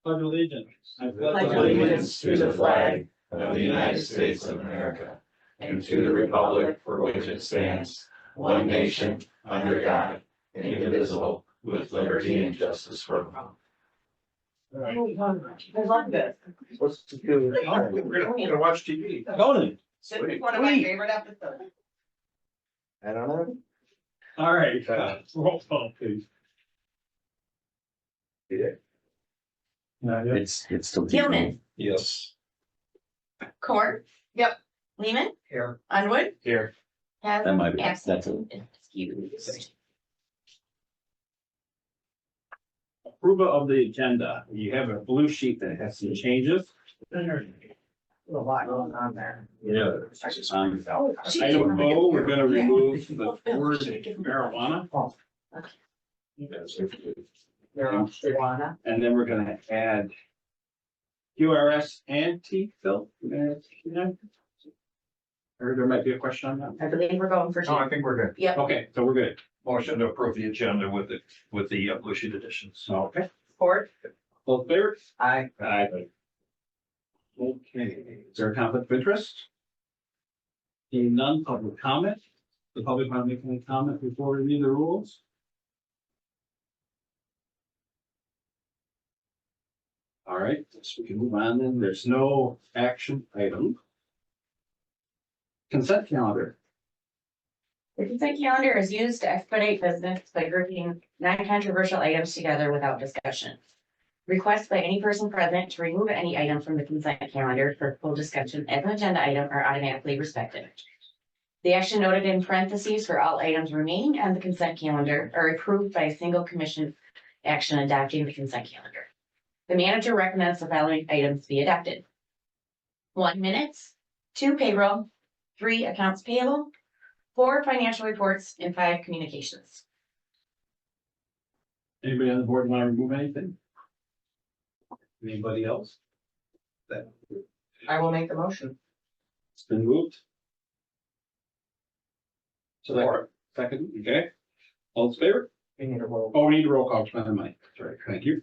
Pledge allegiance. I pledge allegiance to the flag of the United States of America and to the republic for which it stands, one nation, under God, indivisible, with liberty and justice for all. I love this. What's the deal? We're gonna watch TV. Conan. This is one of my favorite episodes. I don't know. All right, roll call, please. It's still. Gilman, Yes. Corn. Yep. Lehman, Here. Underwood, Here. Haslam, might be- absent, that's excused. Approval of the agenda. You have a blue sheet that has some changes. A lot going on there. Yeah. She Item did. O, we're gonna remove the word marijuana. Marijuana. And then we're gonna add QRS and T-Phil. Or there might be a question on that. I believe we're going for No, I two. think we're good. Yep, Okay, so we're good. Motion to approve the agenda with the blue sheet additions. Okay. Ford, All in favor? Aye. Aye. Okay, is there a conflict of interest? Seeing none, public comment. The public want to make any comment before we read the rules? All right, so we can move on then. There's no action item. Consent calendar. the consent calendar is used to expedite business by grouping non-controversial items together without discussion. Requests by any person present to remove any item from the consent calendar for full discussion as an agenda item are automatically respected. The action noted in parentheses for all items remaining on the consent calendar are approved by a single commission action adopting the consent calendar. The manager recommends the following items be adopted. 1 minutes, 2 payroll, 3 accounts payable, 4 financial reports, and 5 communications. Anybody on the board want to remove anything? Anybody else? That, I will make the motion. it's been moved. Second, okay. All in favor? We need a roll. Oh, we need a roll call, my mic. That's right, thank you.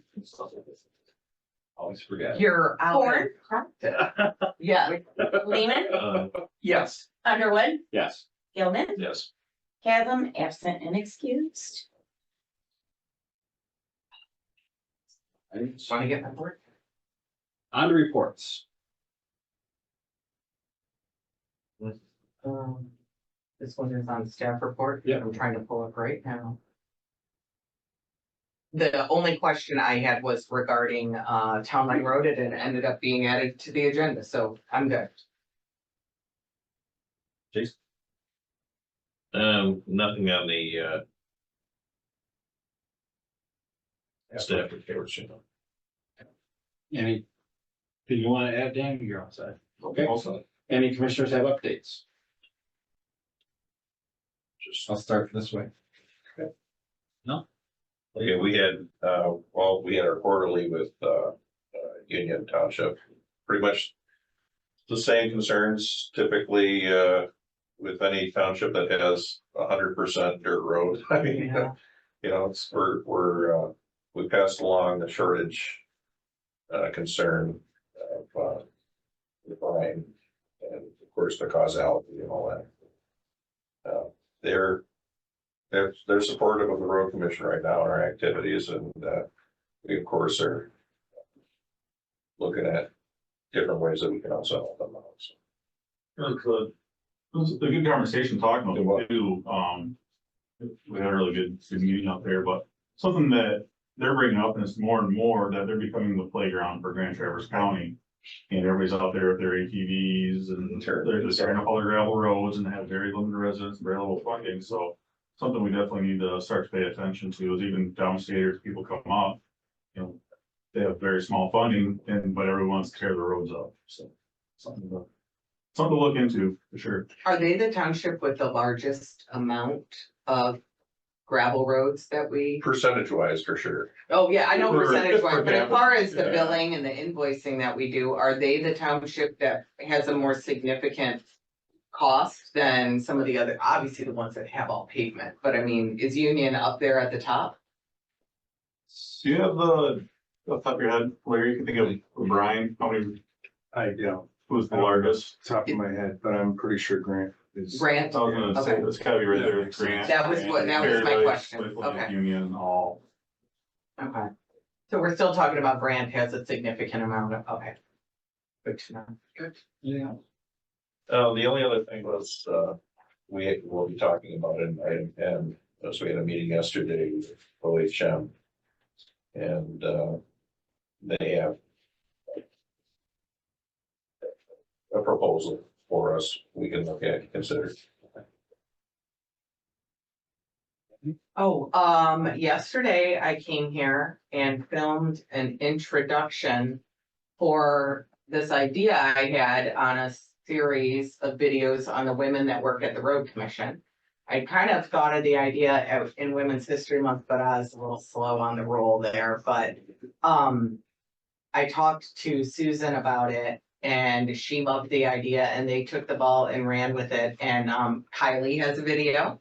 Always forget. You're out. Ford, Yeah. Lehman, Yes. Underwood, Yes. Gilman, Yes. Chasm, absent and excused. Want to get that word? On to reports. This one is on staff report. Yeah. I'm trying to pull it right now. The only question I had was regarding Town Line Road. It ended up being added to the agenda, so I'm good. Jason? Nothing on the staff reports, you know. Any? Do you want to add, Dan? You're outside. Okay. Also, Any commissioners have updates? just, I'll start this way. Okay, we had our quarterly with, Union Township, pretty much the same concerns typically, with any township that has 100% dirt road. I mean, Yeah. you know, we passed along the shortage, concern of, the fine and of course the causality and all that. They're supportive of the road commission right now in our activities, and we of course are looking at different ways that we can also help them out. So. It was a good conversation talking about it too. We had a really good meeting out there, but something that they're bringing up, and it's more and more that they're becoming the playground for Grand Traverse County. And everybody's out there with their ATVs and they're just tearing up all the gravel roads and have very limited residents, very little funding. So something we definitely need to start to pay attention to is even downstairs, people come up, you know, they have very small funding but everyone wants to tear the roads up. So something to look into for sure. Are they the township with the largest amount of gravel roads that we? Percentage wise, for sure. Oh, yeah, I know For- percentage wise, for but as capital, far as the yeah. billing and the invoicing that we do, are they the township that has a more significant cost than some of the other, obviously the ones that have all pavement, but I mean, is Union up there at the top? So you have off the top of your head, Larry, you can think of Brian, how many, who's the largest? Top of my head, but I'm pretty sure Grant is. Grant, I was gonna say, Okay. that's gotta be right there, Grant. That was my Paradise, question. Lakeland, Okay. Union, all. okay. So we're still talking about Grant has a significant amount of, okay. Good to know. Good. Yeah. The only other thing was, we will be talking about it in item N, so we had a meeting yesterday with OHM. And, they have a proposal for us, we can look at, and consider. Oh, yesterday I came here and filmed an introduction for this idea I had on a series of videos on the women that work at the road commission. I kind of thought of the idea in Women's History Month, but I was a little slow on the roll there, but, I talked to Susan about it and she loved the idea and they took the ball and ran with it. And, Kylie has a video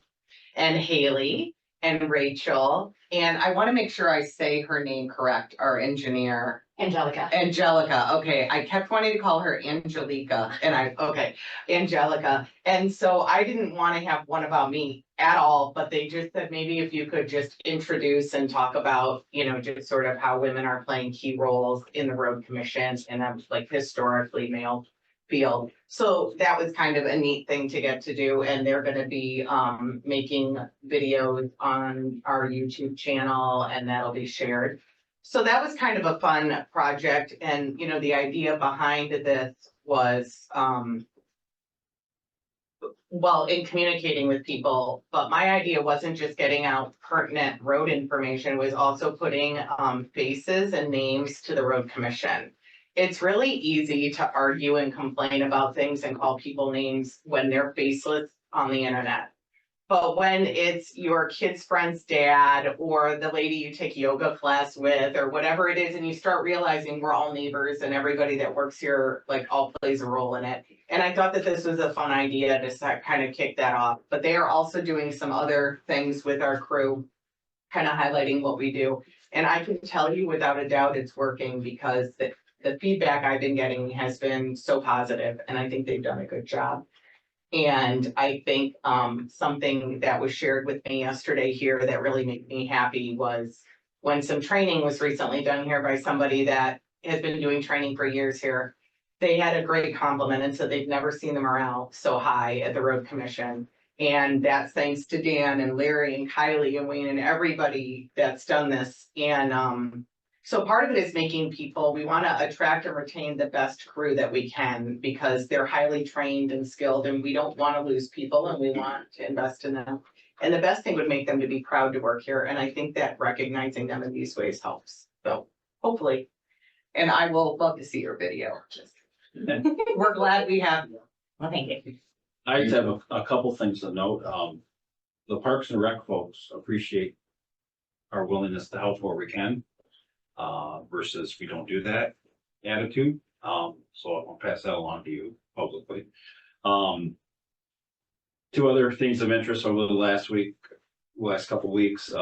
and Haley and Rachel. And I want to make sure I say her name correct, our engineer. Angelica. Angelica, okay, I kept wanting to call her Angelica, Angelica. And so I didn't want to have one about me at all, but they just said, maybe if you could just introduce and talk about, just sort of how women are playing key roles in the road commissions in a like historically male field. So that was kind of a neat thing to get to do, and they're gonna be making videos on our YouTube channel and that'll be shared. So that was kind of a fun project, and the idea behind this was well, in communicating with people, but my idea wasn't just getting out pertinent road information, it was also putting faces and names to the road commission. It's really easy to argue and complain about things and call people names when they're faceless on the internet. But when it's your kid's friend's dad or the lady you take yoga class with or whatever it is, and you start realizing we're all neighbors and everybody that works here like all plays a role in it. And I thought that this was a fun idea to kind of kick that off. But they are also doing some other things with our crew, kind of highlighting what we do. And I can tell you without a doubt it's working because the feedback I've been getting has been so positive, and I think they've done a good job. And I think something that was shared with me yesterday here that really made me happy was when some training was recently done here by somebody that has been doing training for years here. They had a great compliment and said they've never seen the morale so high at the road commission. And that's thanks to Dan and Larry and Kylie and Wayne and everybody that's done this. And so part of it is making people, we want to attract and retain the best crew that we can because they're highly trained and skilled and we don't want to lose people and we want to invest in them. And the best thing would make them to be proud to work here. And I think that recognizing them in these ways helps. So hopefully, and I will love to see your video. We're glad we have you. Well, thank you. I just have a couple things to note. The Parks and Rec folks appreciate our willingness to help where we can. Versus we don't do that attitude. So I'll pass that along to you publicly. Two other things of interest over the last couple of weeks,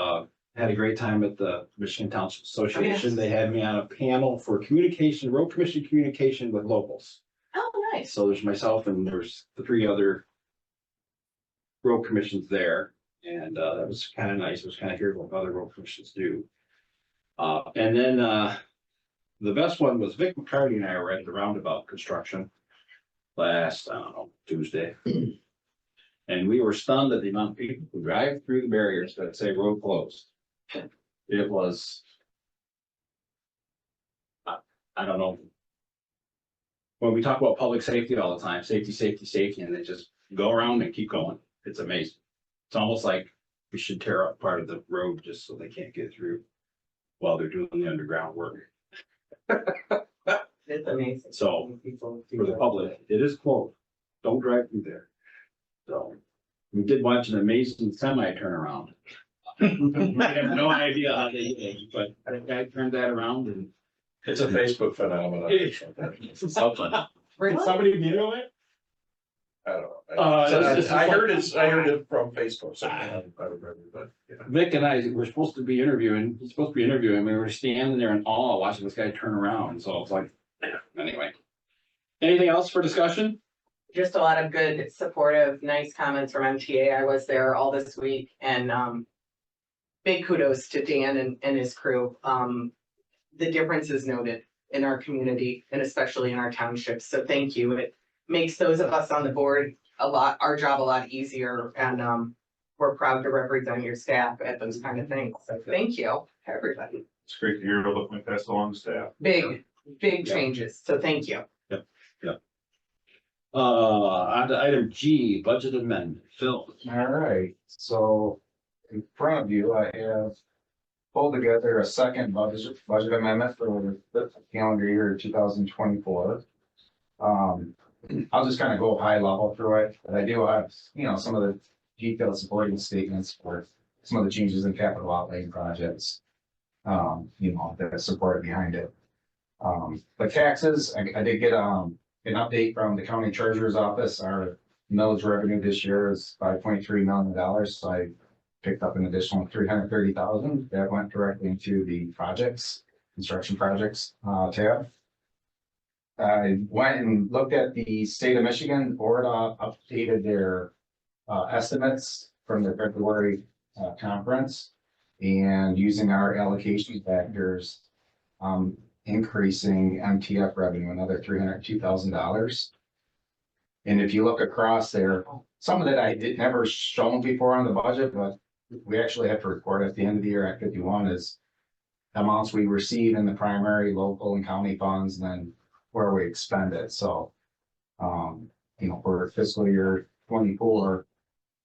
had a great time at the Michigan Township Association. Yes. They had me on a panel for communication, road commission communication with locals. Oh, nice. So there's myself and there's the three other road commissions there. And that was kind of nice. It was kind of hearing what other road commissions do. And then the best one was Vic McCarty and I were at the roundabout construction last, I don't know, Tuesday. And we were stunned at the amount of people who drive through the barriers that say road closed. It was, I don't know. When we talk about public safety all the time, safety, safety, safety, and they just go around and keep going. It's amazing. It's almost like we should tear up part of the road just so they can't get through while they're doing the underground work. It's amazing. So for the public, it is closed. Don't drive through there. So we did watch an amazing semi turnaround. I have no idea how they did it, but that guy turned that around and. It's a Facebook phenomenon. Did somebody video it? I don't know. it's I heard like- I heard it from Facebook, so I remember, but, yeah. Vic and I were supposed to be interviewing, he's supposed to be interviewing, we were standing there in awe watching this guy turn around, so it's like, anyway. Anything else for discussion? Just a lot of good, supportive, nice comments from MTA. I was there all this week and, big kudos to Dan and his crew. The difference is noted in our community and especially in our townships. So thank you. It makes those of us on the board our job a lot easier and, we're proud to represent your staff at those kind of things. So thank you, everybody. It's great to hear, looking at pass along the staff. Big changes. So thank you. On to item G, budget amendment, Phil. All right, so in front of you, I have pulled together a second budget amendment for the calendar year 2024. I'll just kind of go high level through it, but I do have, some of the detailed supporting statements for some of the changes in capital outlay projects. That support behind it. But taxes, I did get, an update from the county treasurer's office. Our millage revenue this year is $5.3 million. So I picked up an additional $330,000 that went directly into the construction projects tab. I went and looked at the state of Michigan. Board updated their estimates from their February conference, and using our allocation factors, increasing MTF revenue another $302,000. And if you look across there, some of that I never shown before on the budget, but we actually have to report at the end of the year at 51 is amounts we receive in the primary, local and county funds, and then where we expend it. So, for fiscal year 24,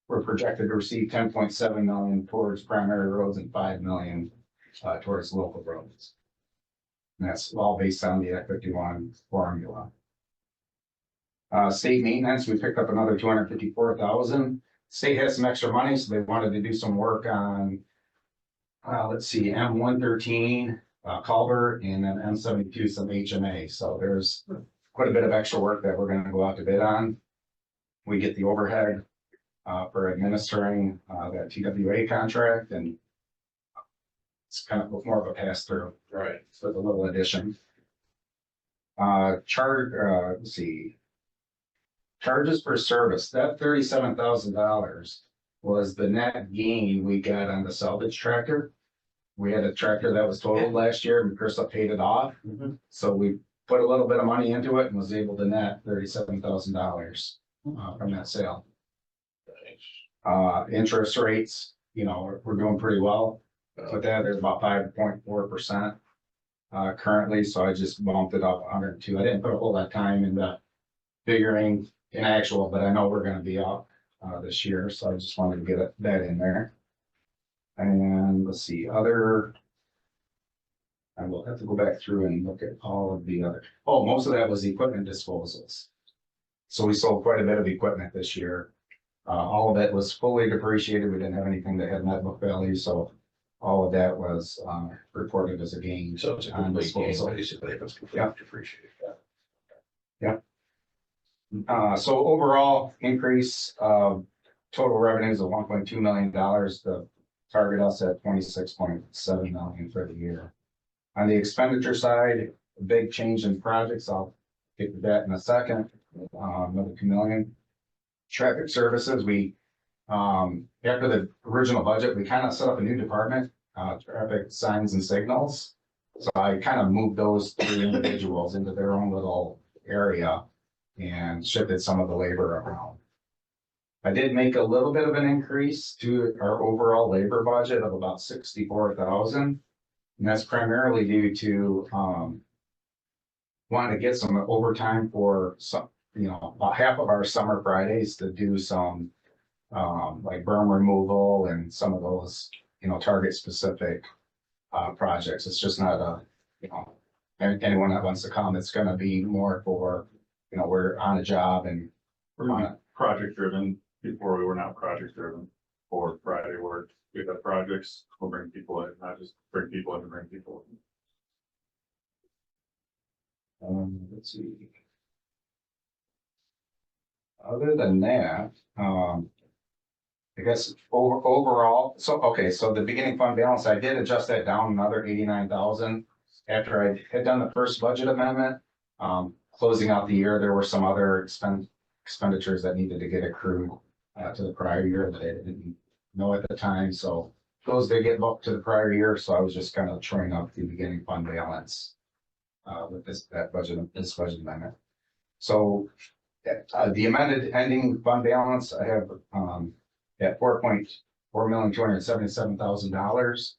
we're projected to receive 10.7 million towards primary roads and 5 million towards local roads. And that's all based on the Act 51 formula. State maintenance, we picked up another 254,000. State has some extra money, so they wanted to do some work on, M113 culvert, and then M72 some HMA. So there's quite a bit of extra work that we're going to go out to bid on. We get the overhead for administering that TWA contract, and it's kind of more of a pass through. Right. So the little addition. Charges for service, that $37,000 was the net gain we got on the salvage tractor. We had a tractor that was totaled last year and Chris paid it off. So we put a little bit of money into it and was able to net $37,000 from that sale. Interest rates, we're doing pretty well with that. There's about 5.4% currently. So I just bumped it up 102. I didn't put a whole lot of time into figuring in actual, but I know we're going to be up this year. So I just wanted to get that in there. And let's see, I will have to go back through and look at all of the other, most of that was equipment disposals. So we sold quite a bit of equipment this year. All of it was fully depreciated. We didn't have anything that had net book value, so all of that was reported as a gain. So it's a on complete gain, disposal. basically, if it's Yeah. completely depreciated. So overall increase of total revenues of $1.2 million. The target us at 26.7 million for the year. On the expenditure side, a big change in projects. I'll get to that in a second. Another 2 million. Traffic services, we after the original budget, we kind of set up a new department, traffic signs and signals. So I kind of moved those 3 individuals into their own little area and shifted some of the labor around. I did make a little bit of an increase to our overall labor budget of about 64,000. And that's primarily due to wanting to get some overtime for some, about half of our summer Fridays to do some like berm removal and some of those, target specific projects. It's just not anyone that wants to come. It's going to be more for, we're on a job and we're on it. Project driven. Before we were not project driven for Friday work. We have projects, we'll bring people in, not just bring people in to bring people in. Let's see. Other than that, I guess overall, so, okay, so the beginning fund balance, I did adjust that down another 89,000. After I had done the first budget amendment, closing out the year, there were some other expenditures that needed to get accrued to the prior year that I didn't know at the time, so those did get booked to the prior year, so I was just kind of throwing up the beginning fund balance with this budget amendment. So the amended ending fund balance, I have at $4,277,000.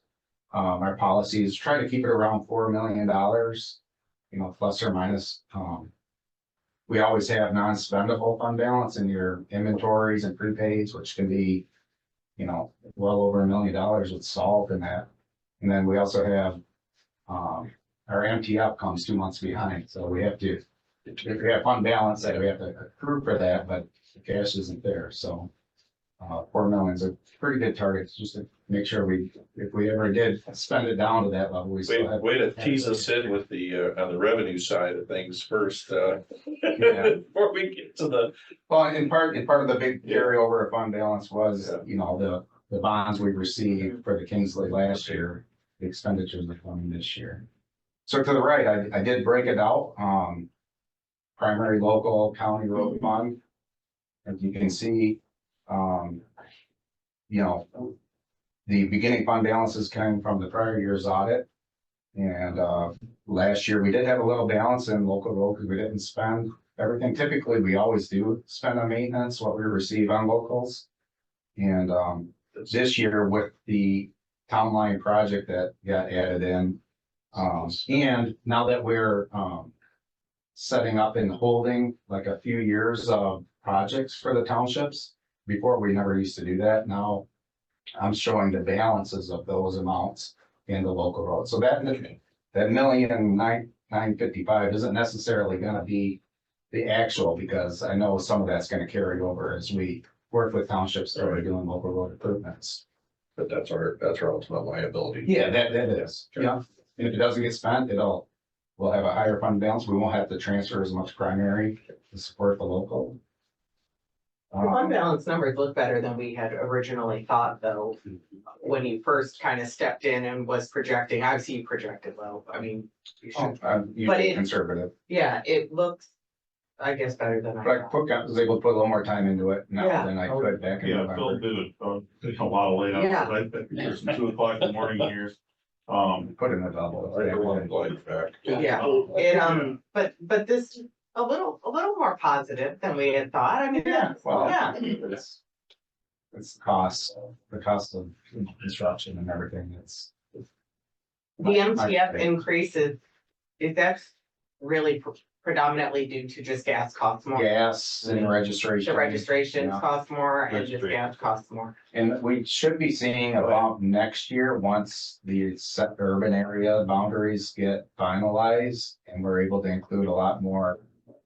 Our policy is try to keep it around $4 million, plus or minus. We always have non-spendable fund balance in your inventories and prepaids, which can be, well over $1 million with salt and that. And then we also have, our MTF comes 2 months behind, so we have to, if we have fund balance, that we have to accrue for that, but the cash isn't there, so. 4 million is a pretty good target, just to make sure if we ever did spend it down to that level, we still have. Way to tease us in with the, on the revenue side of things first, Yeah. before we get to the. Well, in part of the big carryover of fund balance was, the bonds we received for the Kingsley last year, the expenditures are coming this year. So to the right, I did break it out, primary, local, county road fund. As you can see, the beginning fund balances came from the prior year's audit. And, last year we did have a little balance in local road because we didn't spend everything. Typically, we always do spend on maintenance, what we receive on locals. And, this year with the town line project that got added in, and now that we're, setting up and holding like a few years of projects for the townships. Before, we never used to do that. Now I'm showing the balances of those amounts in the local road. So that $1,955,000 isn't necessarily gonna be the actual, because I know some of that's gonna carry over as we work with townships that are doing local road improvements. But that's our ultimate liability. Yeah, that is. Yeah. And if it doesn't get spent, we'll have a higher fund balance. We won't have to transfer as much primary to support the local. The fund balance numbers look better than we had originally thought, though, when you first kind of stepped in and was projecting. Obviously, you projected low. I mean, you should, I'm But usually it- conservative, yeah, it looks, I guess, better than I but thought. I was able to put a little more time into it now Yeah. than I could back in Yeah, Phil November. did a lot of layouts, Yeah. right? There's 2 o'clock in the morning here. Put in a double. Like back. Yeah, but this, a little more positive than we had thought. I mean, Yeah, well, yeah. it's the cost of construction and everything. The MTF increases, is that really predominantly due to just gas costs more? Gas and registration. The registrations Yeah. cost more and just Registration. gas costs more. And we should be seeing a bump next year once the set urban area boundaries get finalized and we're able to include a lot more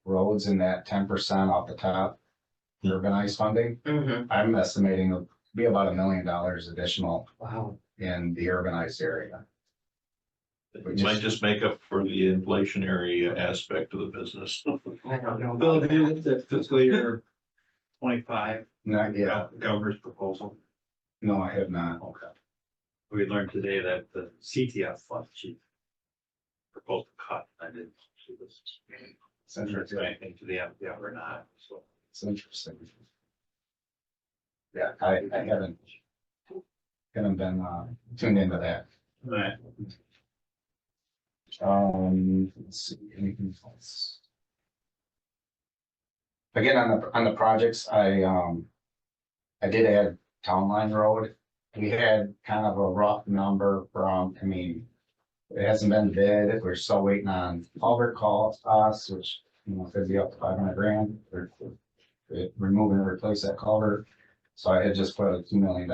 roads in that 10% off the top urbanized funding. Mm-hmm. I'm estimating it'll be about $1 million additional Wow. in the urbanized area. It might just make up for the inflationary aspect of the business. I don't know. Bill, about have you that. looked at fiscal year 25 Not yet. governor's proposal? No, I have not. Okay. We learned today that the CTF fund chief proposed to cut. I didn't see this. It's interesting. Anything to the MPF or not, so. It's interesting. Yeah, I haven't been tuned into that. Right. Let's see, anything else? Again, on the projects, I did add Town Line Road. We had kind of a rough number it hasn't been bid. We're still waiting on culvert costs, which, could be up to 500 grand. We're removing and replace that culvert. So I had just put a $2 million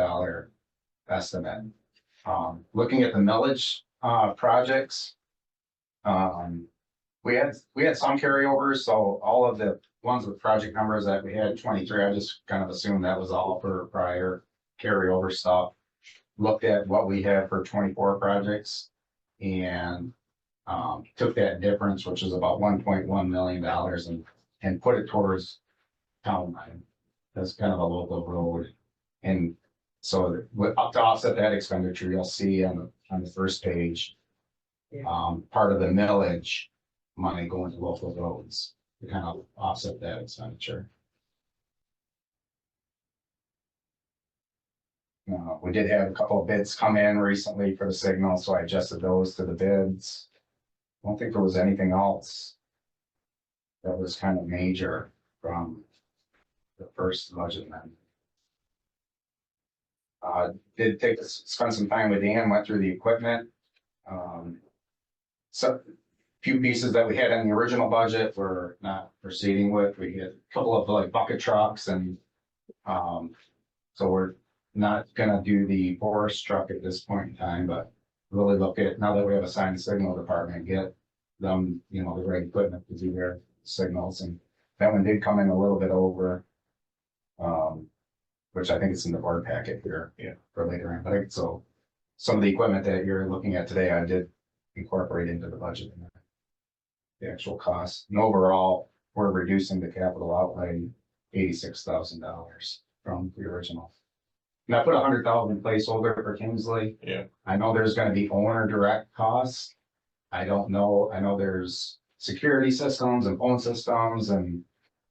estimate. Looking at the millage, projects. We had some carryovers, so all of the ones with project numbers that we had 23, I just kind of assumed that was all for prior carryover stuff. Looked at what we have for 24 projects and took that difference, which is about $1.1 million and put it towards town line. That's kind of a local road. And so to offset that expenditure, you'll see on the first page. Part of the millage money going to local roads to kind of offset that expenditure. We did have a couple of bids come in recently for the signal, so I adjusted those to the bids. I don't think there was anything else that was kind of major from the first budget amendment. Did spend some time with Dan, went through the equipment. So few pieces that we had in the original budget were not proceeding with. We had a couple of like bucket trucks and so we're not gonna do the forest truck at this point in time, but really look at, now that we have assigned a signal department, get them, the right equipment to do their signals. And that one did come in a little bit over, which I think it's in the board packet here. Yeah. For later on, but so some of the equipment that you're looking at today, I did incorporate into the budget. The actual cost, and overall, we're reducing the capital outlay $86,000 from the original. And I put $100,000 placeholder for Kingsley. Yeah. I know there's gonna be owner direct costs. I don't know, I know there's security systems and phone systems and,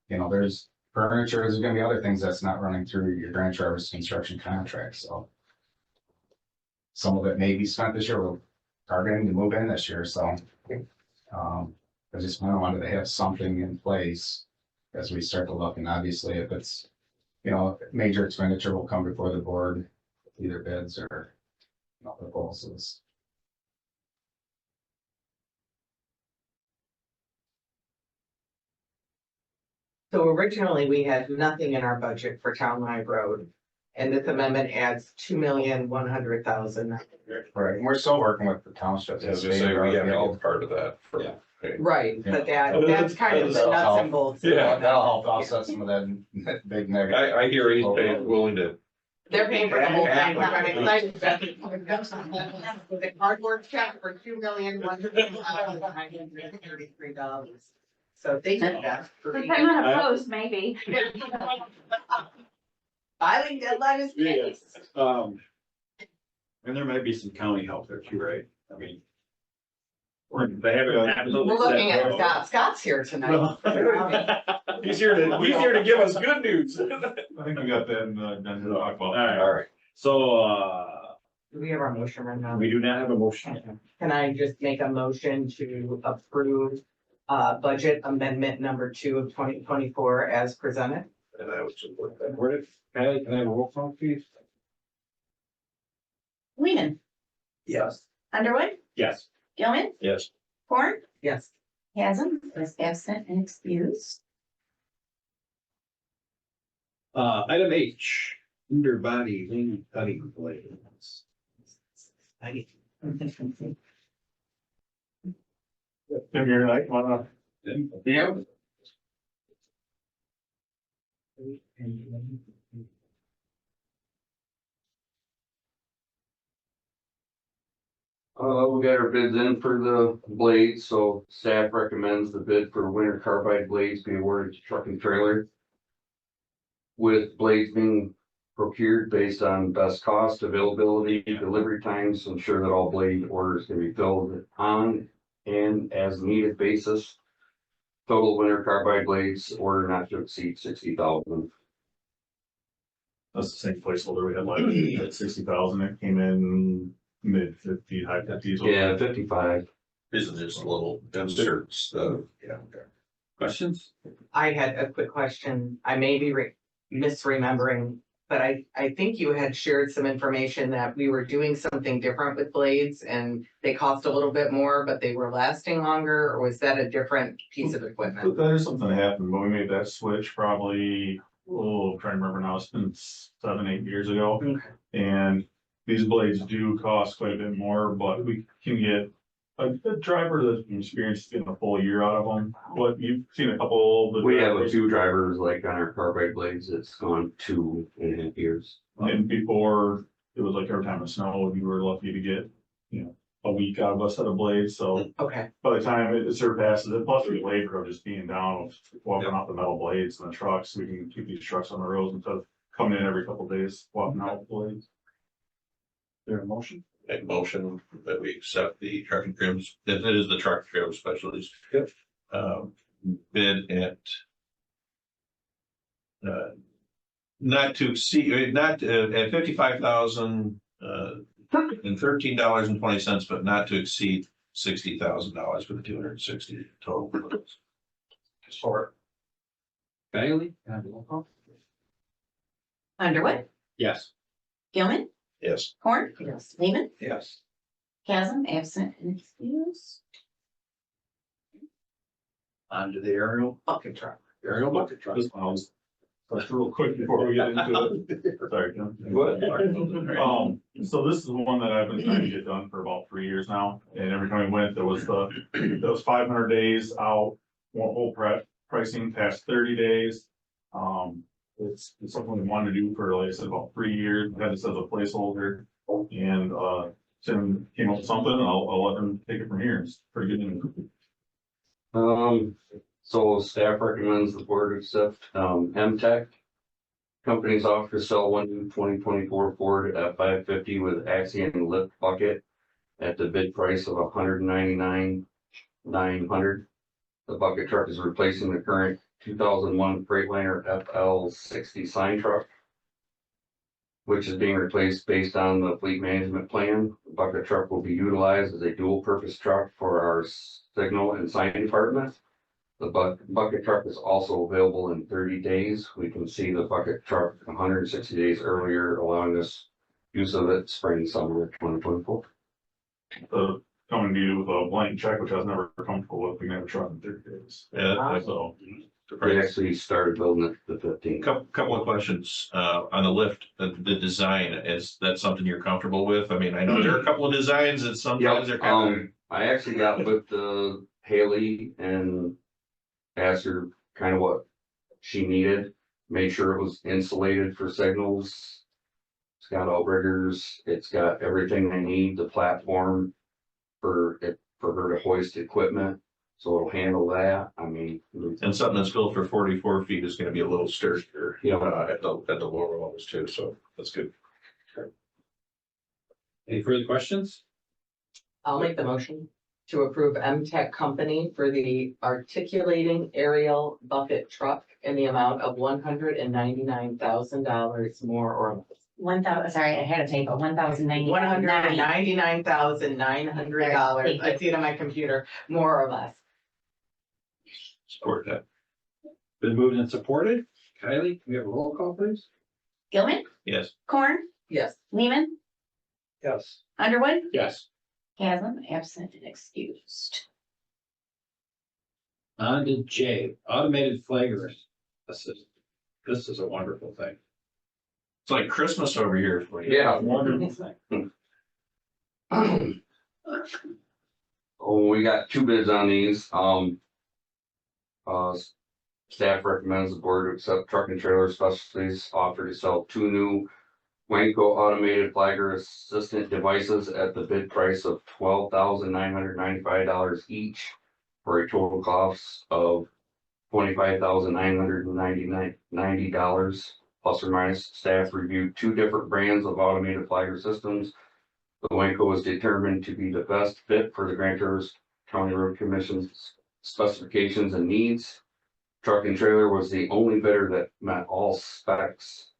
there's furniture, there's gonna be other things that's not running through your Grand Traverse construction contract, so. Some of it may be spent this year, we're targeting to move in this year, so. I just kind of wanted to have something in place as we start to look, and obviously if it's, major expenditure will come before the board, either bids or proposals. So originally, we had nothing in our budget for Town Line Road. And this amendment adds $2,100,000. Right, and we're still working with the township. As I say, we have to get part of that for. Yeah. Right, but Yeah. that's kind of the nuts and bolts. Yeah. That'll help offset some of that big negative. I hear he's willing to. They're paying for the whole thing, which I'm excited about. The cardboard check for $2,133. So they did that. for me. Depending on a post, maybe. Filing deadline is fixed. And there might be some county help there too, right? I mean. Or they haven't. We're looking at Scott. Scott's here tonight. He's here to give us good news. I think we got that in the agenda to talk about. All right, so, Do we have our motion right now? we do not have a motion. Can I just make a motion to approve budget amendment number 2 of 2024 as presented? And I would support that. Where did, Patty, can I have a roll call, please? Lehman, Yes. Underwood, Yes. Gilman, Yes. Horn, Yes. Haslam is absent and excused. Item H, underbody wing cutting blades. Tim, you're like, Yeah. We got our bids in for the blades, so staff recommends the bid for winter carbide blades be awarded to Truck and Trailer. With blades being procured based on best cost, availability, delivery times, to ensure that all blade orders can be filled on and as needed basis. Total winter carbide blades order not to exceed 60,000. that's the same placeholder we had like at 60,000. It came in mid-50s, high 50s. Yeah, 55. These are just little inserts, yeah. Questions? I had a quick question. I may be misremembering, but I think you had shared some information that we were doing something different with blades and they cost a little bit more, but they were lasting longer, or was that a different piece of equipment? That is something that happened, but we made that switch probably, I'm trying to remember now, it's been 7-8 years ago. Okay. And these blades do cost quite a bit more, but we can get a driver that's experienced getting a full year out of them. But you've seen a couple of the We have drivers, 2 drivers like on our carbide blades, it's gone 2.5 years. and before, it was like every time it snowed, you were lucky to get, a week out of a set of blades, so Okay, by the time it surpasses it, plus the labor of just being down, walking off the metal blades and the trucks, we can keep these trucks on the roads instead of coming in every couple of days, swapping out blades. There a motion? Make motion that we accept the truck and trims, that it is the truck trim specialist. Yep. Bid at not to exceed, not at $55,000 and $13.20, but not to exceed $60,000 for the 260 total. Support. Bailey? Can I have a roll call? Underwood, Yes. Gilman, Yes. Horn. Yes. Lehman, Yes. Chasm, absent and excused. On to the aerial bucket truck. bucket truck. This one, I'll just touch real quick before we get into it. Sorry, Tim. So this is the one that I've been trying to get done for about 3 years now, and every time we went, there was 500 days out, one whole pricing past 30 days. It's something we wanted to do for, like I said, about 3 years, we had this as a placeholder, and, Tim came up with something, I'll let him take it from here, it's pretty good. So staff recommends the board accept, M-Tech. Company's offer to sell one new 2024 Ford F-550 with Axiom lift bucket at the bid price of $199,900. The bucket truck is replacing the current 2001 Freightliner FL60 sign truck, which is being replaced based on the fleet management plan. The bucket truck will be utilized as a dual purpose truck for our signal and sign department. The bucket truck is also available in 30 days. We can see the bucket truck 160 days earlier, allowing us use of it spring, summer 2024. The coming to you with a blank check, which I was never comfortable with, we never tried in 30 days. Yeah. So, They actually started building it the 15th. Couple of questions, on the lift, the design, is that something you're comfortable with? I mean, I know there are a couple of designs that sometimes they're kind of. I actually got with Haley and asked her kind of what she needed, made sure it was insulated for signals. It's got outriggers, it's got everything they need, the platform for her to hoist equipment, so it'll handle that, I mean. And something that's built for 44 feet is gonna be a little sturdier, Yeah. at the lower levels too, so that's good. Any further questions? I'll make the motion to approve M-Tech Company for the articulating aerial bucket truck in the amount of $199,000 more or less. 1,000, sorry, I had a typo, 1,099. $199,900. Thank I you. see it on my computer, more or less. Support that. Been moved and supported. Kylie, can we have a roll call, please? Gilman, Yes. Corn, Yes. Lehman, Yes. Underwood, Yes. Chasm, absent and excused. On to J, automated flagger assist. This is a wonderful thing. It's like Christmas over here for you. Yeah. Wonderful thing. Oh, we got two bids on these, staff recommends the board to accept Truck and Trailer Specialties offer to sell two new Wanko automated flagger assistant devices at the bid price of $12,995 each, for a total cost of $25,990 plus or minus. Staff reviewed two different brands of automated flagger systems. The Wanko was determined to be the best fit for the Grand Traverse County Road Commission's specifications and needs. Truck and Trailer was the only bidder that met all specs.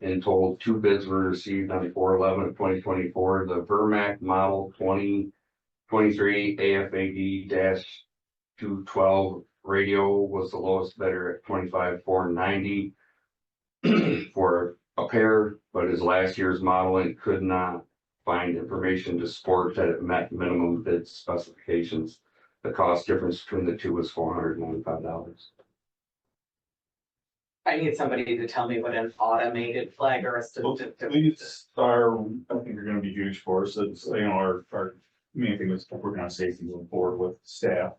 In total, two bids were received on 4/11 of 2024. The Vermac model 2023 AFAD-212 radio was the lowest bidder at $25,490 for a pair, but his last year's model and could not find information to support that it met minimum bid specifications. The cost difference between the two was $495. I need somebody to tell me what an automated flagger assistant. These are, I think are gonna be huge for us, it's, our main thing is working on safety moving forward with staff.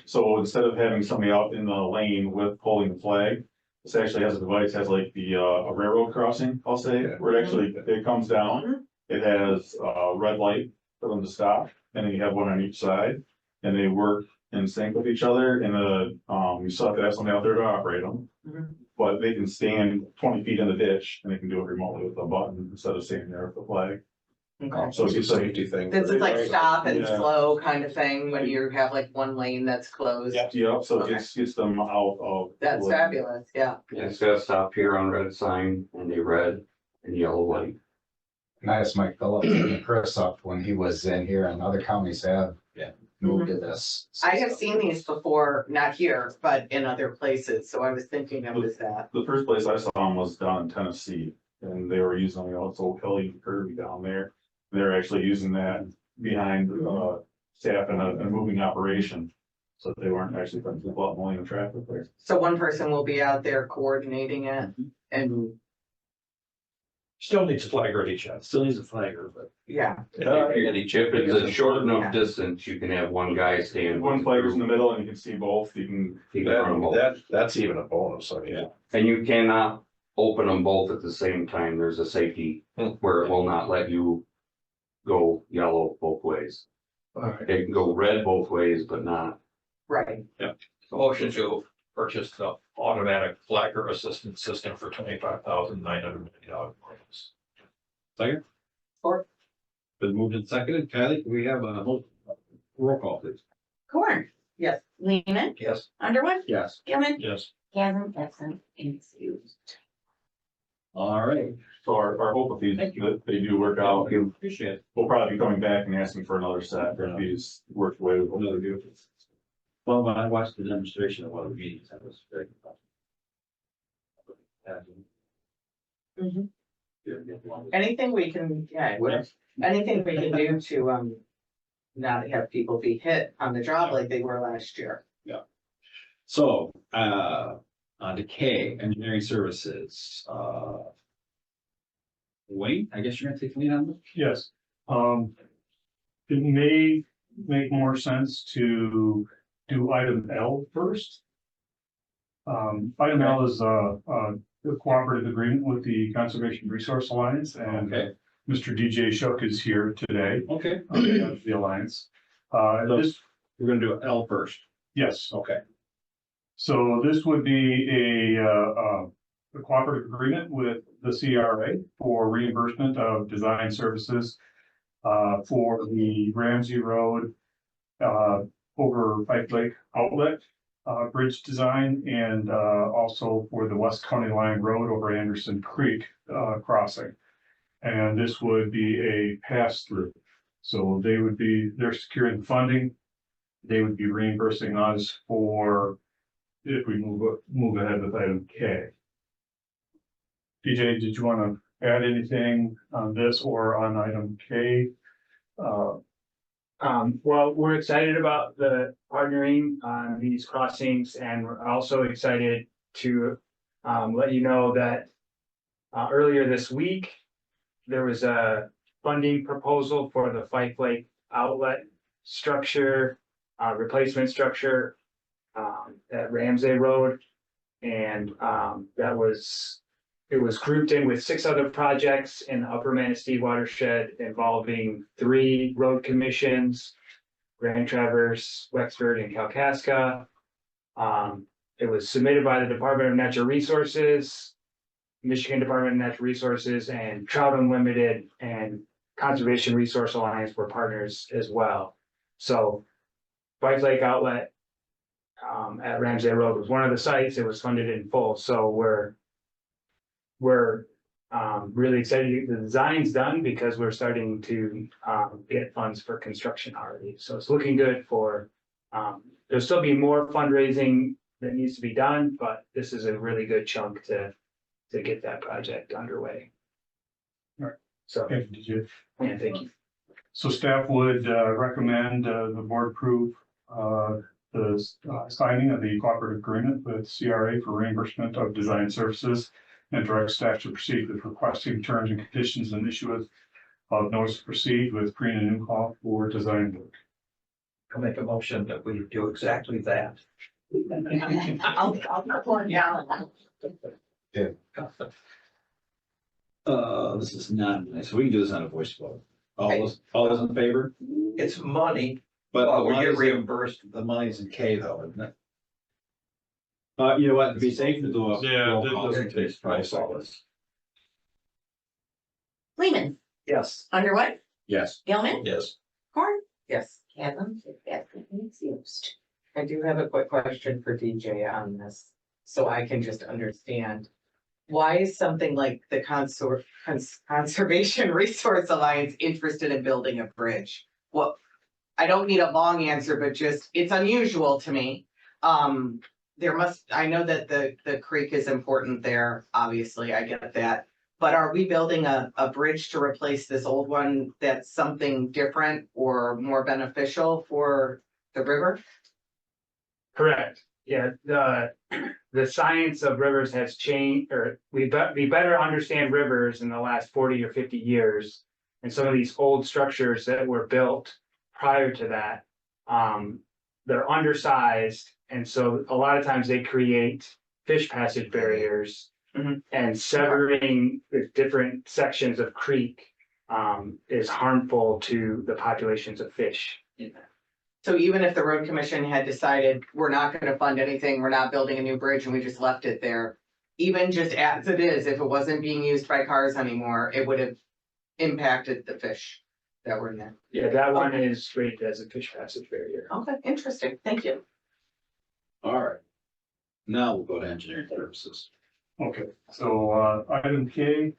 So instead of having somebody out in the lane with holding the flag, this actually has a device, has like a railroad crossing, I'll say, where it actually, it comes down. It has a red light for them to stop, and then you have one on each side, and they work in sync with each other, and you still have to have somebody out there to operate them. Mhm. But they can stand 20 feet in the ditch, and they can do it remotely with a button instead of standing there with the flag. Okay. So It's a it's like, safety thing. This is like stop and Yeah. slow kind of thing when you have like one lane that's closed. yeah, so it gets them out of. That's fabulous, yeah. It's gotta stop here on red sign and the red and yellow light. And I asked Mike Phillips and Chris up when he was in here, and other counties have. Yeah. Moved to this. I have seen these before, not here, but in other places, so I was thinking it was that. The first place I saw them was down in Tennessee, and they were using, it's old Kelly Kirby down there. They're actually using that behind, staff in a moving operation. So they weren't actually putting people out mowing the traffic there. So one person will be out there coordinating it and, Still needs a flagger at each end. Still needs a flagger, but. yeah, If it's a short enough distance, you can have one guy stand. One flagger's in the middle and you can see both, you can. He can run them both. That's even a bonus, I mean. And you cannot open them both at the same time. There's a safety where it will not let you go yellow both ways. It can go red both ways, but not. right. Motion to purchase the automatic flagger assistance system for $25,950. Second? Fourth. Been moved and seconded. Kylie, can we have a roll call, please? Corn. Yes. Lehman, Yes. Underwood, Yes. Gilman, Yes. Chasm, absent, and excused. All right, So our hope with these, that they do work out, appreciate it. we'll probably be coming back and asking for another set if these work the way we want to do. Well, when I watched the demonstration of one of the meetings, that was very. Mhm. Mhm. Anything we can, anything we can do to, not have people be hit on the job like they were last year. So, on to K, engineering services, Wayne, I guess you're gonna take the lead on this? Yes, it may make more sense to do item L first. Item L is a cooperative agreement with the Conservation Resource Alliance, and Okay, Mr. DJ Shook is here today, okay, on behalf of the Alliance. This, we're gonna do L first, yes, okay. so this would be a cooperative agreement with the CRA for reimbursement of design services for the Ramsey Road over Pike Lake Outlet bridge design, and also for the West County Line Road over Anderson Creek crossing. And this would be a pass-through. So they're securing the funding. They would be reimbursing us for if we move ahead with item K. DJ, did you want to add anything on this or on item K? Well, we're excited about the partnering on these crossings, and we're also excited to let you know that earlier this week, there was a funding proposal for the Fife Lake outlet structure, replacement structure at Ramsey Road. And it was grouped in with 6 other projects in the Upper Manistee watershed involving 3 road commissions, Grand Traverse, Wexford, and Kalkaska. It was submitted by the Department of Natural Resources, Michigan Department of Natural Resources, and Trout Unlimited and Conservation Resource Alliance were partners as well. So Fife Lake Outlet at Ramsey Road was one of the sites. It was funded in full. So we're really excited to get the designs done because we're starting to get funds for construction already. So it's looking good for, there'll still be more fundraising that needs to be done, but this is a really good chunk to get that project underway. All right. So, Thank you, DJ. yeah, thank you. So staff would recommend the board approve the signing of the cooperative agreement with CRA for reimbursement of design services, and direct staff to proceed with requesting terms and conditions and issuance of notice to proceed with Green and Newhoff for design work. I'll make a motion that we do exactly that. I'll pour it down. This is not nice. We can do this on a voice vote. All those in favor? It's money, But but the we get money's, reimbursed. the money's in K though, isn't it? You know what, to be safe, to do a. Yeah, roll that call. doesn't take price all this. Lehman, Yes. Underwood, Yes. Gilman, Yes. Horn, Yes, Chasm, it's used. I do have a quick question for DJ on this, so I can just understand. Why is something like the Conservation Resource Alliance interested in building a bridge? Well, I don't need a long answer, but just, it's unusual to me. I know that the creek is important there, obviously, I get that. But are we building a bridge to replace this old one that's something different or more beneficial for the river? Correct. Yeah, the science of rivers has changed, or we better understand rivers in the last 40 or 50 years. And some of these old structures that were built prior to that, they're undersized. And so a lot of times they create fish passage barriers. Mhm. And severing the different sections of creek is harmful to the populations of fish in that. So even if the road commission had decided, we're not gonna fund anything, we're not building a new bridge, and we just left it there. Even just as it is, if it wasn't being used by cars anymore, it would have impacted the fish that were in there. Yeah, that one is rated as a fish passage barrier. Okay, interesting, thank you. All right. Now we'll go to engineering services. Okay, so, item K,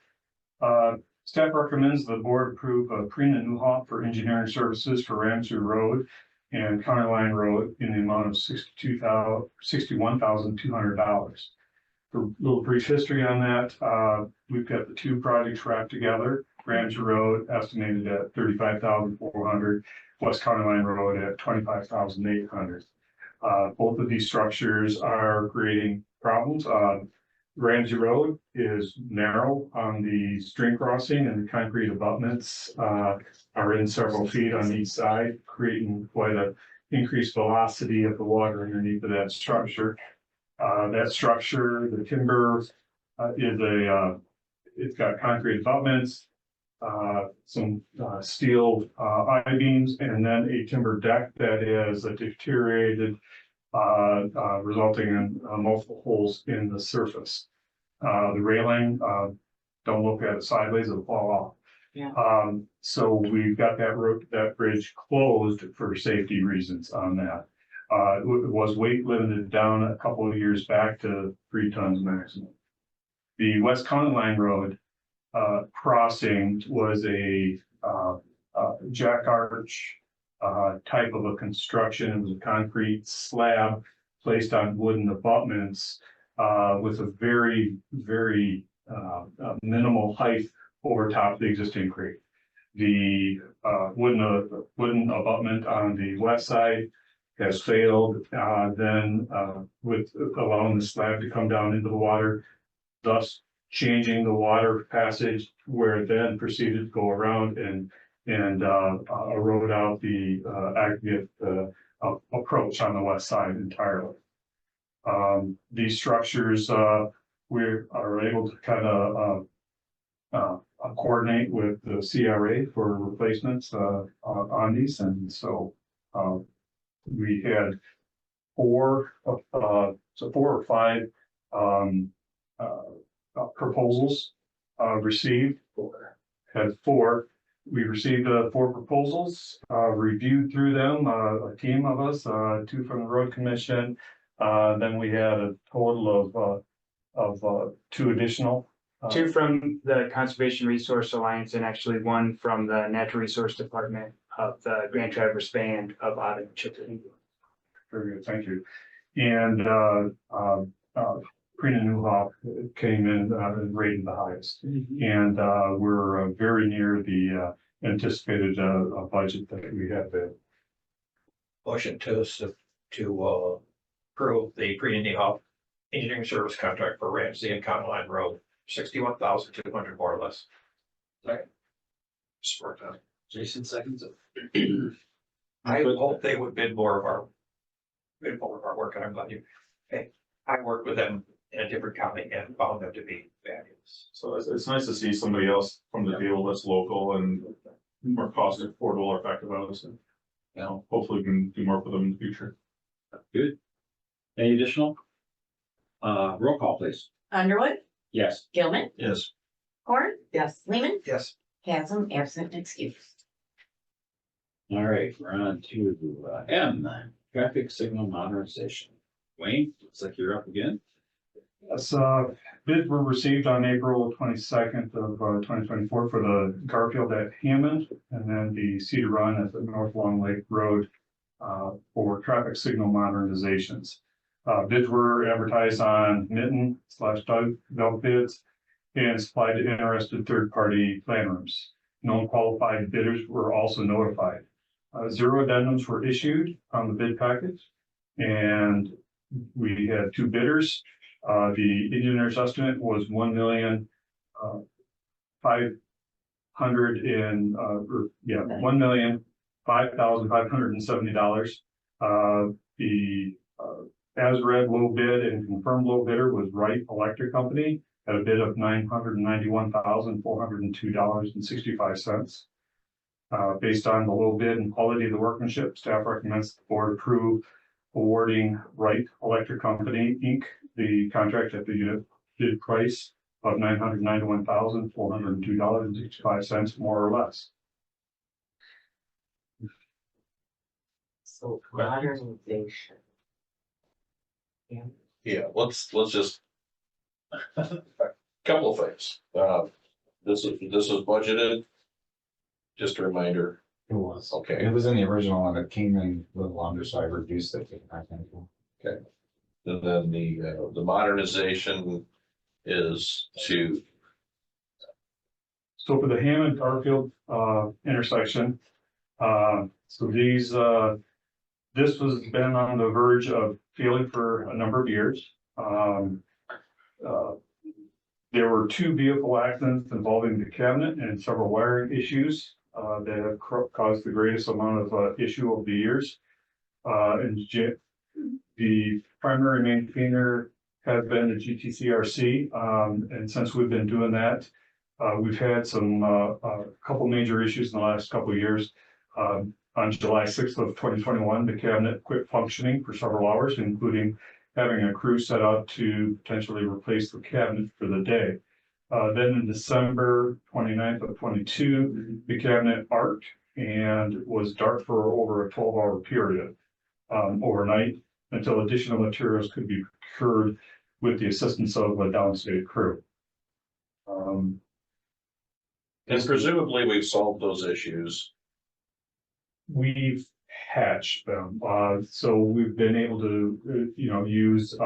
staff recommends the board approve Prina Newhoff for engineering services for Ramsey Road and County Line Road in the amount of $61,200. For a little brief history on that, we've got the two projects wrapped together. Ramsey Road estimated at $35,400, West County Line Road at $25,800. Both of these structures are creating problems. Ramsey Road is narrow on the stream crossing, and the concrete abutments are in several feet on each side, creating quite a increased velocity of the water underneath of that structure. That structure, the timber it's got concrete abutments, some steel I-beams, and then a timber deck that is deteriorated, resulting in multiple holes in the surface. The railing, don't look at it sideways, it'll fall off. Yeah. So we've got that bridge closed for safety reasons on that. It was weight limited down a couple of years back to 3 tons maximum. The West County Line Road crossing was a jack arch type of a construction. It was a concrete slab placed on wooden abutments with a very, very minimal height over top of the existing creek. The wooden abutment on the west side has failed, then with allowing the slab to come down into the water, thus changing the water passage, where it then proceeded to go around and erode out the aggregate approach on the west side entirely. These structures, we are able to kind of coordinate with the CRA for replacements on these, and so we had 4 or 5 proposals received. Had 4. We received 4 proposals, reviewed through them, a team of us, 2 from the road commission. Then we had a total of 2 additional. 2 from the Conservation Resource Alliance and actually 1 from the Natural Resource Department of the Grand Traverse Band of Ottawa. Very good, thank you. And Prina Newhoff came in and rated the highest. And we're very near the anticipated budget that we have there. Motion to approve the Prina Newhoff engineering service contract for Ramsey and County Line Road, 61,200 more or less. Support that. Jason seconds it. I hope they would bid more of our work, and I'm glad I worked with them in a different county and found them to be fabulous. So it's nice to see somebody else from the field that's local and more cost affordable or effective, I would say. You know, hopefully we can do more for them in the future. Good. Any additional? Roll call, please. Underwood, Yes. Gilman, Yes. Horn, Yes. Lehman, Yes. Haslam, absent, excused. All right, we're on to M, traffic signal modernization. Wayne, looks like you're up again. Yes, bids were received on April 22nd of 2024 for the Garfield at Hammond and then the Cedar Run at the North Long Lake Road for traffic signal modernizations. Bids were advertised on Mitten/Doug Bids and supplied to interested third-party plan rooms. Non-qualified bidders were also notified. Zero addendums were issued on the bid package, and we had two bidders. The engineer's estimate was $1,005,570. The as read low bid and confirmed low bidder was Wright Electric Company at a bid of $991,402.65. Based on the low bid and quality of the workmanship, staff recommends the board approve awarding Wright Electric Company, Inc., the contract at the unit bid price of $991,402.65, more or less. So modernization. Yeah, let's just. Couple of things. This is budgeted. Just a reminder. It was. Okay. It was in the original and it came in a little under, so I reduced it. I think. Okay. And then the modernization is to, So for the Hammond Garfield intersection, so these this was been on the verge of failing for a number of years. There were two vehicle accidents involving the cabinet and several wiring issues that have caused the greatest amount of issue over the years. The primary maintainer has been the GTCRC, and since we've been doing that, we've had some couple major issues in the last couple of years. On July 6th of 2021, the cabinet quit functioning for several hours, including having a crew set out to potentially replace the cabinet for the day. Then in December 29th of 22, the cabinet arced and was dark for over a 12-hour period overnight until additional materials could be procured with the assistance of a downstate crew. and presumably we've solved those issues. We've hatched them, so we've been able to, use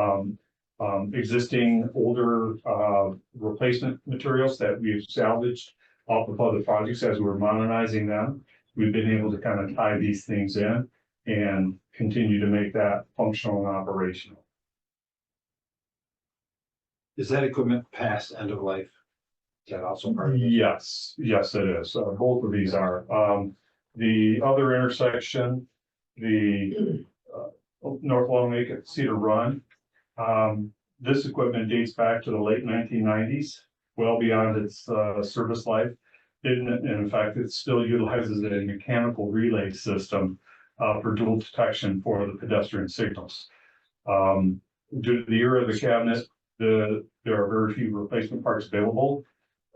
existing older replacement materials that we've salvaged off of other projects as we're modernizing them. We've been able to kind of tie these things in and continue to make that functional and operational. Is that equipment past end of life? Is that also part of it? Yes, it is. Both of these are. The other intersection, the North Long Lake at Cedar Run. This equipment dates back to the late 1990s, well beyond its service life. And in fact, it still utilizes a mechanical relay system for dual detection for the pedestrian signals. Due to the era of the cabinet, there are very few replacement parts available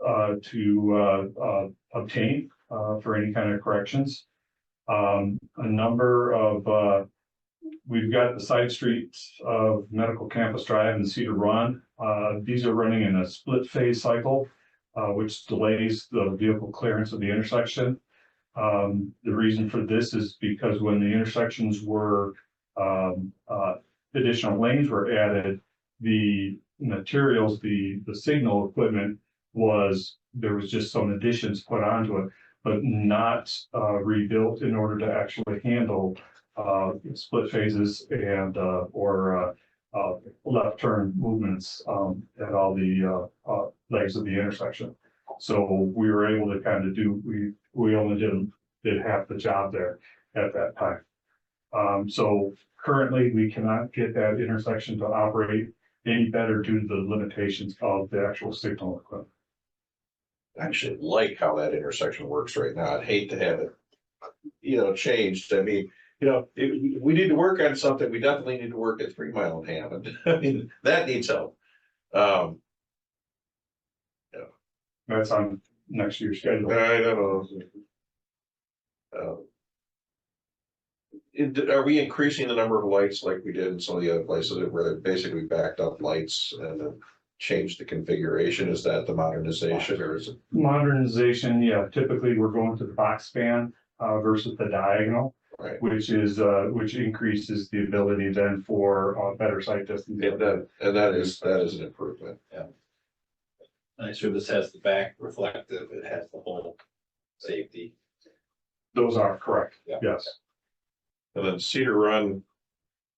to obtain for any kind of corrections. A number of we've got the side streets of Medical Campus Drive and Cedar Run. These are running in a split phase cycle, which delays the vehicle clearance of the intersection. The reason for this is because when the intersections were additional lanes were added, the materials, the signal equipment there was just some additions put onto it, but not rebuilt in order to actually handle split phases and or left turn movements at all the legs of the intersection. So we were able to kind of we only did half the job there at that time. So currently we cannot get that intersection to operate any better due to the limitations of the actual signal equipment. actually like how that intersection works right now. I'd hate to have it, changed. I mean, if we need to work on something, we definitely need to work at 3 Mile and Hammond. I mean, that needs help. That's on next year's schedule. I don't know. Are we increasing the number of lights like we did in some of the other places where they basically backed up lights and then changed the configuration? Is that the modernization or is it? Modernization, yeah, typically we're going to the box span versus the diagonal, Right. which increases the ability then for better sight distance. And that is an improvement. I'm sure this has the back reflective, it has the whole safety. Those are correct, Yeah. yes. And then Cedar Run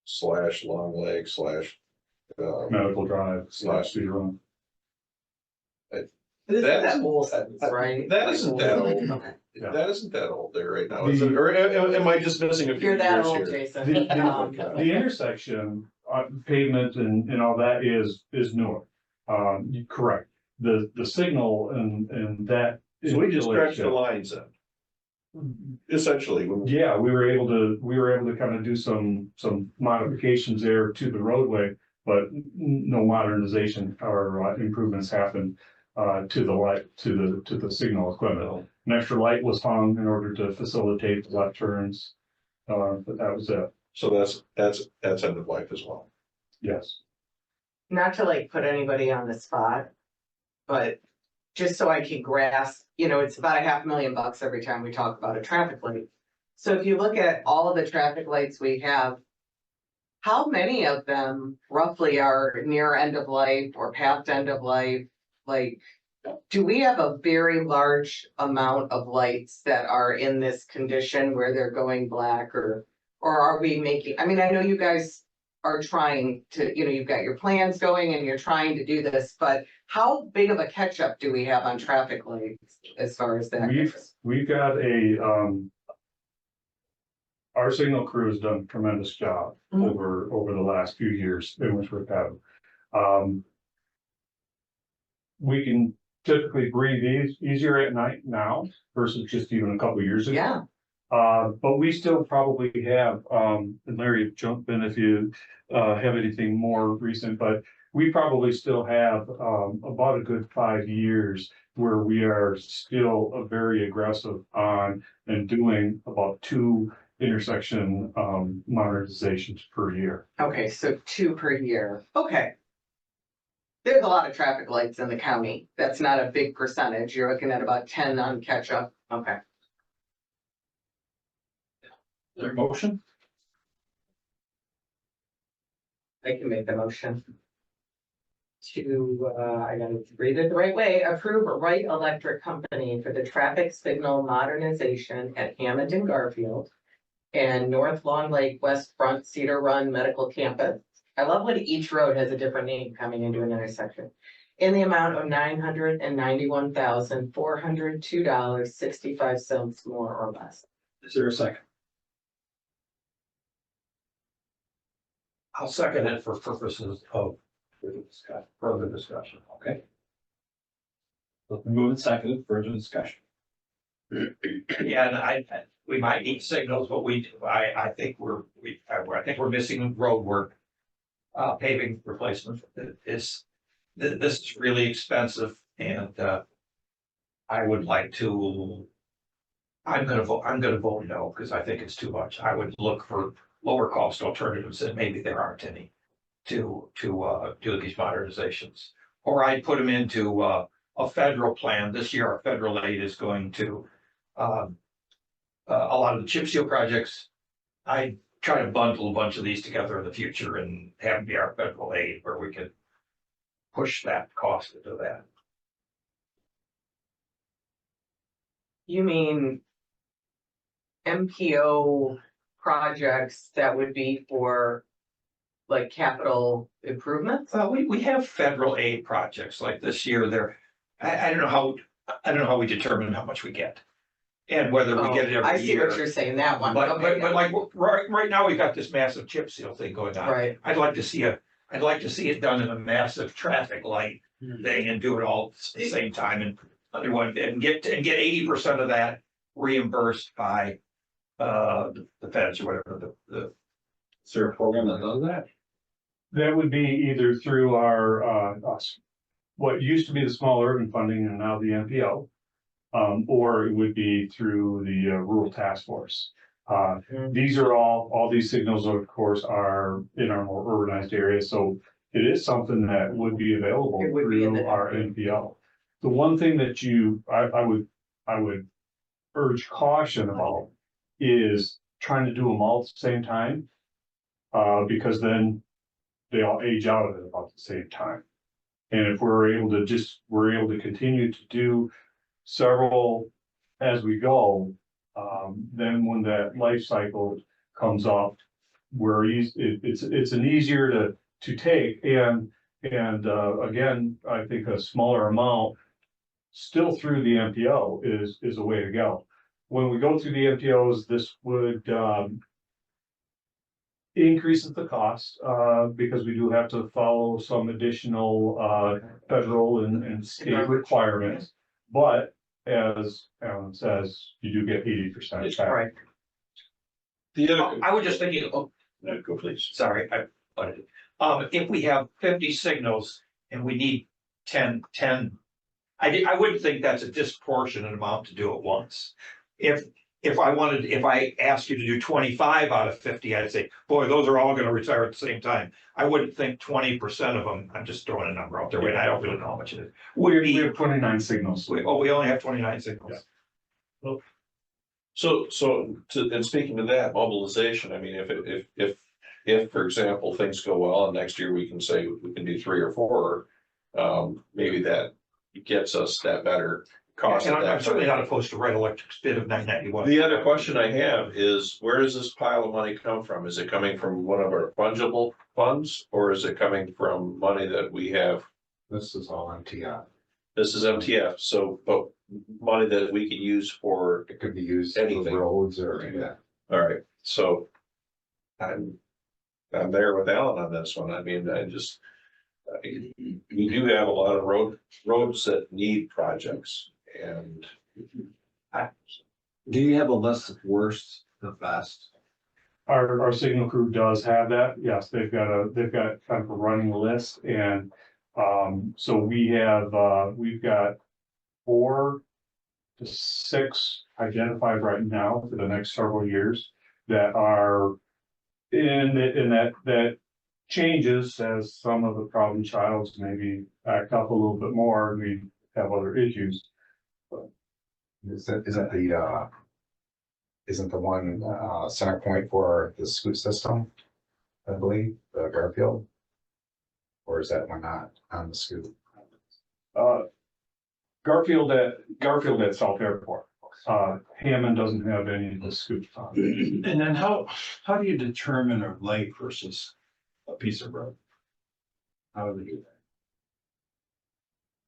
/ Long Lake / Medical Drive / Cedar Run. That's- whole sentence, right? That isn't that old. Yeah. That isn't that old there right now, is it? Or am I just missing a few You're that years old, here? Jason. The intersection, pavement and all that is newer. Correct. The signal and that. So we just stretched the installation- lines in. Essentially. Yeah, we were able to kind of do some modifications there to the roadway, but no modernization or improvements happened to the light, to the signal equipment. An extra light was hung in order to facilitate the left turns, but that was it. So that's end of life as well. Yes. Not to like put anybody on the spot, but just so I can grasp, it's about $500,000 every time we talk about a traffic light. So if you look at all of the traffic lights we have, how many of them roughly are near end of life or past end of life? Like, do we have a very large amount of lights that are in this condition where they're going black or are we making, I know you guys are trying to, you've got your plans going and you're trying to do this, but how big of a catch up do we have on traffic lights as far as that goes? We've got our signal crew has done a tremendous job Mhm. over the last few years in which we've had. We can typically breathe easier at night now versus just even a couple of years ago. Yeah, But we still probably have, and Larry, jump in if you have anything more recent, but we probably still have about a good 5 years where we are still very aggressive on and doing about 2 intersection modernizations per year. okay, so 2 per year, okay. There's a lot of traffic lights in the county, that's not a big percentage, you're looking at about 10 on catch up, okay. Is there a motion? I can make the motion. To, I gotta read it the right way, approve Wright Electric Company for the traffic signal modernization at Hammond and Garfield. And North Long Lake West Front Cedar Run Medical Campus. I love when each road has a different name coming into an intersection. In the amount of $991,402.65 more or less. Is there a second? I'll second it for purposes of further discussion, okay? Move and second, further discussion. Yeah, and we might need signals, but I think we're missing road work. Paving replacement this is really expensive and, I would like to. I'm gonna vote no, because I think it's too much. I would look for lower cost alternatives, and maybe there aren't any to do these modernizations. Or I'd put them into a federal plan. This year, our federal aid is going to a lot of the chip seal projects. I try to bundle a bunch of these together in the future and have them be our federal aid where we can push that cost into that. You mean MPO projects that would be for like capital improvements? Well, we have federal aid projects like this year. I don't know how we determine how much we get. And whether we get it Oh, I every see what year. you're saying, that one. But Okay, yeah. like right now, we've got this massive chip seal thing going on. Right, I'd like to see it done in a massive traffic light thing and do it all at the same time and under one, and get 80% of that reimbursed by the feds or whatever, the. Is there a program that does that? That would be either through our, what used to be the small urban funding and now the NPO. Or it would be through the rural task force. These are all these signals, of course, are in our more urbanized areas, so it is something that would be available It would be in through the our NPO. The one thing that I would urge caution about is trying to do them all at the same time. Because then they all age out of it about the same time. And if we're able to continue to do several as we go, then when that life cycle comes up, it's an easier to take and again, I think a smaller amount still through the MPO is a way to go. When we go through the MPOs, this would increases the cost, because we do have to follow some additional, federal and state requirements. But as Alan says, you do get 80% back. Right. The other, I was just thinking, oh, no, go please. sorry, if we have 50 signals and we need 10, I wouldn't think that's a disproportionate amount to do at once. If I asked you to do 25 out of 50, I'd say, boy, those are all gonna retire at the same time. I wouldn't think 20% of them, I'm just throwing a number out there, and I don't really know how much it is. We have 29 signals. We only have 29 signals. So and speaking to that mobilization, I mean, if, for example, things go well and next year we can say we can do 3 or 4, maybe that gets us that better cost. And at I'm that certainly time. not opposed to Red Electric's bid of 991. The other question I have is, where does this pile of money come from? Is it coming from one of our fungible funds, or is it coming from money that we have? This is all MTI. This is MTF, so, but money that we can use for, It could be used Anything. for roads or, yeah. all right, so. I'm there with Alan on this one. I mean, we do have a lot of roads that need projects and. Do you have a list of worst to best? Our signal crew does have that. Yes, they've got kind of a running list and, so we've got 4 to 6 identified right now for the next several years that are in that changes as some of the problem childs maybe act up a little bit more and we have other issues. Isn't the one, center point for the scoot system, I believe, the Garfield? Or is that one not on the scoot? Garfield at South Airport. Hammond doesn't have any of the scoop. And then how do you determine a lake versus a piece of road? How do we do that?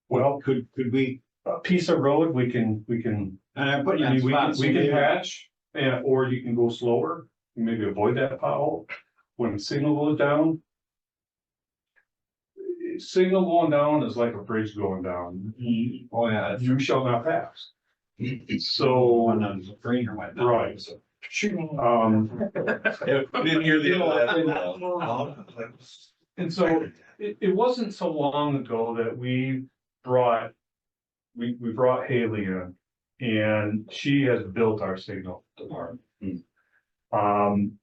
Well, Could we, a piece of road, we can, and I put you I on mean, the spot, so we can maybe- patch, or you can go slower, maybe avoid that pothole when the signal goes down. Signal going down is like a bridge going down. Oh, yeah. You shall not pass. So, One on the green or whatnot. right. So- We didn't hear the end of that. And so it wasn't so long ago that we brought Haley in and she has built our signal department. And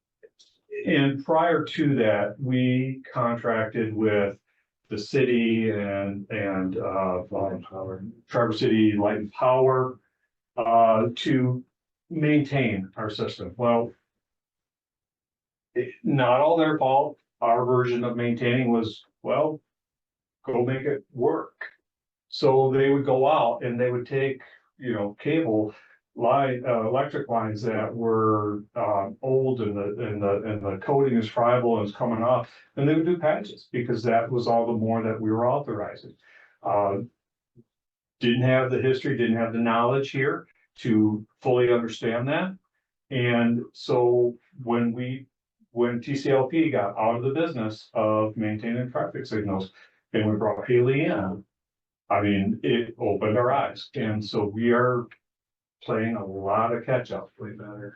prior to that, we contracted with the city and Traverse City Light and Power to maintain our system. Well, not all their fault. Our version of maintaining was, well, go make it work. So they would go out and they would take, cable line, electric lines that were old and the coating is friable and it's coming off, and they would do patches because that was all the more that we were authorizing. Didn't have the history, didn't have the knowledge here to fully understand that. And so when TCLP got out of the business of maintaining traffic signals and we brought Haley in, I mean, it opened our eyes, and so we are playing a lot of catch up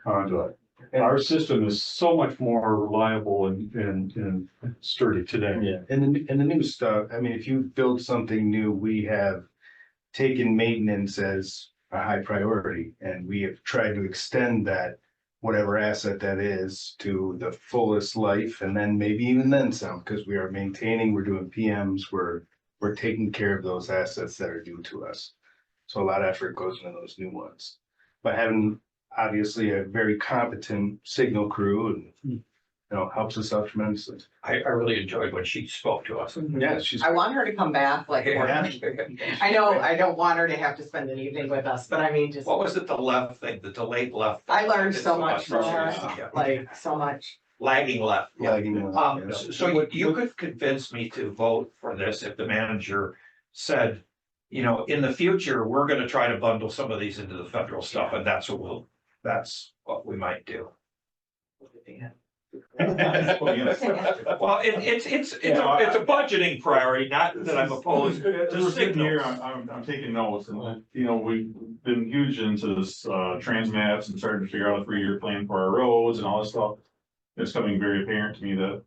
onto it. Our system is so much more reliable and sturdy today. Yeah, and the new stuff, I mean, if you build something new, we have taken maintenance as a high priority, and we have tried to extend that, whatever asset that is, to the fullest life, and then maybe even then some, because we are maintaining, we're doing PMs, we're taking care of those assets that are due to us. So a lot of effort goes into those new ones. But having obviously a very competent signal crew and, helps us out tremendously. I really enjoyed when she spoke to us. Yeah, she's. I want her to come back, like, Yeah. I know, I don't want her to have to spend an evening with us, but I mean, just, What was it, the left thing, the delayed left? I learned so much from her, Yeah. like, so much. Lagging left. Yeah. Lagging left, yeah. So you could convince me to vote for this if the manager said, in the future, we're gonna try to bundle some of these into the federal stuff, and that's what we might do. Well, it's a budgeting priority, not that I'm opposed As to we're sitting here, signals. I'm taking notes and, we've been huge into this, transmaps and starting to figure out a 3-year plan for our roads and all this stuff. It's becoming very apparent to me that,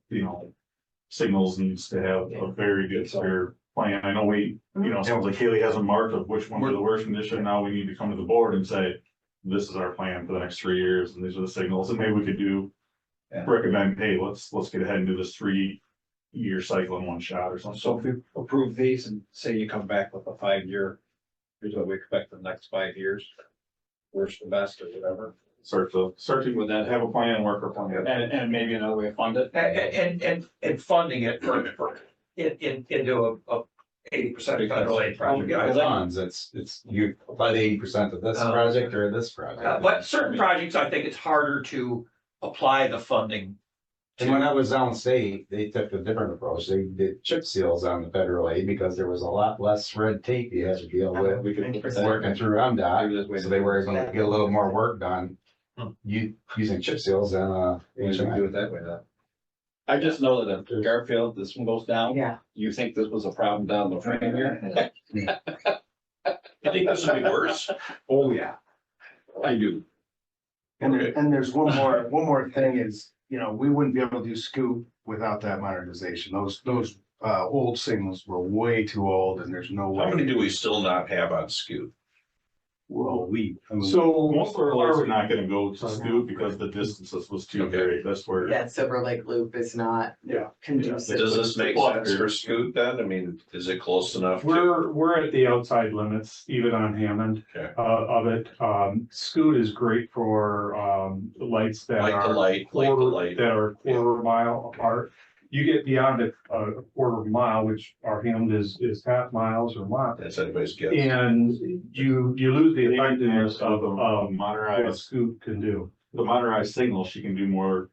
Signals needs to have a very good, clear plan. I know sounds like Haley has a mark of which ones are the worst condition. Now we need to come to the board and say, this is our plan for the next 3 years and these are the signals. And maybe we could recommend, hey, let's get ahead and do this 3-year cycle in one shot or something. So if we approve these and say you come back with a 5-year, here's what we expect the next 5 years. Worst to best or whatever. Start to with that, have a plan, work our plan. And maybe another way to fund it. And funding it into a 80% federal aid project. Yeah, I think. Funds, it's you apply the 80% of this project or this project. But certain projects, I think it's harder to apply the funding. And when I was downstate, they took a different approach. They did chip seals on the federal aid because there was a lot less red tape you had to deal with. We could working through MDOT, so they were able to get a little more work done. Using chip seals and We should do it that way then. I just know that if Garfield, this one goes down. Yeah. You think this was a problem down the frame here? I think this would be worse. Oh, yeah. I do. And there's one more thing is, we wouldn't be able to do Scoop without that modernization. Those old signals were way too old and there's no way. How many do we still not have on Scoot? Well, So Most of our roads are not gonna go to Scoot because the distances was too great. That's where. That Silver Lake Loop is not Yeah. conducive. Does this make sense for Scoot then? I mean, is it close enough? We're at the outside limits, even on Hammond, Okay. of it. Scoot is great for, lights that Like the are light, that are quarter mile apart. You get beyond a quarter mile, which our Hammond is half miles or mile. That's anybody's guess. And you lose the effectiveness of, what Modernized, Scoot can do. the modernized signal, she can do more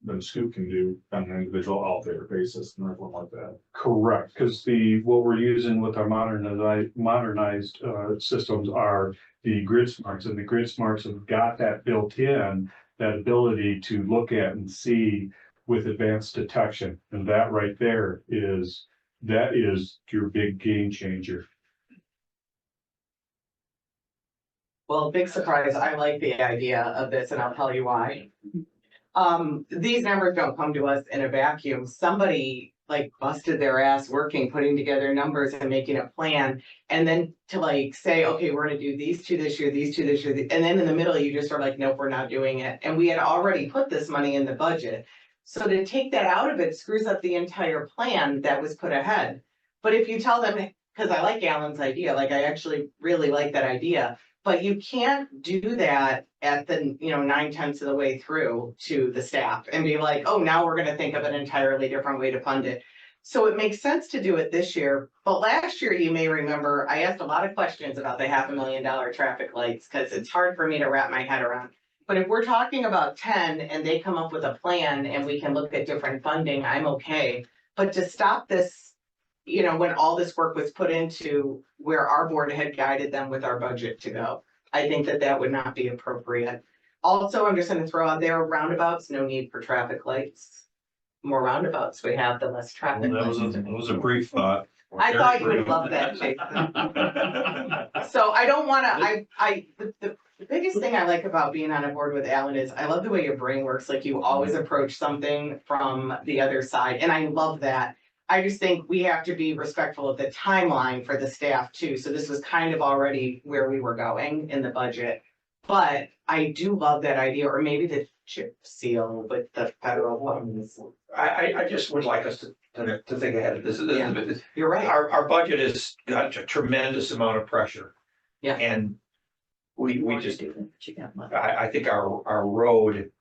than Scoot can do on an individual out there basis and everything like that. Correct, because what we're using with our modernized systems are the grid smarts, and the grid smarts have got that built in, that ability to look at and see with advanced detection, and that right there is your big game changer. Well, big surprise, I like the idea of this and I'll tell you why. These numbers don't come to us in a vacuum. Somebody busted their ass working, putting together numbers and making a plan. And then to say, okay, we're gonna do these two this year, these two this year. And then in the middle, you just are like, nope, we're not doing it. And we had already put this money in the budget. So to take that out of it screws up the entire plan that was put ahead. But if you tell them, because I like Alan's idea, I actually really like that idea. But you can't do that at the, 9/10 of the way through to the staff and be like, oh, now we're gonna think of an entirely different way to fund it. So it makes sense to do it this year, but last year, you may remember, I asked a lot of questions about the $500,000 traffic lights, because it's hard for me to wrap my head around. But if we're talking about 10 and they come up with a plan and we can look at different funding, I'm okay. But to stop this, when all this work was put into where our board had guided them with our budget to go, I think that would not be appropriate. Also, I'm just gonna throw out there roundabouts, no need for traffic lights. More roundabouts we have, the less traffic. That was a brief thought. I thought you would love that, Jason. So I don't wanna, the biggest thing I like about being on a board with Alan is I love the way your brain works, like you always approach something from the other side, and I love that. I just think we have to be respectful of the timeline for the staff too, so this was kind of already where we were going in the budget. But I do love that idea, or maybe the chip seal with the federal ones. I just would like us to think ahead of this. You're right. Our budget has got a tremendous amount of pressure. Yeah. And we just, I think our road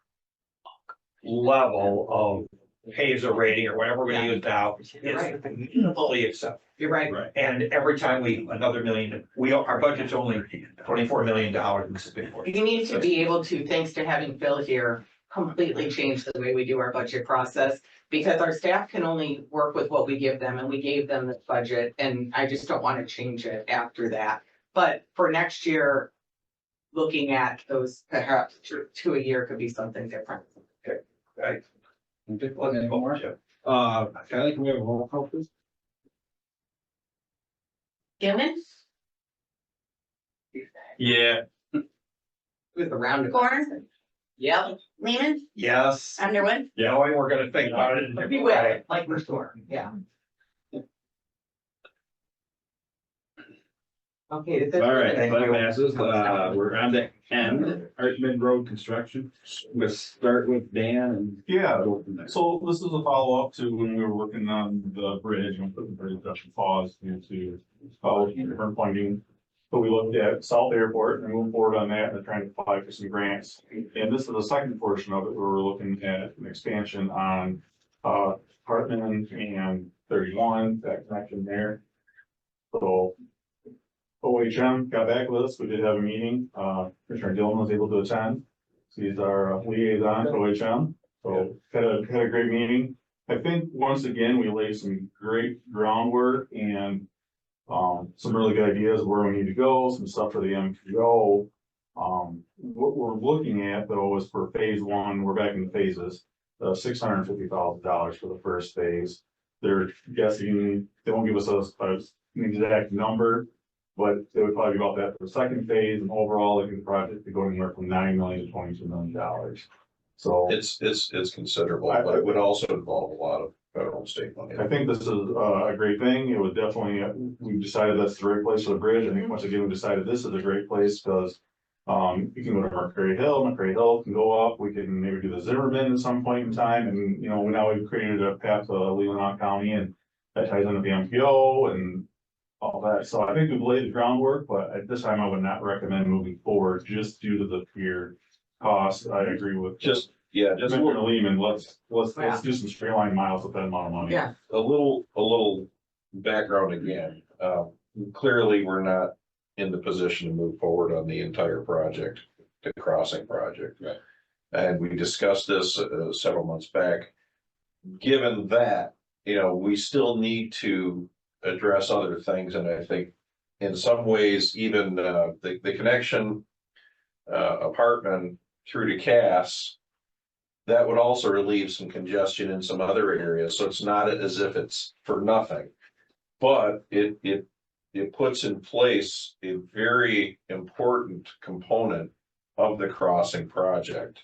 level of Hazer rating or whatever we're gonna use now You're right. is fully acceptable. You're right. And every time another million, our budget's only $24 million. This is big for You need to be able to, thanks to having Phil here, completely change the way we do our budget process. Because our staff can only work with what we give them, and we gave them the budget, and I just don't want to change it after that. But for next year, looking at those perhaps to a year could be something different. Right. Kylie, can we have a roll call, please? Gilman, Yeah. With the round. Corn, Yep. Lehman, Yes. Underwood. Yeah, we're gonna think about it. Be with, like restore, yeah. Okay. All right, that passes. We're on to end, Hartman Road construction. We'll start with Dan and. Yeah, go from there. so this is a follow-up to when we were working on the bridge and put the bridge up and pause due to different funding. So we looked at South Airport and moved forward on that and trying to apply for some grants. And this is the second portion of it where we're looking at an expansion on Hartman and 31, that connection there. So OHM got back with us. We did have a meeting. Commissioner Dillon was able to attend. He's our liaison to OHM. So had a great meeting. I think once again, we laid some great groundwork and some really good ideas of where we need to go, some stuff for the MPO. What we're looking at though is for phase one, we're back in phases, $650,000 for the first phase. They're guessing, they won't give us an exact number, but it would probably be about that for the second phase, and overall, like the project could go anywhere from $9 million to $22 million. So It's considerable, but it would also involve a lot of federal and state money. I think this is a great thing. It would definitely, we've decided that's the right place for the bridge. I think once again, we decided this is a great place because you can go to Mercury Hill can go up. We can maybe do the Zimmerman at some point in time. And, now we've created a path to Leelanau County, and that ties into the MPO and all that. So I think we've laid the groundwork, but at this time I would not recommend moving forward just due to the sheer cost. I agree with Just Commissioner Lehman. Let's do some straight line miles with that amount of money. Yeah. a little background again. Clearly, we're not in the position to move forward on the entire project, the crossing project. Right. And we discussed this several months back. Given that, we still need to address other things, and I think in some ways, even the connection apartment through to Cass, that would also relieve some congestion in some other areas. So it's not as if it's for nothing. But it puts in place a very important component of the crossing project.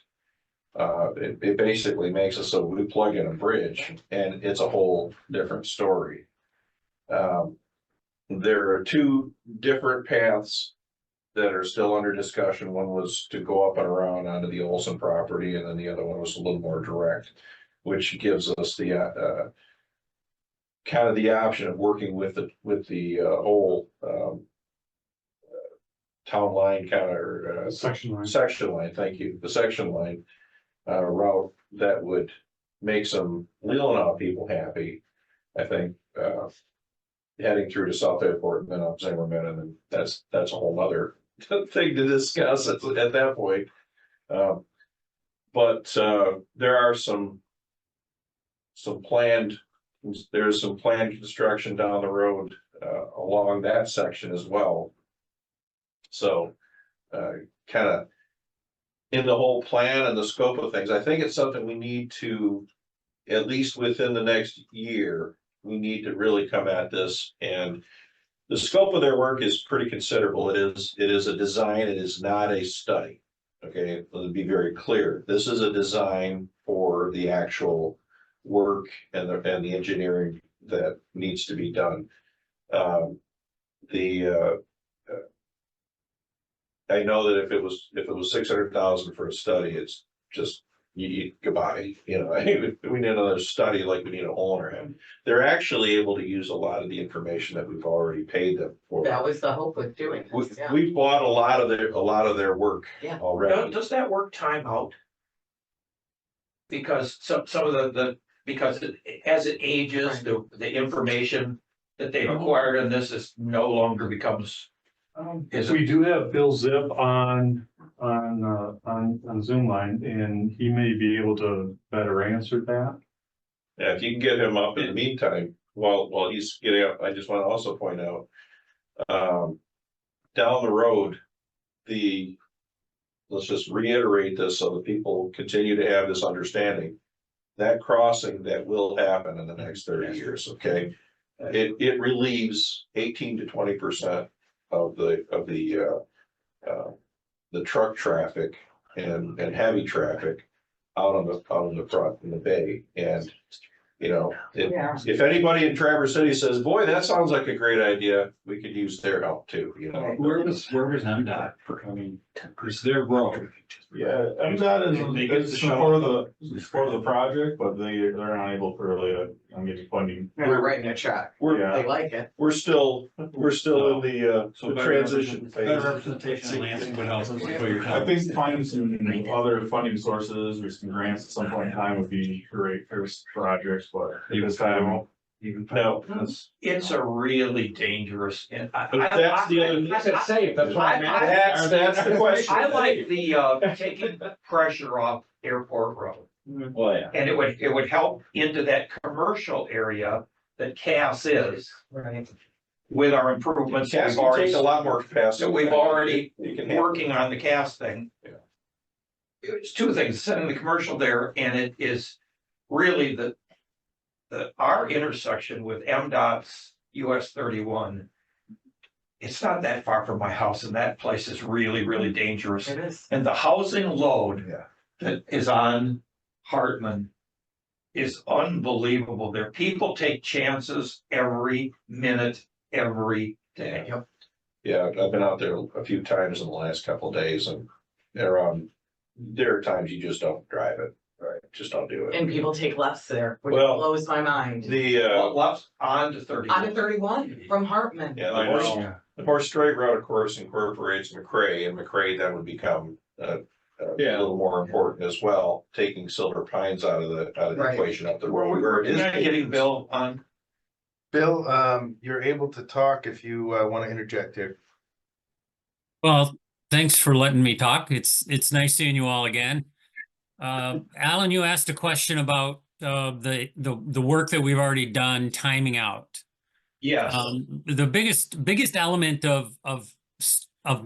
It basically makes it so we plug in a bridge and it's a whole different story. There are two different paths that are still under discussion. One was to go up and around onto the Olson property, and then the other one was a little more direct, which gives us the kind of the option of working with the whole town line kind of Section line. section line. Thank you. The section line route that would make some Leelanau people happy. I think heading through to South Airport and then up Zimmerman, and then that's a whole nother thing to discuss at that point. But there are some planned construction down the road along that section as well. So kind of in the whole plan and the scope of things, I think it's something we need to, at least within the next year, we need to really come at this, and the scope of their work is pretty considerable. It is a design, it is not a study. Okay, let me be very clear. This is a design for the actual work and the engineering that needs to be done. I know that if it was 600,000 for a study, it's just, goodbye, you know, we need another study like we need a hole in our head. They're actually able to use a lot of the information that we've already paid them for. That was the hope with doing this, yeah. We've bought a lot of their work Yeah. already. Does that work time out? Because some of because as it ages, the information that they've acquired in this is no longer becomes. Is it- We do have Bill Zip on Zoom line, and he may be able to better answer that. Yeah, if you can get him up in the meantime, while he's getting up, I just want to also point out. Down the road, let's just reiterate this so that people continue to have this understanding. That crossing that will happen in the next 30 years, okay? It relieves 18 to 20% of the truck traffic and heavy traffic out on the front in the bay. And, you know, if anybody in Traverse City says, boy, that sounds like a great idea, we could use their help too, you know? Where was MDOT? I mean, it's their road. Yeah, MDOT is part of the project, but they're not able to really, get funding. We're writing a check. They like it. We're still in the transition phase. Better representation of Lansing would help us with your I time. think finding some other funding sources or some grants at some point in time would be great for projects, but at this time. No, It's a really dangerous, and but that's the other. That's the question. I like the taking pressure off Airport Road. Well, yeah. And it would help into that commercial area that Cass is. Right. With our improvements, Cass we've can take already, a lot more capacity. that we've already You can handle working on the Cass thing. Yeah. It's two things, setting the commercial there, and it is really our intersection with MDOT's US 31. It's not that far from my house, and that place is really, really dangerous. It is. And the housing load Yeah. that is on Hartman is unbelievable. There, people take chances every minute, every day. Yep. Yeah, I've been out there a few times in the last couple of days, and there are times you just don't drive it, right? Just don't do it. And people take lefts there, which Well, blows my mind. Left on to 30. On to 31 from Hartman. Yeah, I know. the more straight route, of course, incorporates McCray, and McCray then would become a little more important as well, taking Silver Pines out of the Right. equation up the road. Where it is Getting Bill on. Bill, you're able to talk if you want to interject here. Well, thanks for letting me talk. It's nice seeing you all again. Alan, you asked a question about the work that we've already done timing out. Yes. The biggest element of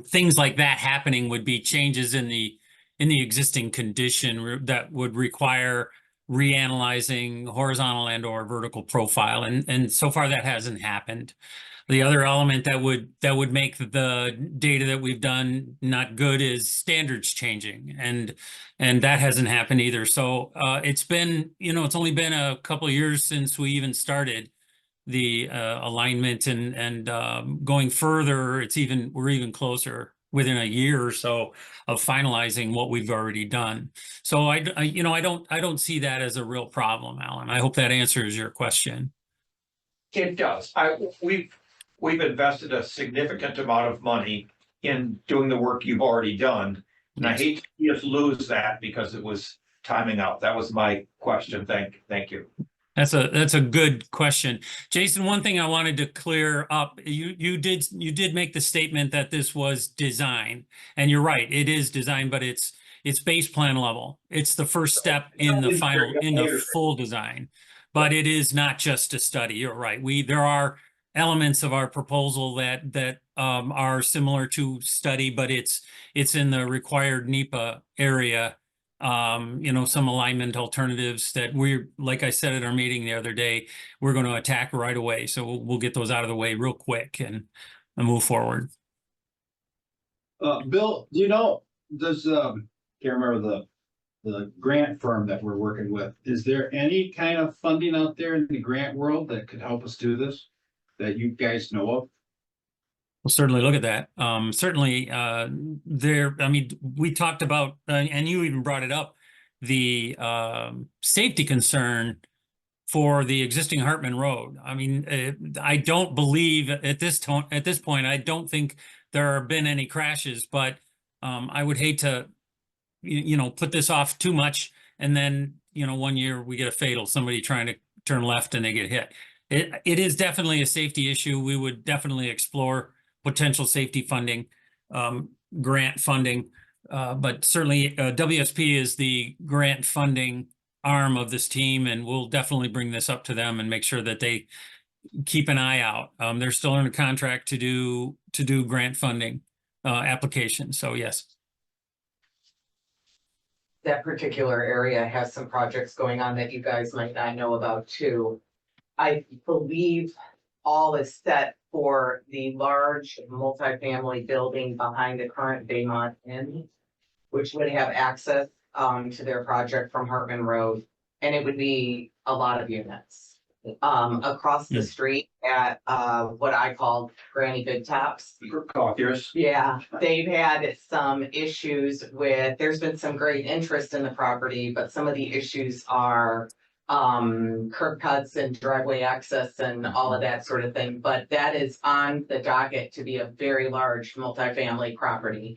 things like that happening would be changes in the existing condition that would require reanalyzing horizontal and or vertical profile, and so far that hasn't happened. The other element that would make the data that we've done not good is standards changing, and that hasn't happened either. So it's been, it's only been a couple of years since we even started the alignment, and going further, we're even closer within a year or so of finalizing what we've already done. So I don't see that as a real problem, Alan. I hope that answers your question. It does. We've invested a significant amount of money in doing the work you've already done. And I hate to see us lose that because it was timing out. That was my question. Thank you. That's a good question. Jason, one thing I wanted to clear up, you did make the statement that this was design, and you're right, it is design, but it's base plan level. It's the first step in the full design, but it is not just a study. You're right. There are elements of our proposal that are similar to study, but it's in the required NEPA area some alignment alternatives that we're, like I said at our meeting the other day, we're going to attack right away. So we'll get those out of the way real quick and move forward. Bill, do you know, can't remember the grant firm that we're working with. Is there any kind of funding out there in the grant world that could help us do this? That you guys know of? We'll certainly look at that. Certainly, we talked about, and you even brought it up, the safety concern for the existing Hartman Road. I mean, I don't believe at this point, I don't think there have been any crashes, but I would hate to, put this off too much. And then, 1 year we get a fatal, somebody trying to turn left and they get hit. It is definitely a safety issue. We would definitely explore potential safety funding, grant funding. But certainly WSP is the grant funding arm of this team, and we'll definitely bring this up to them and make sure that they keep an eye out. They're still in a contract to do grant funding applications. So yes. That particular area has some projects going on that you guys might not know about too. I believe all is set for the large multifamily building behind the current Baymont Inn, which would have access to their project from Hartman Road, and it would be a lot of units. Across the street at what I call Granny Big Tops. Coffeeers. Yeah, they've had some issues with, there's been some great interest in the property, but some of the issues are curb cuts and driveway access and all of that sort of thing. But that is on the docket to be a very large multifamily property.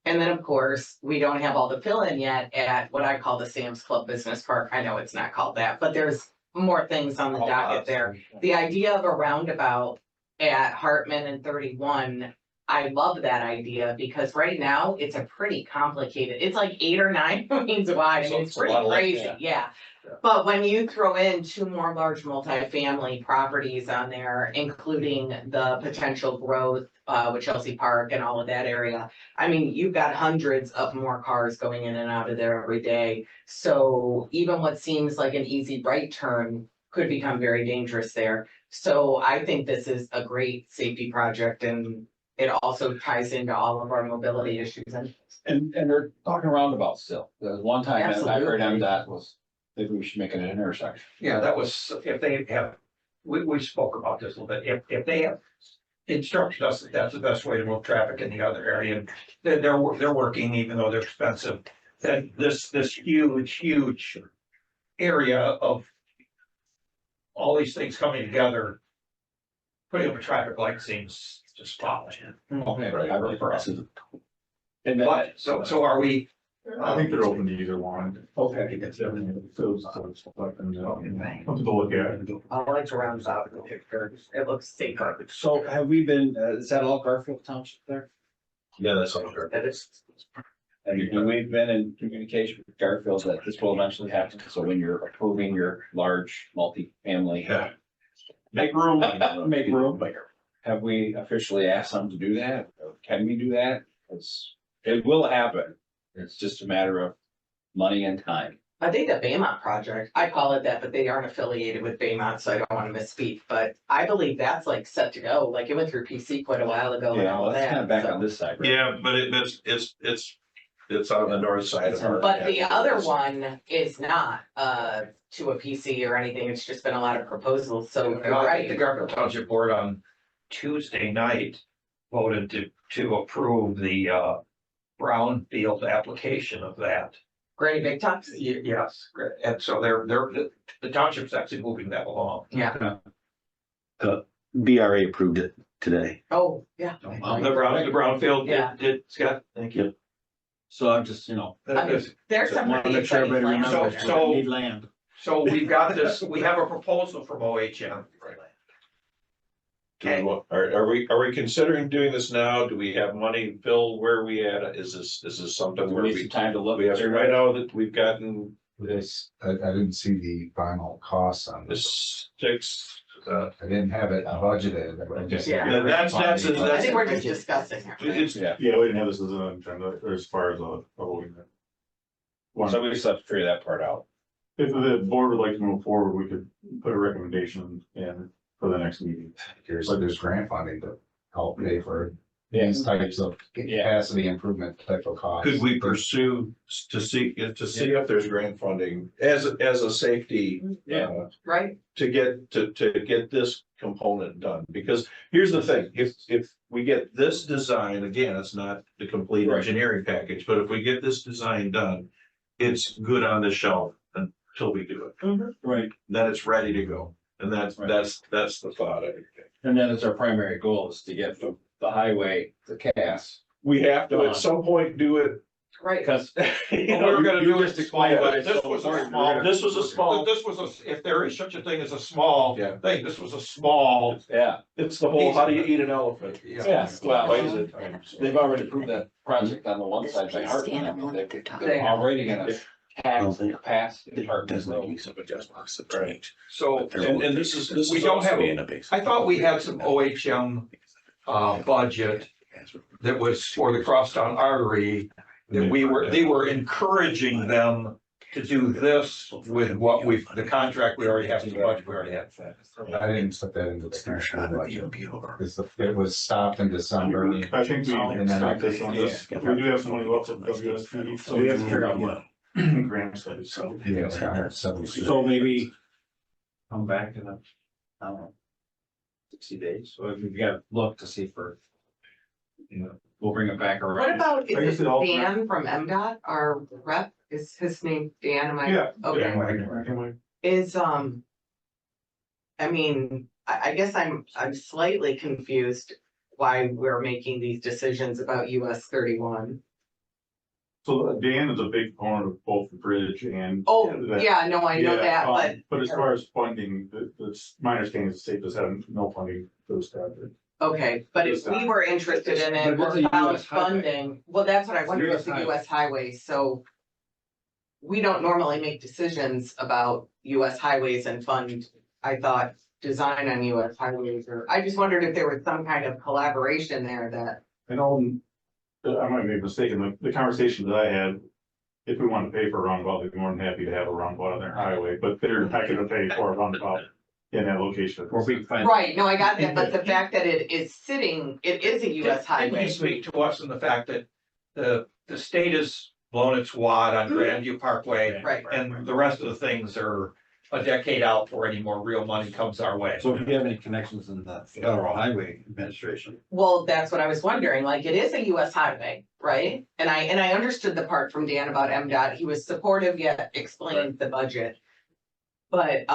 And then, of course, we don't have all the fill-in yet at what I call the Sam's Club Business Park. I know it's not called that, but there's more things on the docket there. The idea of a roundabout at Hartman and 31, I love that idea because right now it's a pretty complicated, it's like 8 or 9 lanes wide. I mean, it's pretty crazy, yeah. But when you throw in 2 more large multifamily properties on there, including the potential growth with Chelsea Park and all of that area, I mean, you've got hundreds of more cars going in and out of there every day. So even what seems like an easy right turn could become very dangerous there. So I think this is a great safety project, and it also ties into all of our mobility issues. And they're talking roundabout still. There's one time that I heard Absolutely. MDOT was, maybe we should make it an intersection. Yeah, that was, if they have, we spoke about this a little bit, if they have instructed us that that's the best way to move traffic in the other area, and they're working, even though they're expensive, then this huge area of all these things coming together, putting up a traffic light seems just flawless. Okay, right, I really impressive. And But, so are we? I think they're open to either one. okay. It's everything that feels like, something to look at. I like to round out the picture. It looks safer. So have we been, is that all Garfield Township there? Yeah, that's all fair. That is. And we've been in communication with Garfield that this will eventually happen. So when you're approving your large multifamily. Yeah. Make room. Make room. Have we officially asked them to do that? Or can we do that? Because it will happen. It's just a matter of money and time. I think the Baymont project, I call it that, but they aren't affiliated with Baymont, so I don't want to misspeak, but I believe that's like set to go. Like it went through PC quite a while ago and Yeah, all well, of that's kind that. of back so. on this side. right? Yeah, but it's on the north side of our. But the other one is not to a PC or anything. It's just been a lot of proposals. So you're I think the right. Garfield Township Board on Tuesday night voted to approve the brownfield application of that. Granny Big Tops? Yes, and so the township's actually moving that along. Yeah. BRA approved it today. Oh, yeah. The brownfield Yeah. did, Scott, thank you. So I'm just, There's some wanna pretty make sure exciting everybody plans remembers there. So- we need land. So we've got this, we have a proposal from OHM. Do we want- Are we considering doing this now? Do we have money? Phil, where are we at? Is this something where We need we, some time to look. we have to right now that we've gotten This, I didn't see the final costs on this. this 6, I didn't have it budgeted. I just- Yeah. That's- I think we're just discussing. it's, Yeah, we didn't have this as an agenda or as far as a voting. So we just have to figure that part out. If the board would like to move forward, we could put a recommendation in for the next meeting. Here's like there's grant funding to help pay for these types of capacity improvement type of costs. Could we pursue to see if there's grant funding as a safety? Right? To get this component done, because here's the thing, if we get this design, again, it's not the complete engineering package, but if we get this design done, it's good on the shelf until we do it. Right. Then it's ready to go, and that's the thought, I think. And then it's our primary goal is to get from the highway to Cass. We have to at some point do it, Right. Because. We're gonna do it. This was a small, If there is such a thing as a small Yeah. thing, this was a small. Yeah, it's the whole, how do you eat an elephant? yeah, well, Ways they've already approved that project on the one side by Heartland. I mean, they're already gonna tax the capacity. Right. So, And this is we don't have, I thought we had some OHM budget that was for the crosstown artery. That they were encouraging them to do this with what the contract we already have, the budget we already have. I didn't put that into the commercial budget. It was stopped in December. I think we And then I- stopped this on this, we do have some money left at WSP, so we have to figure out what grant studies, so. Yeah, it's 170. So maybe come back in I don't know, 60 days. So we've got to look to see for, we'll bring it back around. What about, I guess is it it all- Dan from MDOT, our rep? Is his name Dan? Am I? Yeah. Okay. Is, I mean, I guess I'm slightly confused why we're making these decisions about US 31. So Dan is a big proponent of both the bridge and. Oh, that. yeah, no, I know that, but. But as far as funding, it's my understanding is the state does have no funding for this project. Okay, but if we were interested in it, But it's or a found US highway. funding, well, that's what I wondered, US it's a highway. US highway, so. We don't normally make decisions about US highways and fund, I thought, design on US highways, or I just wondered if there was some kind of collaboration there that. I know, I might be mistaken, the conversation that I had, if we want to pay for a roundabout, they'd be more than happy to have a roundabout on their highway, but they're not gonna pay for a roundabout in that location. Or we can find. Right, no, I got that, but the fact that it is it is a US Can highway. you speak to us in the fact that the state has blown its wad on Grandview Parkway, Right, and the rest of the things are a decade out before any more real money comes our way. So if you have any connections in the Federal Highway Administration. well, that's what I was wondering, like, it is a US highway, right? And I understood the part from Dan about MDOT, he was supportive yet explained the budget. But,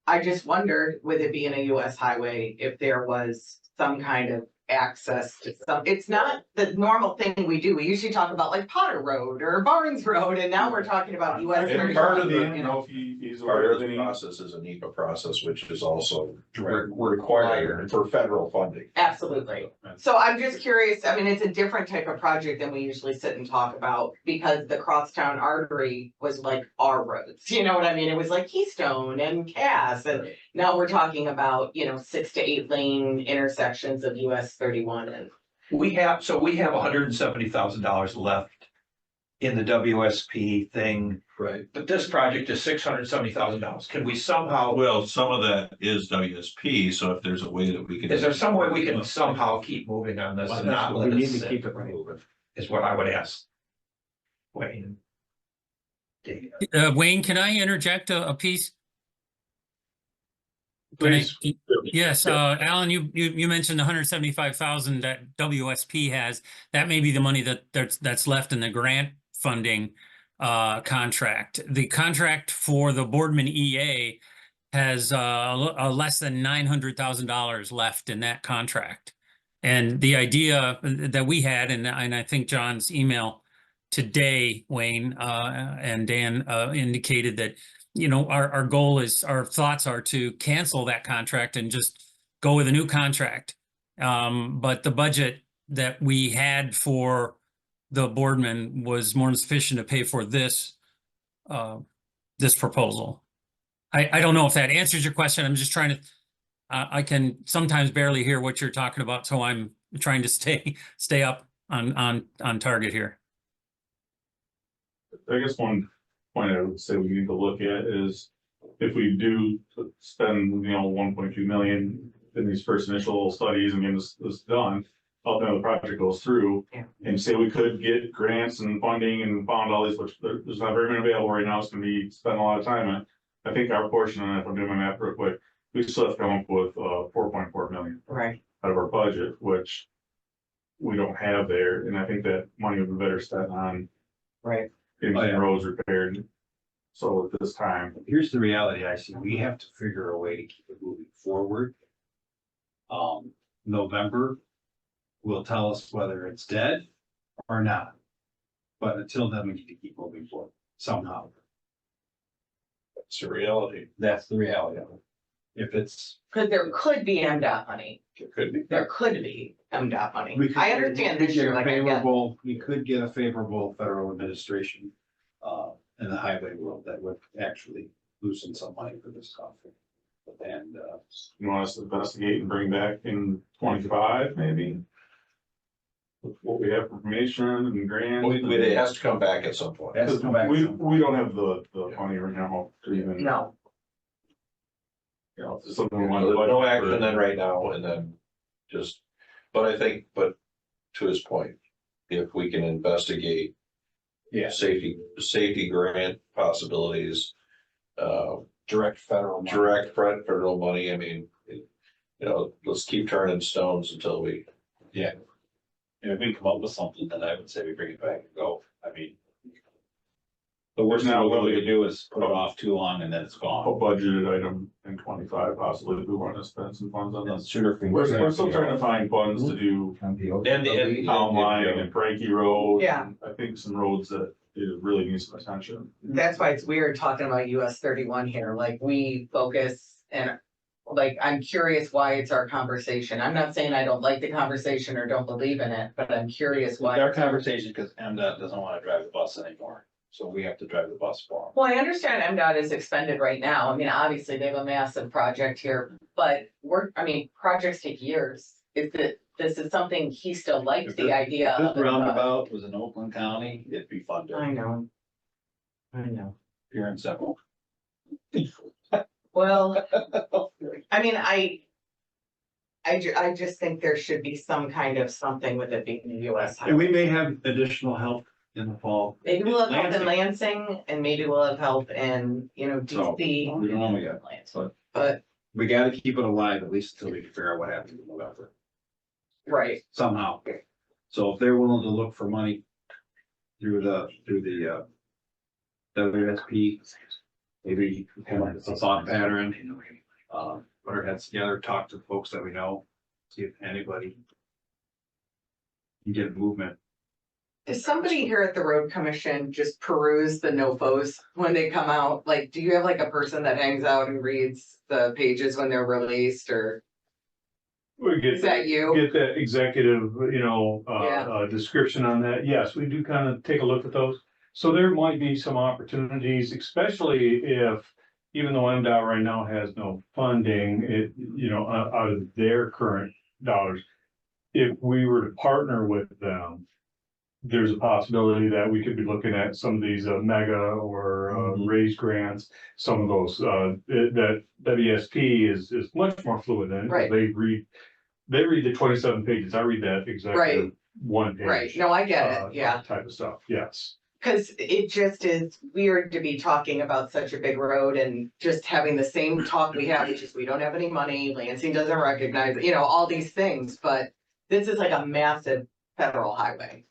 I just wondered, with it being a US highway, if there was some kind of access to some, it's not the normal thing we do. We usually talk about like Potter Road or Barnes Road, and now we're talking about US And part of 31, the, you know. if he's Part aware of of the any. process is a NEPA process, which is also required for federal funding. Absolutely. So I'm just curious, I mean, it's a different type of project than we usually sit and talk about, because the crosstown artery was like our roads, you know what I mean? It was like Keystone and Cass, and now we're talking about, 6 to 8 lane intersections of US 31 and. We have $170,000 left in the WSP thing, Right. but this project is $670,000. Can we somehow, Well, some of that is WSP, so if there's a way that we can. is there some way we can somehow keep moving on this and not We let need it to sit? keep it moving. Is what I would ask. Wayne. Wayne, can I interject a piece? Can I- Please. Yes, Alan, you mentioned 175,000 that WSP has. That may be the money that's left in the grant funding contract. The contract for the Boardman EA has less than $900,000 left in that contract. And the idea that we had, and I think John's email today, Wayne, and Dan indicated that, our goal is, our thoughts are to cancel that contract and just go with a new contract. But the budget that we had for the Boardman was more than sufficient to pay for this proposal. I don't know if that answers your question. I'm just trying to, I can sometimes barely hear what you're talking about, so I'm trying to stay up on target here. I guess one point I would say we need to look at is if we do spend, 1.2 million in these first initial studies and get this done, ultimately the project goes through. Yeah. And say we could get grants and funding and found all these, which there's not very many available right now, it's gonna be spent a lot of time on. I think our portion, and if I'm doing my math real quick, we still have to come up with 4.4 million Right. out of our budget, which we don't have there, and I think that money would be better spent on Right. getting Oh, some yeah. roads repaired. So at this time, Here's the reality I see. We have to figure a way to keep it moving forward. November will tell us whether it's dead or not. But until then, we need to keep moving forward somehow. It's a reality. That's the reality of it. If it's. Cause there could be MDOT money. It could be. There could be MDOT money. We could- I understand we could this get year, a like I get. favorable, we could get a favorable federal administration, in the highway world that would actually loosen some money for this stuff. And, you want us to investigate and bring back in 25 maybe? With what we have for information and grants. It has to come back at some point. Has to come back at We some point. don't have the money right now to even, No, it's just something we want So to. there's no action then right now and then just, but I think, but to his point, if we can investigate Yeah, safety grant possibilities, direct federal. money. direct federal money, I mean, let's keep turning stones until we. Yeah. And if we come up with something, then I would say we bring it back and go. I mean. The worst thing we could do is put it off too long and then it's A gone. budgeted item in 25 possibly if we want to spend some funds on And this. sooner. if we- We're still trying to find funds to do And the. And- Town Line and Frankie Road. Yeah. and I think some roads that really need some attention. that's why it's weird talking about US 31 here, like we focus and. Like, I'm curious why it's our conversation. I'm not saying I don't like the conversation or don't believe in it, but I'm curious why. Our conversation, because MDOT doesn't want to drive the bus anymore, so we have to drive the bus for them. Well, I understand MDOT is expended right now. I mean, obviously, they have a massive project here, but projects take years. This is something he still likes the idea If of. this roundabout was in Oakland County, it'd be funded. I know. Pure and simple. Well, I mean, I just think there should be some kind of something with it being the US And we highway. may have additional help in the fall. Maybe we'll have help in Lansing and maybe we'll have help in, So, we DC, don't know yet, but, we gotta keep it alive at least until we can figure out what happens in November, right. somehow. So if they're willing to look for money through the WSP, maybe come up with a thought pattern. Put our heads together, talk to folks that we know, see if anybody can get movement. Does somebody here at the road commission just peruse the NOFOs when they come out? Like, do you have like a person that hangs out and reads the pages when they're released or We is that you? get that executive, Yeah. description on that. Yes, we do kind of take a look at those. So there might be some opportunities, especially if, even though MDOT right now has no funding, out of their current dollars. If we were to partner with them, there's a possibility that we could be looking at some of these mega or raise grants. Some of those, that WSP is much more fluid than, Right. they read the 27 pages. I read that executive one page. Right, no, I get it, yeah. Type of stuff, yes. Cause it just is weird to be talking about such a big road and just having the same talk we have, which is we don't have any money, Lansing doesn't recognize, all these things, but this is like a massive federal highway.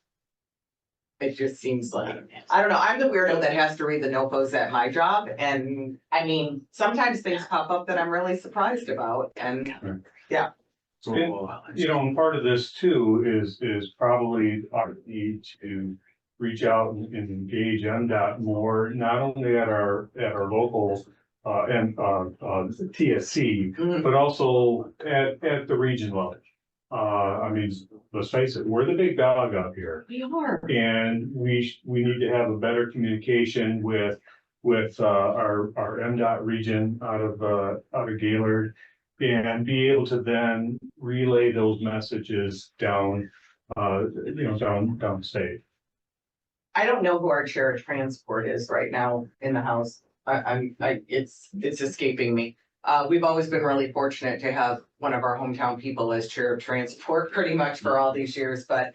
It just seems like, I don't know, I'm the weirdo that has to read the NOPOs at my job, and I mean, sometimes things pop up that I'm really surprised about, and So, and part of this too is probably our need to reach out and engage MDOT more, not only at our local TSC, Mhm. but also at the region level. I mean, let's face it, we're the big dog up here. we are. And we need to have a better communication with our MDOT region out of Gaylord. And be able to then relay those messages down, down state. I don't know who our chair of transport is right now in the house. It's escaping me. We've always been really fortunate to have one of our hometown people as chair of transport pretty much for all these years, but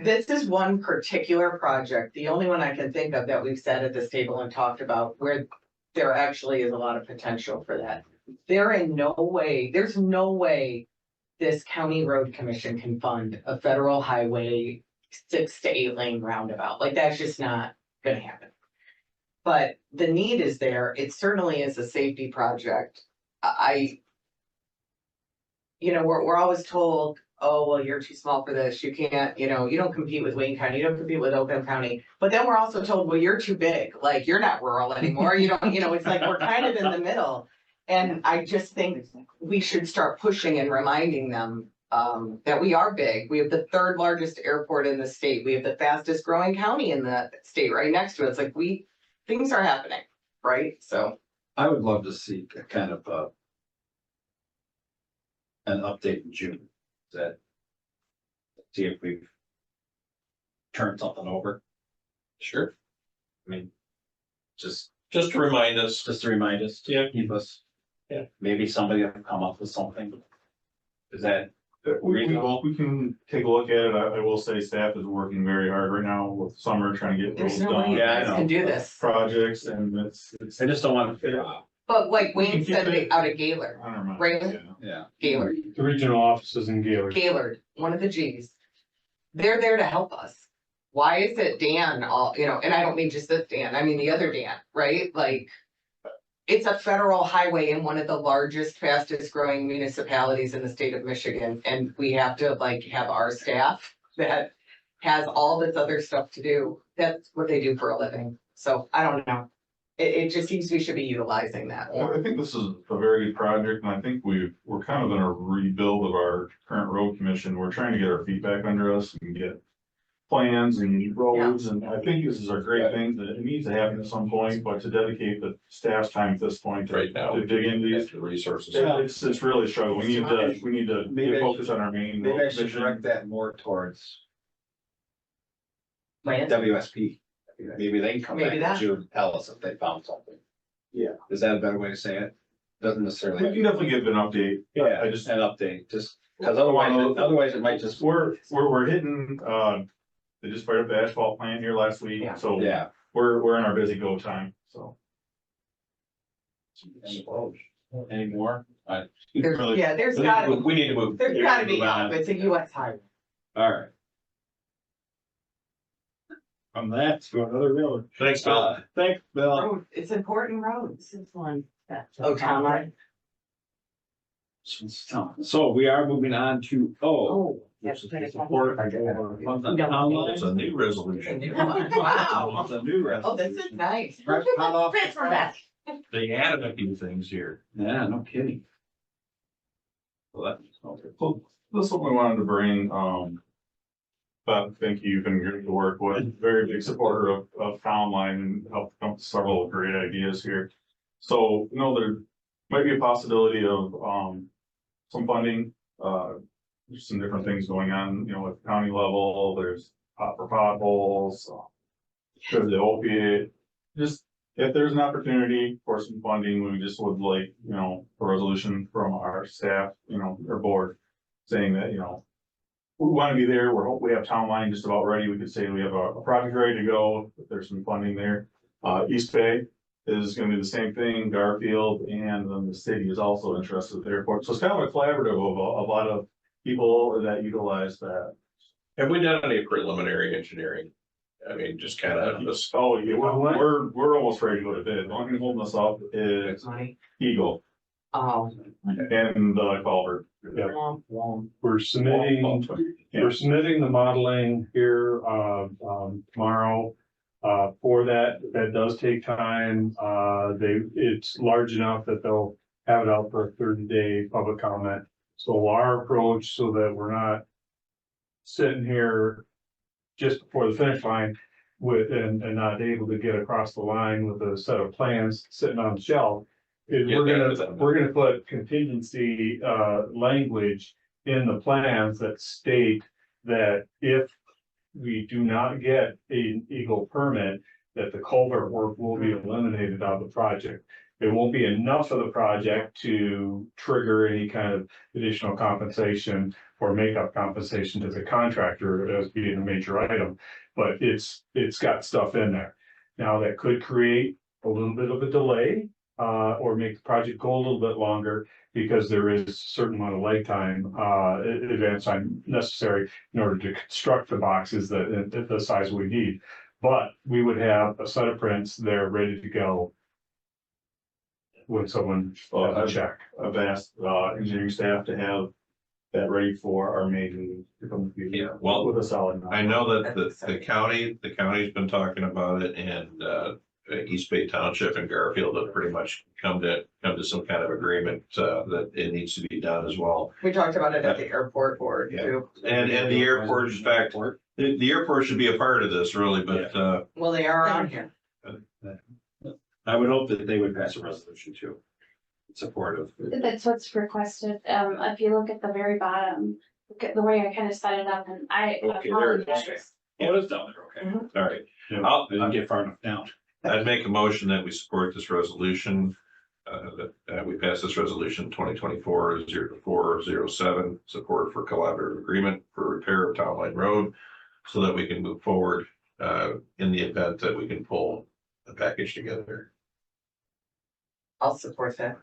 this is one particular project, the only one I can think of that we've sat at this table and talked about where there actually is a lot of potential for that. There's no way this county road commission can fund a federal highway 6 to 8 lane roundabout. Like, that's just not gonna happen. But the need is there. It certainly is a safety project. We're always told, oh, well, you're too small for this. You can't, you don't compete with Wayne County, you don't compete with Oakland County. But then we're also told, well, you're too big. Like, you're not rural anymore. You don't, it's like we're kind of in the middle. And I just think we should start pushing and reminding them that we are big. We have the 3rd largest airport in the state. We have the fastest growing county in the state right next to it. It's like things are happening, right? So I would love to see a kind of an update in June, that see if we've turned something over. Sure. I mean, just Just to remind us. Yeah, keep us. Yeah, maybe somebody will come up with something. Is that reasonable? We can take a look at it. I will say staff is working very hard right now with summer, trying to get there's roads no way done. you Yeah, I guys know. can do this. Projects, and it's. I just don't want to figure out. But like We can Wayne keep said, it- out of Gaylord, I don't know. Right. Yeah. Gaylord, The regional offices in Gaylord. Gaylord, one of the Gs. They're there to help us. Why is it Dan, and I don't mean just this Dan, I mean the other Dan, right? Like, it's a federal highway in one of the largest, fastest growing municipalities in the state of Michigan, and we have to have our staff that has all this other stuff to do. That's what they do for a living. So I don't know. It just seems we should be utilizing that I more. think this is a very good project, and I think we're kind of in a rebuild of our current road commission. We're trying to get our feet back under us and get plans and roads, and I think this is a great thing that it needs to happen at some point, but to dedicate the staff's time at this point to Right now. to dig into these. The resources. It's really a struggle. We need to Maybe I focus on our main. Maybe road I should commission. direct that more towards Lance? WSP. Maybe they can come back Maybe in that. June and tell us if they found something. Yeah. Is that a better way to say it? Doesn't We necessarily. can definitely give an update. Yeah, I just, an update, just, because otherwise it might just. we're hitting, they just fired up the asphalt plant here last week, Yeah. so Yeah. we're in our busy go time, so. Any more? There's gotta, We need to move. there's gotta be move on. help. It's a US highway. All right. From that to another road. Thanks, Bill. Thanks, Bill. Road, it's important roads. This is one. that's- Oh, Tom, right? So we are moving on to, Oh. This is that's the support of the town It's a new resolution. Wow. It's a new Oh, this is nice. Right, hot off the That's from that. They added a few things here. Yeah, no kidding. Well, So this one we wanted to bring, but thank you, you've been great to work with, very big supporter of Town Line and helped come up with several great ideas here. So, there might be a possibility of, some funding, there's some different things going on, at the county level, there's pot for potholes. There's the opiate, just if there's an opportunity for some funding, we just would like, a resolution from our staff, our board. Saying that, we want to be there, we have Town Line just about ready, we could say we have a project ready to go, if there's some funding there. East Bay is gonna be the same thing, Garfield, and then the city is also interested at the airport, so it's kind of a collaborative of a lot of people that utilize that. Have we done any preliminary engineering? I mean, just kind of just. Oh, yeah, we're almost ready to go to bid, the only thing holding us up is Money. Eagle Oh. and the culvert. We're submitting, we're submitting the modeling here, tomorrow. For that does take time. It's large enough that they'll have it out for a 30-day public comment. So our approach, so that we're not sitting here just before the finish line and not able to get across the line with a set of plans sitting on the shelf. Is we're gonna put contingency, language in the plans that state that if we do not get an Eagle permit, that the culvert work will be eliminated out of the project. It won't be enough of the project to trigger any kind of additional compensation or makeup compensation to the contractor as being a major item. But it's got stuff in there. Now, that could create a little bit of a delay, or make the project go a little bit longer, because there is a certain amount of lag time, advance time necessary in order to construct the boxes that the size we need. But we would have a set of prints there ready to go when someone has a check. I've asked, engineering staff to have that ready for our May meeting to come to you. Yeah, well, With a solid. I know that the county's been talking about it, and East Bay Township and Garfield have pretty much come to some kind of agreement that it needs to be done as well. We talked about it at the airport board too. And the airport, in fact, the airport should be a part of this really, but Well, they are on here. I would hope that they would pass a resolution too. Supportive. That's what's requested. If you look at the very bottom, look at the way I kind of set it up and I Okay, there it is. apologize. Oh, it's down there, okay. All right. I didn't get far enough down. I'd make a motion that we support this resolution. That we pass this resolution 2024-0407, support for collaborative agreement for repair of Town Line Road, so that we can move forward in the event that we can pull a package together. I'll support that.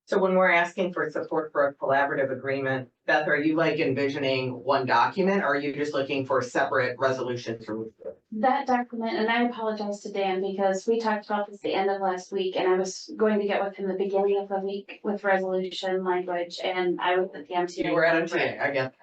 So when we're asking for support for a collaborative agreement, Beth, are you like envisioning one document, or are you just looking for separate resolutions from? That document, and I apologize to Dan because we talked about this the end of last week and I was going to get with him the beginning of the week with resolution language and I was at the MTA. You were at MTA, I get.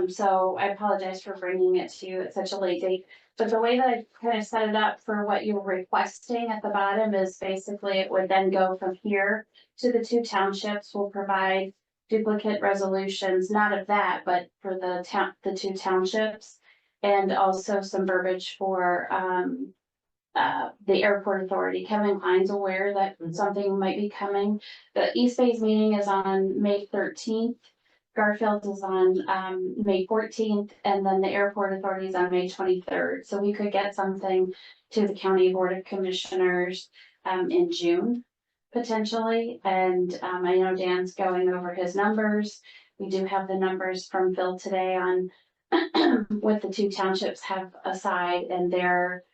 So I apologize for bringing it to you at such a late date. But the way that I kind of set it up for what you're requesting at the bottom is basically it would then go from here to the two townships. Will provide duplicate resolutions, not of that, but for the two townships. And also some verbiage for the airport authority. Kevin Klein's aware that something might be coming. The East Bay's meeting is on May 13th. Garfield is on May 14th, and then the airport authority is on May 23rd. So we could get something to the County Board of Commissioners in June, potentially. And I know Dan's going over his numbers. We do have the numbers from Phil today on what the two townships have aside in their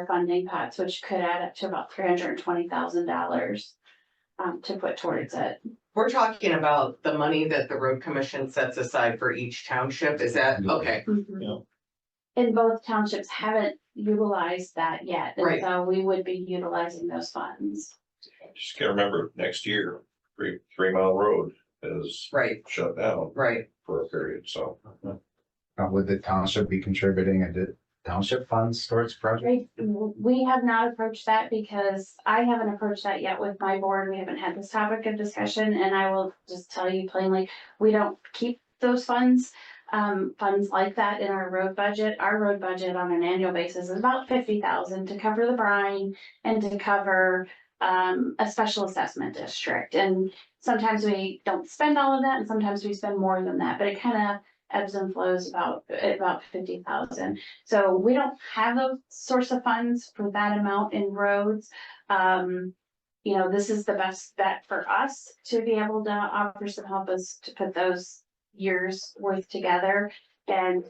funding pots, which could add up to about $320,000 to put towards it. We're talking about the money that the road commission sets aside for each township, is that, okay? Mhm. And both townships haven't utilized that yet, and Right. so we would be utilizing those funds. Just can't remember, next year, 3 Mile Road is Right, shut down right. for a period, so. Would the township be contributing township funds towards the project? Right, we have not approached that because I haven't approached that yet with my board. We haven't had this topic of discussion, and I will just tell you plainly, we don't keep those funds. Funds like that in our road budget. Our road budget on an annual basis is about 50,000 to cover the brine and to cover a special assessment district. And sometimes we don't spend all of that, and sometimes we spend more than that, but it kind of ebbs and flows about 50,000. So we don't have those source of funds for that amount in roads. This is the best bet for us to be able to offer some help us to put those years worth together. And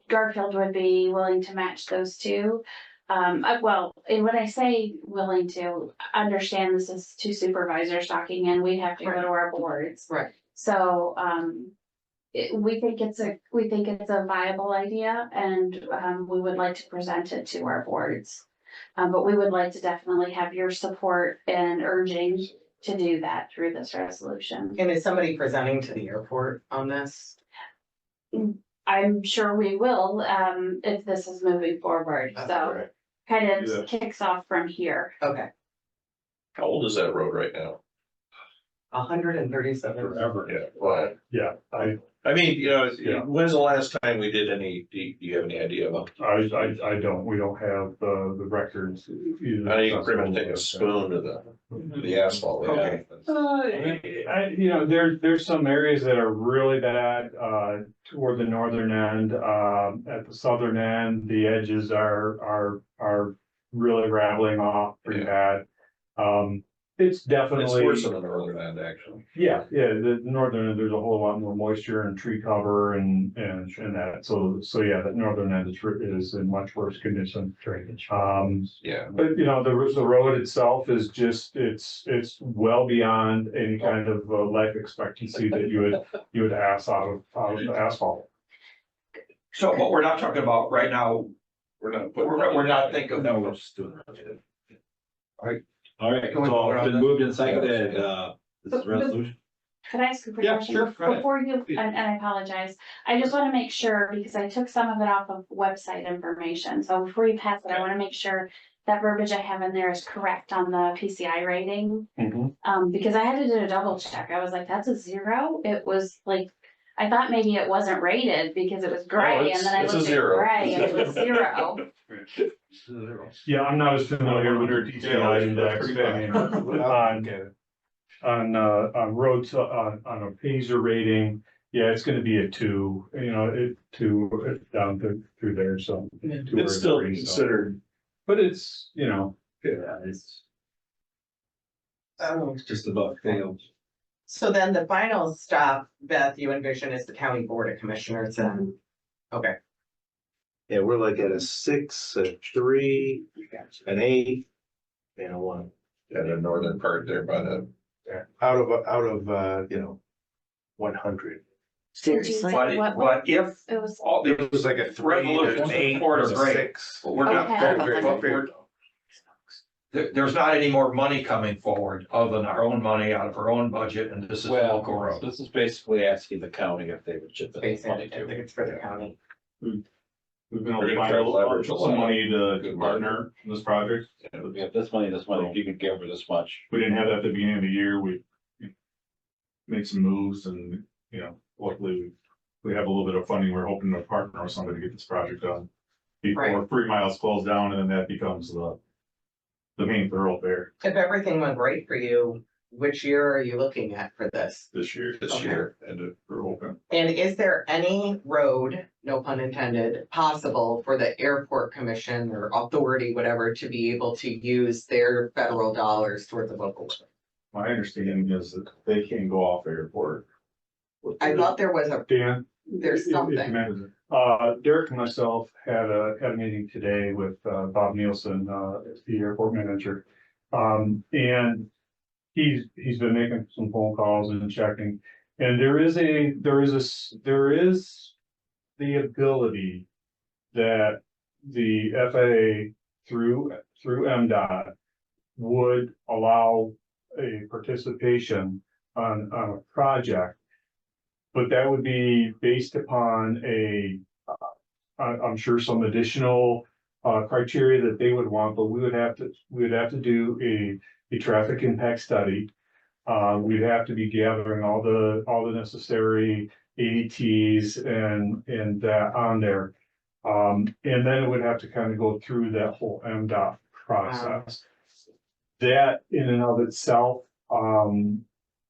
Garfield would be willing to match those two. And when I say willing to understand, this is two supervisors talking and we'd have to go to our boards. Right. So, we think it's a viable idea and, we would like to present it to our boards. But we would like to definitely have your support and urging to do that through this resolution. And is somebody presenting to the airport on this? I'm sure we will, if this is moving forward, so kind of kicks off from here. Okay. How old is that road right now? 137. Forever. Yeah, well, Yeah, I mean, Yeah. when's the last time we did any, do you have any idea about? I don't, we don't have the records. either. I think you can pretty much take a spoon to the asphalt. Okay. There's some areas that are really bad, toward the northern end, at the southern end, the edges are really rattling off pretty bad. It's It's definitely. worse than the northern end, actually. Yeah, the northern end, there's a whole lot more moisture and tree cover and that, so yeah, the northern end is in much worse condition. Drainage. Yeah. But the road itself is just, it's well beyond any kind of life expectancy that you would ask out of the asphalt. So, but we're not talking about right now, we're not thinking No, of. we're just doing it. All right, so it's been moved and seconded, this is resolution. Could I ask a quick Yeah, question? sure, go ahead. Before you, and I apologize, I just wanna make sure, because I took some of it off of website information, so before you pass it, I wanna make sure that verbiage I have in there is correct on the PCI rating. Because I had to do a double check, I was like, that's a 0, it was like, I thought maybe it wasn't rated because it was gray, and then I it's a looked at 0. gray, and it was 0. Yeah, I'm not as familiar with their DTI index, I mean, on roads, on a Pazer rating, yeah, it's gonna be a 2, down through there, so. 2 or It's still 3, so. considered. But it's, Yeah, it's. I don't know, it's just about failed. So then the final stop, Beth, you envision is the county board of commissioners then? Okay. Yeah, we're like at a 6, a 3, an 8, and a 1. Yeah, the northern part there by the. Out of 100. Seriously? But if It was, all It the was like a 3, Resolution an 8, support or is a great. 6. But we're not, Okay. there's not any more money coming forward other than our own money out of our own budget, and this is a local road. This is basically asking the county if they would chip in Basically, money I think too. it's for the county. We've been able We're to gonna find try to leverage a lot some of money to good partner in this project. We have this money, if you could give her this much. We didn't have that at the beginning of the year. We made some moves and, luckily we have a little bit of funding. We're hoping to partner with somebody to get this project done. Before Right. 3 miles closed down and then that becomes the main thoroughfare If everything went right for you, which year are you looking at for this? this year. Okay. And we're hoping. And is there any road, no pun intended, possible for the airport commission or authority, whatever, to be able to use their federal dollars towards the local? My understanding is that they can't go off airport. I thought there was Dan? there's something. Derek and myself had a meeting today with Bob Nielsen, the airport manager. And he's been making some phone calls and checking. And there is the ability that the FAA through MDOT would allow a participation on a project. But that would be based upon I'm sure some additional criteria that they would want, but we would have to do a traffic impact study. We'd have to be gathering all the necessary ADTs and that on there. And then it would have to kind of go through that whole MDOT process. That in and of itself,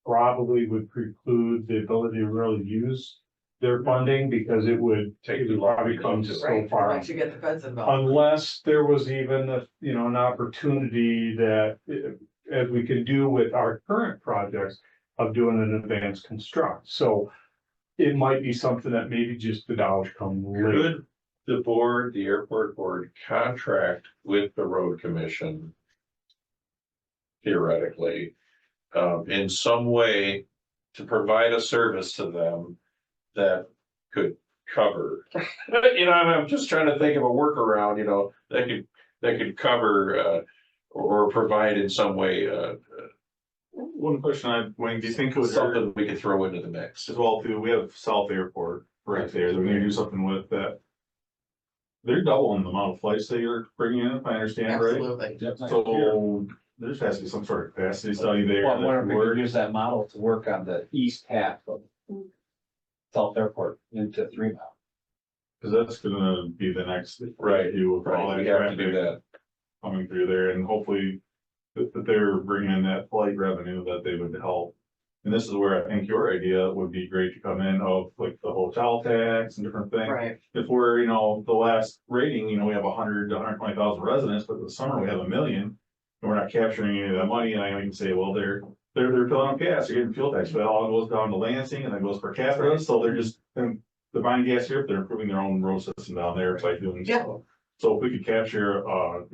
probably would preclude the ability to really use their funding because it would probably come so Right, far. once you get the feds involved. Unless there was even an opportunity that, as we can do with our current projects, of doing an advanced construct. So it might be something that maybe just the dollars come later. Could the airport board contract with the road commission? Theoretically, in some way to provide a service to them that could cover. I'm just trying to think of a workaround, that could cover, or provide in some way, One question Wayne, do you think it would hurt something we could throw into the mix? as well too? We have South Airport right there. They're gonna do something with that. They're doubling the amount of flights they are bringing in, if I understand right. Absolutely. So there just has to be some sort of capacity study there. Well, I wonder if we that could use that model to work on the east half of South Airport into 3 Mile. Cause that's gonna be the next. Right, issue with all Right, we that have to do traffic that. coming through there, and hopefully that they're bringing in that flight revenue that they would help. And this is where I think your idea would be great to come in of like the hotel tax and different things. Right. If we're, the last rating, we have 100 to 120,000 residents, but this summer we have 1 million. And we're not capturing any of that money, and I can say, well, they're filling up gas, they're getting fuel tax, but it all goes down to Lansing and then goes per capita, so they're just, they're buying gas here, but they're improving their own road system down there by doing Yeah. so. So if we could capture, a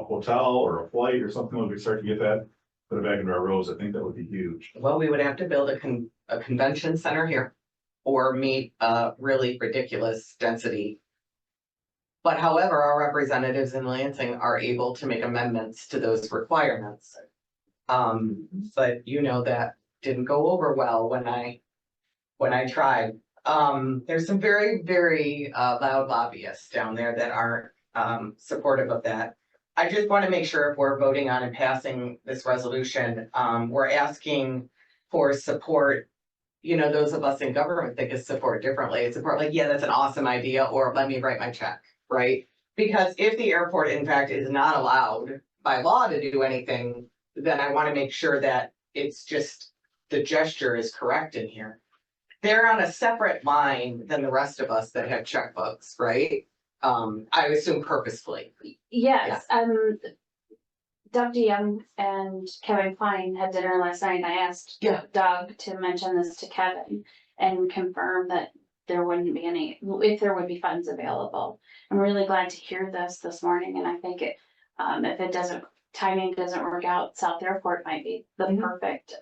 hotel or a flight or something, we could start to get that, put it back into our roads, I think that would be huge. Well, we would have to build a convention center here or meet a really ridiculous density. But however, our representatives in Lansing are able to make amendments to those requirements. But that didn't go over well when I tried. There's some very, very loud lobbyists down there that aren't supportive of that. I just want to make sure if we're voting on and passing this resolution, we're asking for support. Those of us in government think is support differently. Support like, yeah, that's an awesome idea, or let me write my check, right? Because if the airport in fact is not allowed by law to do anything, then I want to make sure that it's just the gesture is correct in here. They're on a separate line than the rest of us that have checkbooks, right? I assume purposefully. Yes, Doug DeYoung and Kevin Klein had dinner last night, and I asked Yeah. Doug to mention this to Kevin and confirm that there wouldn't be any, if there would be funds available. I'm really glad to hear this morning, and I think if timing doesn't work out, South Airport might be the perfect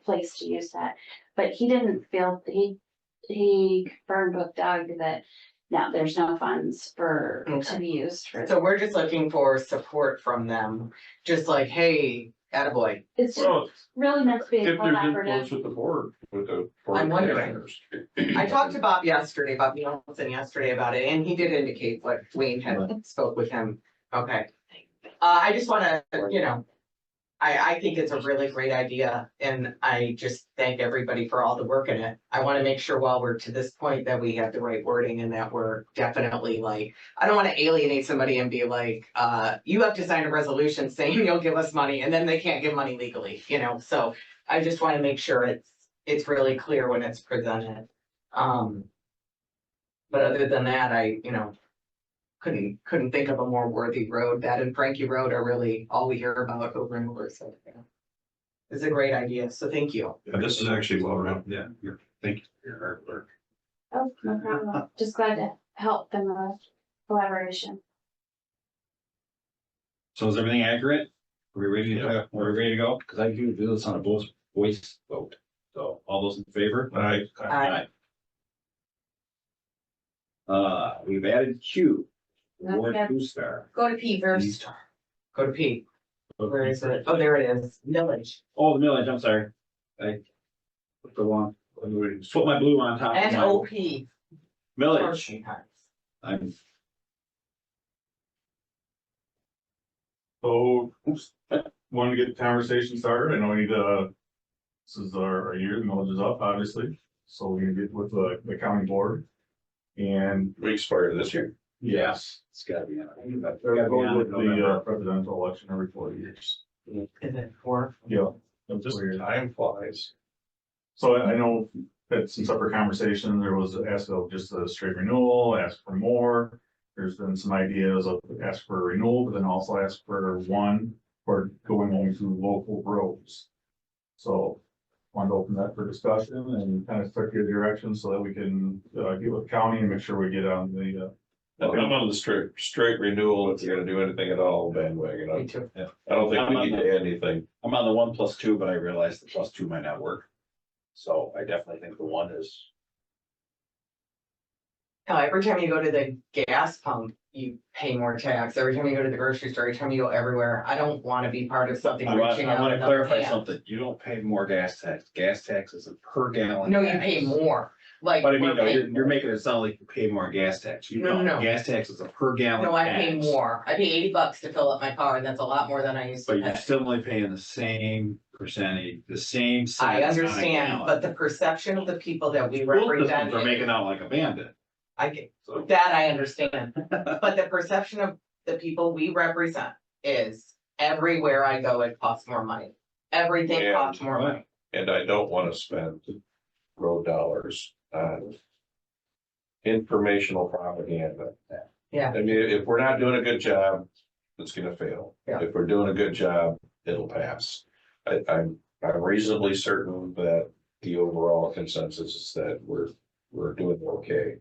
place to use that. But he didn't feel, he confirmed with Doug that no, there's no funds to be used for. So we're just looking for support from them, just like, hey, attaboy. It's just Well, really meant to be a If there's influence collaborative. with the board, with the. board I'm wondering. commissioners. I talked to Bob Nielsen yesterday about it, and he did indicate what Wayne had spoke with him. Okay. I just wanna, I think it's a really great idea, and I just thank everybody for all the work in it. I wanna make sure while we're to this point that we have the right wording and that we're definitely like, I don't wanna alienate somebody and be like, you have to sign a resolution saying you'll give us money, and then they can't give money legally, so I just wanna make sure it's really clear when it's presented. But other than that, I couldn't think of a more worthy road. That and Frankie Road are really all we hear about over in Melissa. It's a great idea, so thank you. Yeah, this is actually well run. Yeah, thank you for your hard work. Oh, no problem. Just glad to help in the collaboration. So is everything accurate? Are we ready to go? Because I do this on a voice vote. So all those in favor? Aye. We've added Q. Award Okay. 2-star. Go to P first. Go to Pete. Where is it? Oh, there it is. Village. Oh, the millage, I'm sorry. I put the wrong, put my blue on top. of my NOP. Millage. I'm, So, want to get the conversation started, I know we need this is our year, the millage is up, obviously, so we can get with the county board. And We expired this year. yes, it's gotta be on. they're going with the presidential election every 4 years. Is it 4? Yeah. Just time flies. So I know that some separate conversations, there was asked of just a straight renewal, ask for more. There's been some ideas of ask for a renewal, but then also ask for one for going only through local roads. So wanted to open that for discussion and kind of start your direction so that we can get with the county and make sure we get on the I'm on the straight renewal if you're gonna do anything at all bandwagon. Me too. I don't think we need to add anything. I'm on the 1+2, but I realized the +2 might not work. So I definitely think the 1 is. No, every time you go to the gas pump, you pay more tax. Every time you go to the grocery store, every time you go everywhere. I don't want to be part of something. I want reaching out to and clarify up- something. You don't pay more gas tax. Gas tax is a per gallon. No, you tax. pay more. like. But I mean, we're no, paying you're more. making it sound like you pay more gas tax. You No, don't. no. Gas tax is a per gallon. No, I pay tax, more. I pay $80 to fill up my car and that's a lot more than I used But to you're pay. still only paying the same percentage, the same. I cents on a understand, gallon. but the perception of the people that we School represent. systems are making out like a bandit. I get, So. that I understand, but the perception of the people we represent is everywhere I go, it costs more money. Everything Yeah. costs more money. And I don't wanna spend road dollars on informational propaganda. Yeah. I mean, if we're not doing a good job, it's gonna fail. Yeah. If we're doing a good job, it'll pass. I'm reasonably certain that the overall consensus is that we're doing okay.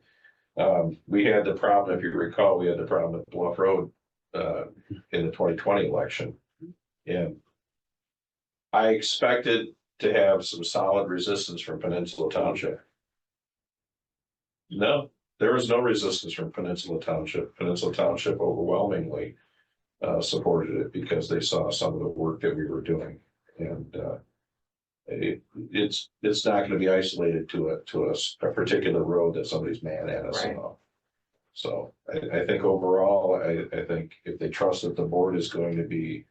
We had the problem, if you recall, we had the problem at Bluff Road, in the 2020 election. And I expected to have some solid resistance from Peninsula Township. No, there was no resistance from Peninsula Township. Peninsula Township overwhelmingly supported it because they saw some of the work that we were doing. And it's not gonna be isolated to a particular road that somebody's mad at us Right. about. So I think overall, I think if they trust that the board is going to be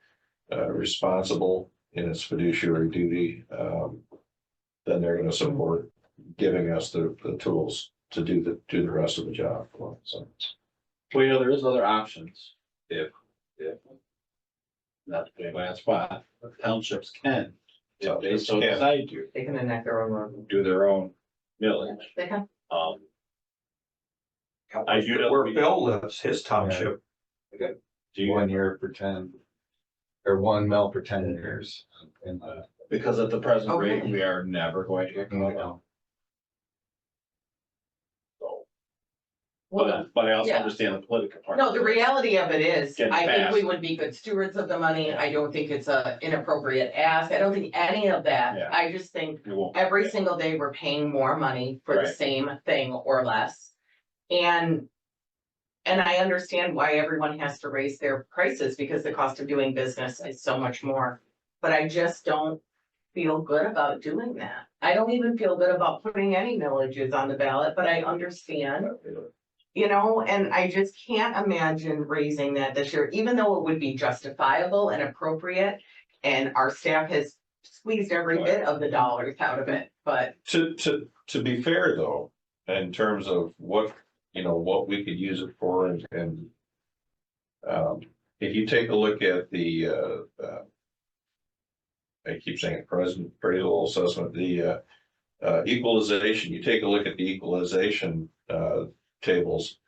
responsible in its fiduciary duty, then they're gonna support giving us the tools to do the rest of the job. So, Well, you know, there is other options if. Not to put anybody on the spot, but townships can, if they so Yeah. decide to, They can enact their own law. do their own millage. They can. I do know. Where Bill lives, his township, Do you, 1 year for 10, or 1 mil for 10 years. And, because at the present Oh, rate, really? we are never going to get caught up. no, But I also yeah. understand the political part. No, the reality of it is, Getting I think we fast. would be good stewards of the money. I don't think it's a inappropriate ask. I don't think any of that. Yeah. I just think It won't. every single day we're paying more money for the Right. same thing or less. And I understand why everyone has to raise their prices because the cost of doing business is so much more. But I just don't feel good about doing that. I don't even feel good about putting any millages on the ballot, but I understand. You know, and I just can't imagine raising that this year, even though it would be justifiable and appropriate. And our staff has squeezed every bit of the dollars out of it, but to be fair though, in terms of what we could use it for and if you take a look at the I keep saying present appraisal assessment, the equalization, you take a look at the equalization tables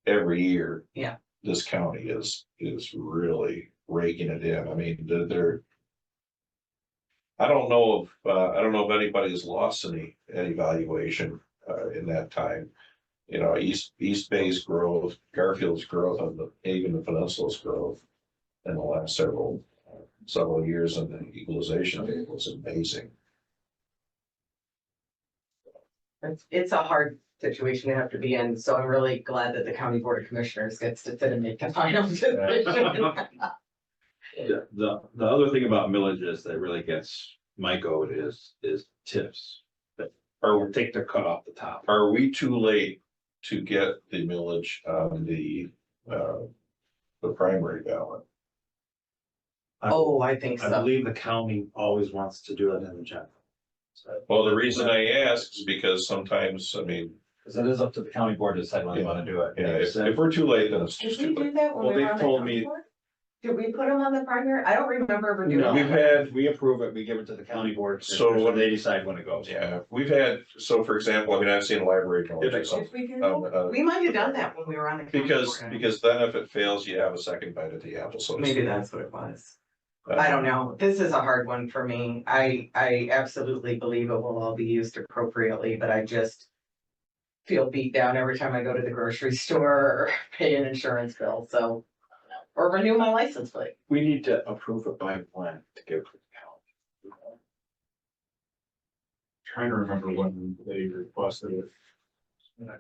every year. Yeah. This county is really raking it in. I mean, they're I don't know if anybody has lost any valuation in that time. You know, East Bay's growth, Garfield's growth, and even the Peninsula's growth in the last several years in the equalization table is amazing. it's a hard situation to have to be in. So I'm really glad that the County Board of Commissioners gets to sit and make the final decision. The other thing about millages that really gets my goat is tips. Or take the cut off the top. Are we too late to get the millage on the primary ballot? Oh, I think I so. believe the county always wants to do it in the general. Well, the reason I ask is because sometimes, I mean, Because it is up to the county board to decide when they want to do it. yeah, if we're too late, then it's Did just we too do late. that when Well, we they were on the told county me- board? Did we put them on the primary? I don't remember ever doing We've that. had, We approve it, we give it to the county board. So So when they decide when it goes. yeah, we've had, so for example, I mean, I've seen library millages. Did we do that? We might have done that when we were on the. county board. Because then if it fails, you have a second bite at the apple, so. to Maybe speak. that's what it was. I don't know. This is a hard one for me. I absolutely believe it will all be used appropriately, but I just feel beat down every time I go to the grocery store or pay an insurance bill, so. Or renew my license plate. We need to approve it by when to give to the county. Trying to remember when they requested it.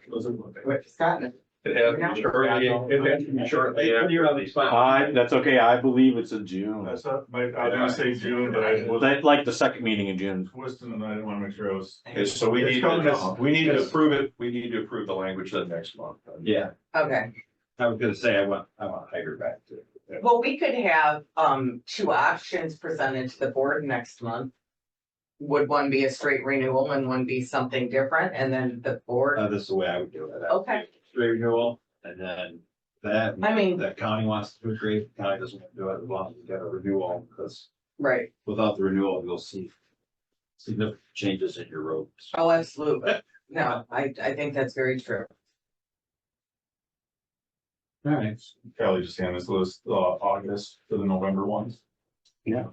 Was it? We've gotten it. It has to be shortly, it has to be shortly. You're on the spot. That's okay, I believe it's in June. That's not, I was gonna say June, but I was, Like the second meeting in June. twisting and I didn't wanna make sure I was. It's- So we It's need, coming up. we need to approve it, we need to approve the language then next month. Yeah, Okay, I was gonna say, I want Hyder back to. well, we could have, two options presented to the board next month. Would one be a straight renewal and one be something different, and then the board, This is the way I would do it. okay, Straight renewal, and then that. I mean- The county wants to do it, great, the county doesn't want to do it, as long as you get a renewal, because right, without the renewal, you'll see significant changes in your roads. oh, absolutely, no, I think that's very true. All right. Kelly just handed this list, August to the November ones, Yeah.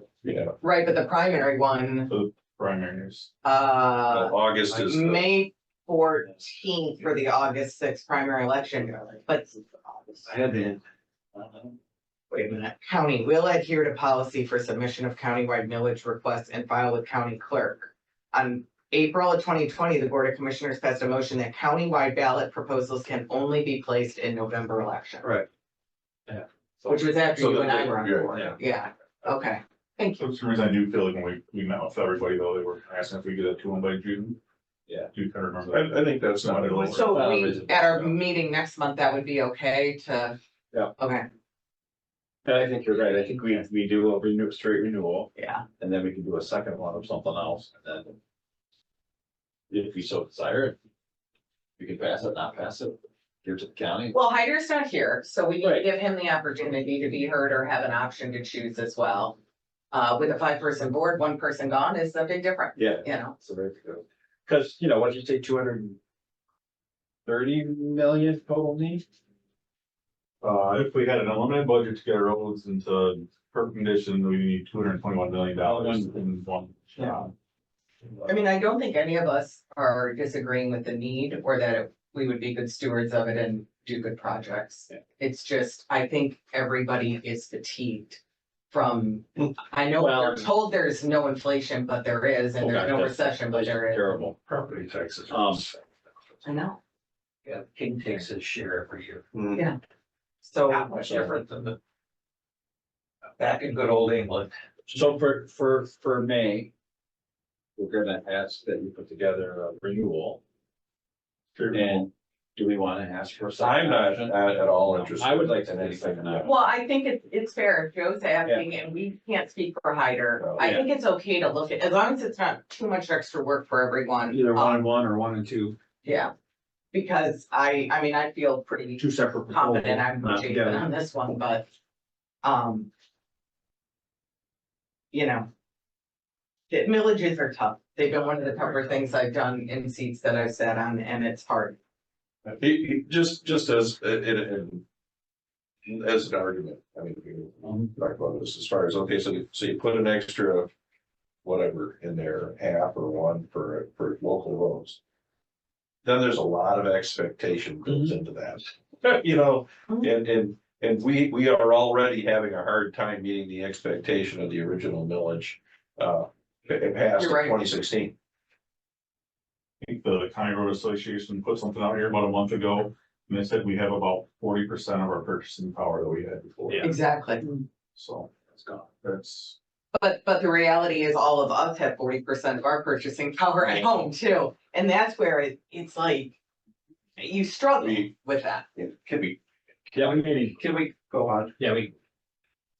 Right, but the primary one, primaries. August is. the- May 14th for the August 6th primary election, but I had to. wait a minute, county will adhere to policy for submission of countywide millage requests and file with county clerk. On April of 2020, the Board of Commissioners passed a motion that countywide ballot proposals can only be placed in November election. Right. Which was after So you that and I they- were on yeah, board, yeah. yeah, okay, thank you. For some reason, I do feel like when we met with everybody though, they were asking if we get it to them by June. Yeah. Do you kind of remember that? I think that's not. Somebody So Well, we, is it- at our meeting next month, that would be okay to? Yeah. Okay, I think you're right. I think we do a renew, straight renewal, yeah, and then we can do a second one of something else, and then. If we so desire, we can pass it, not pass it, give it to the county. well, Hyder's not here, so we need to Right. give him the opportunity to be heard or have an option to choose as well. With a 5-person board, 1 person gone is a big difference, Yeah. you know? So very good. Cause, you know, what did you say, 230 million total need? If we had an unlimited budget to get our roads into perfect condition, we need $221 million in one shot. I mean, I don't think any of us are disagreeing with the need or that we would be good stewards of it and do good projects. Yeah. It's just, I think everybody is fatigued from, I know Well- we're told there's no inflation, but there is, and there's no recession, but there is. Terrible. Property taxes. I know, Yeah, King takes his share every year. so. Not much different than the. Back in good old England. So for May, we're gonna ask that you put together a renewal. And do we wanna ask for? a second I'm not option? at all interested. I would like to in do anything. second option. Well, I think it's fair if Joe's asking and we can't speak for Hyder. I Yeah. think it's okay to look at, as long as it's not too much extra work for everyone. Either 1 and 1 or 1 and 2, Yeah, because I mean, I feel pretty 2 separate. confident proposals, I'm not Jason together. on this one, but, you know. The millages are tough. They've been one of the tougher things I've done in seats that I've sat on, and it's hard. Just as, as an argument, I mean, we talk about this as far as, okay, so you put an extra. Whatever in there, half or 1 for local roads. Then there's a lot of expectation built into that, you know, and we are already having a hard time meeting the expectation of the original millage. It passed in You're right. 2016. I think the County Road Association put something out here about a month ago, and they said we have about 40% of our purchasing power that we had before. Yeah. Exactly. So It's gone. that's, But the reality is all of us have 40% of our purchasing power at home too. And that's where it's like, you struggle with that. Can we, Can we go on? Yeah, we.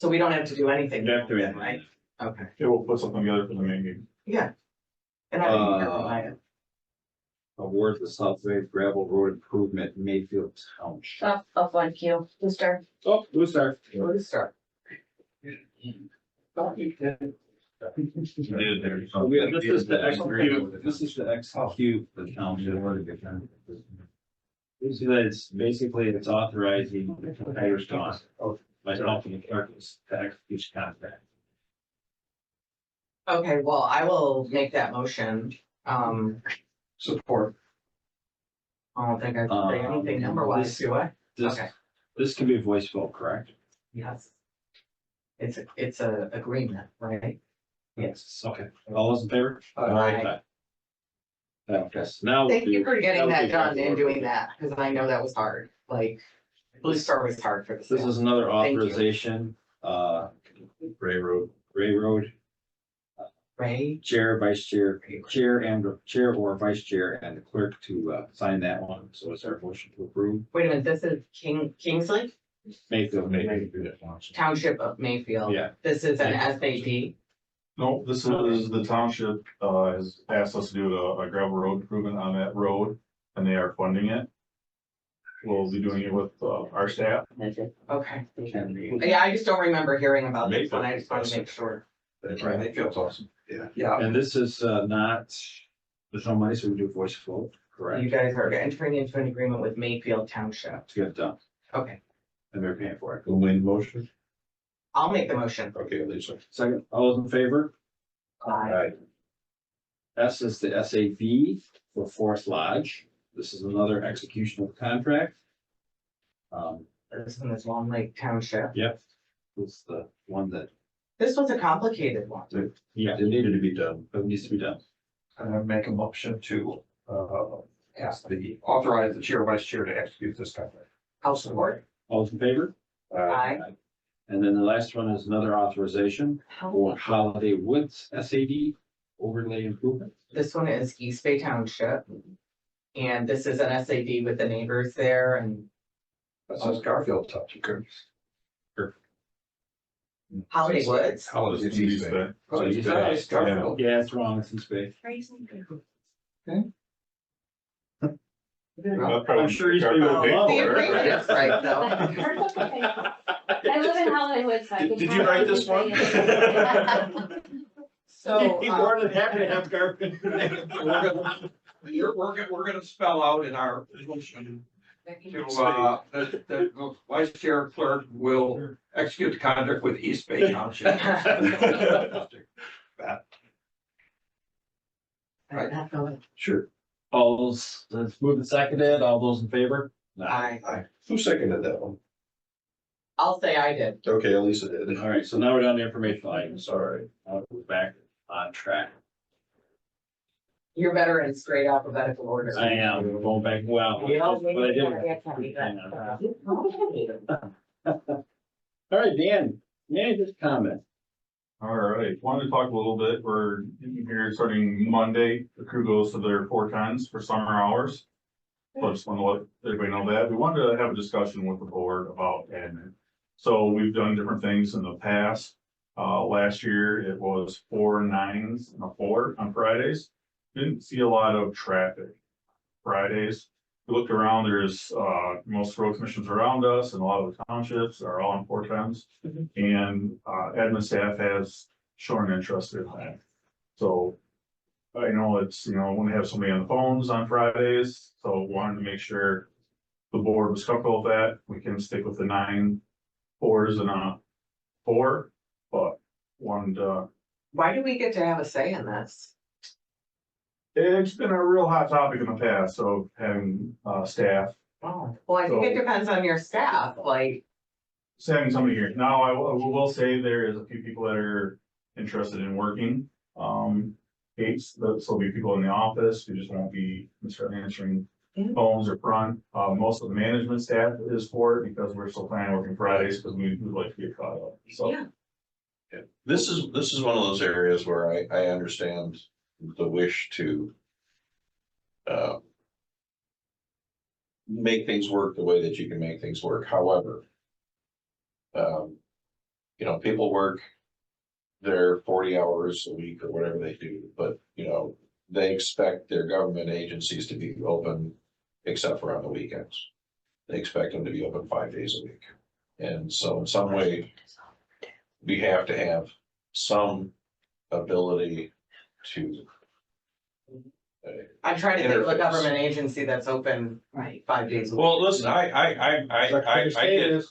So we don't have to do anything. You have to, yeah. Right? Okay, yeah, we'll put something together for the main meeting. yeah. And I think you're fine. Award the Southway gravel road improvement in Mayfield Township. Up 1 queue, Booster. Oh, blue star. Where to start? This is the execute, this is the execute the township. See that it's basically it's authorizing the payers cost by helping the clerk to execute contract. Okay, well, I will make that motion. Support. I don't think I can say anything number wise, do I? This, Okay. this can be a voice vote, correct? Yes. It's a agreement, right? Yes. Okay, all those in favor? Aye. Okay, now. Thank you for getting now that we'll done do- and doing that, because I know that was hard. like, Blue Star was hard for the This staff. is another Thank you. authorization, Ray Road, Ray, chair, vice chair, chair or vice chair and the clerk to, sign that one. So is there a motion to approve? wait a minute, this is Kingsley Mayfield. Township of Mayfield. Yeah. This is an SAD. No, this is the township, has asked us to do a gravel road improvement on that road, and they are funding it. We'll be doing it with, our staff. Okay. Yeah, I just don't remember hearing about this one. I just want to make sure. That's right, I feel awesome. Yeah, And this is, not, there's no money, so we do voice vote, You correct? guys are entering into an agreement with Mayfield Township. To get it done, Okay, and they're paying for it. Who made the motion? I'll make the motion. Okay, Lisa. Second, all those in favor? Aye. S is the SAB for Forest Lodge. This is another execution of contract. This one is Long Lake Township. Yep. This is the one that, This was a complicated one. yeah, It needed to be done. it needs to be done. I'm gonna make a motion to, authorize the chair, vice chair to execute this contract. I'll support. All those in favor? Aye. And then the last one is another authorization for Holiday Woods SAD overlay improvement. This one is East Bay Township. And this is an SAD with the neighbors there and That says Garfield Township. Holiday Woods. How is it East Bay? Oh, you said it's Garfield. Yeah, it's wrong, it's in East Bay. I'm sure East Bay will pay The for it. agreement's right though. I live in Hollywood, so I can. Did you write this one? So, He's more than happy to have Garfield. We're gonna spell out in our motion to, that the vice chair clerk will execute the contract with East Bay Township. Sure. All those, let's move and seconded, all those in favor? Aye. Who seconded that one? I'll say I did. Okay, Lisa did. All right, so now we're down to informational items, all right, I'll go back on track. You're better in straight alphabetical order. I am going back, well, but I did. Hang on. All right, Dan, manager's comment. All right, wanted to talk a little bit, we're here starting Monday, the crew goes to their 410s for summer hours. So I just want to let everybody know that, we wanted to have a discussion with the board about admin. So we've done different things in the past, last year it was 4 9s and a 4 on Fridays. Didn't see a lot of traffic Fridays. We looked around, there's, most road commissions around us and a lot of the townships are all on 410s. And, admin staff has shown interest in that. So I know it's, when they have somebody on the phones on Fridays, so wanted to make sure the board was comfortable with that. We can stick with the 9 4s and a 4, but wanted, Why do we get to have a say in this? it's been a real hot topic in the past, so having, staff, Oh, well, I think it depends on your staff, like, just having somebody here. Now, I will say there is a few people that are interested in working. There'll still be people in the office who just won't be necessarily answering phones or front. Most of the management staff is for it because we're still planning on working Fridays because we would like to get caught up, so. Yeah. Yeah. This is one of those areas where I understand the wish to make things work the way that you can make things work. However, people work their 40 hours a week or whatever they do, but they expect their government agencies to be open except for on the weekends. They expect them to be open 5 days a week. And so in some way, we have to have some ability to. I try to think of a Interface. government agency that's open 5 days a week. Well, listen, I get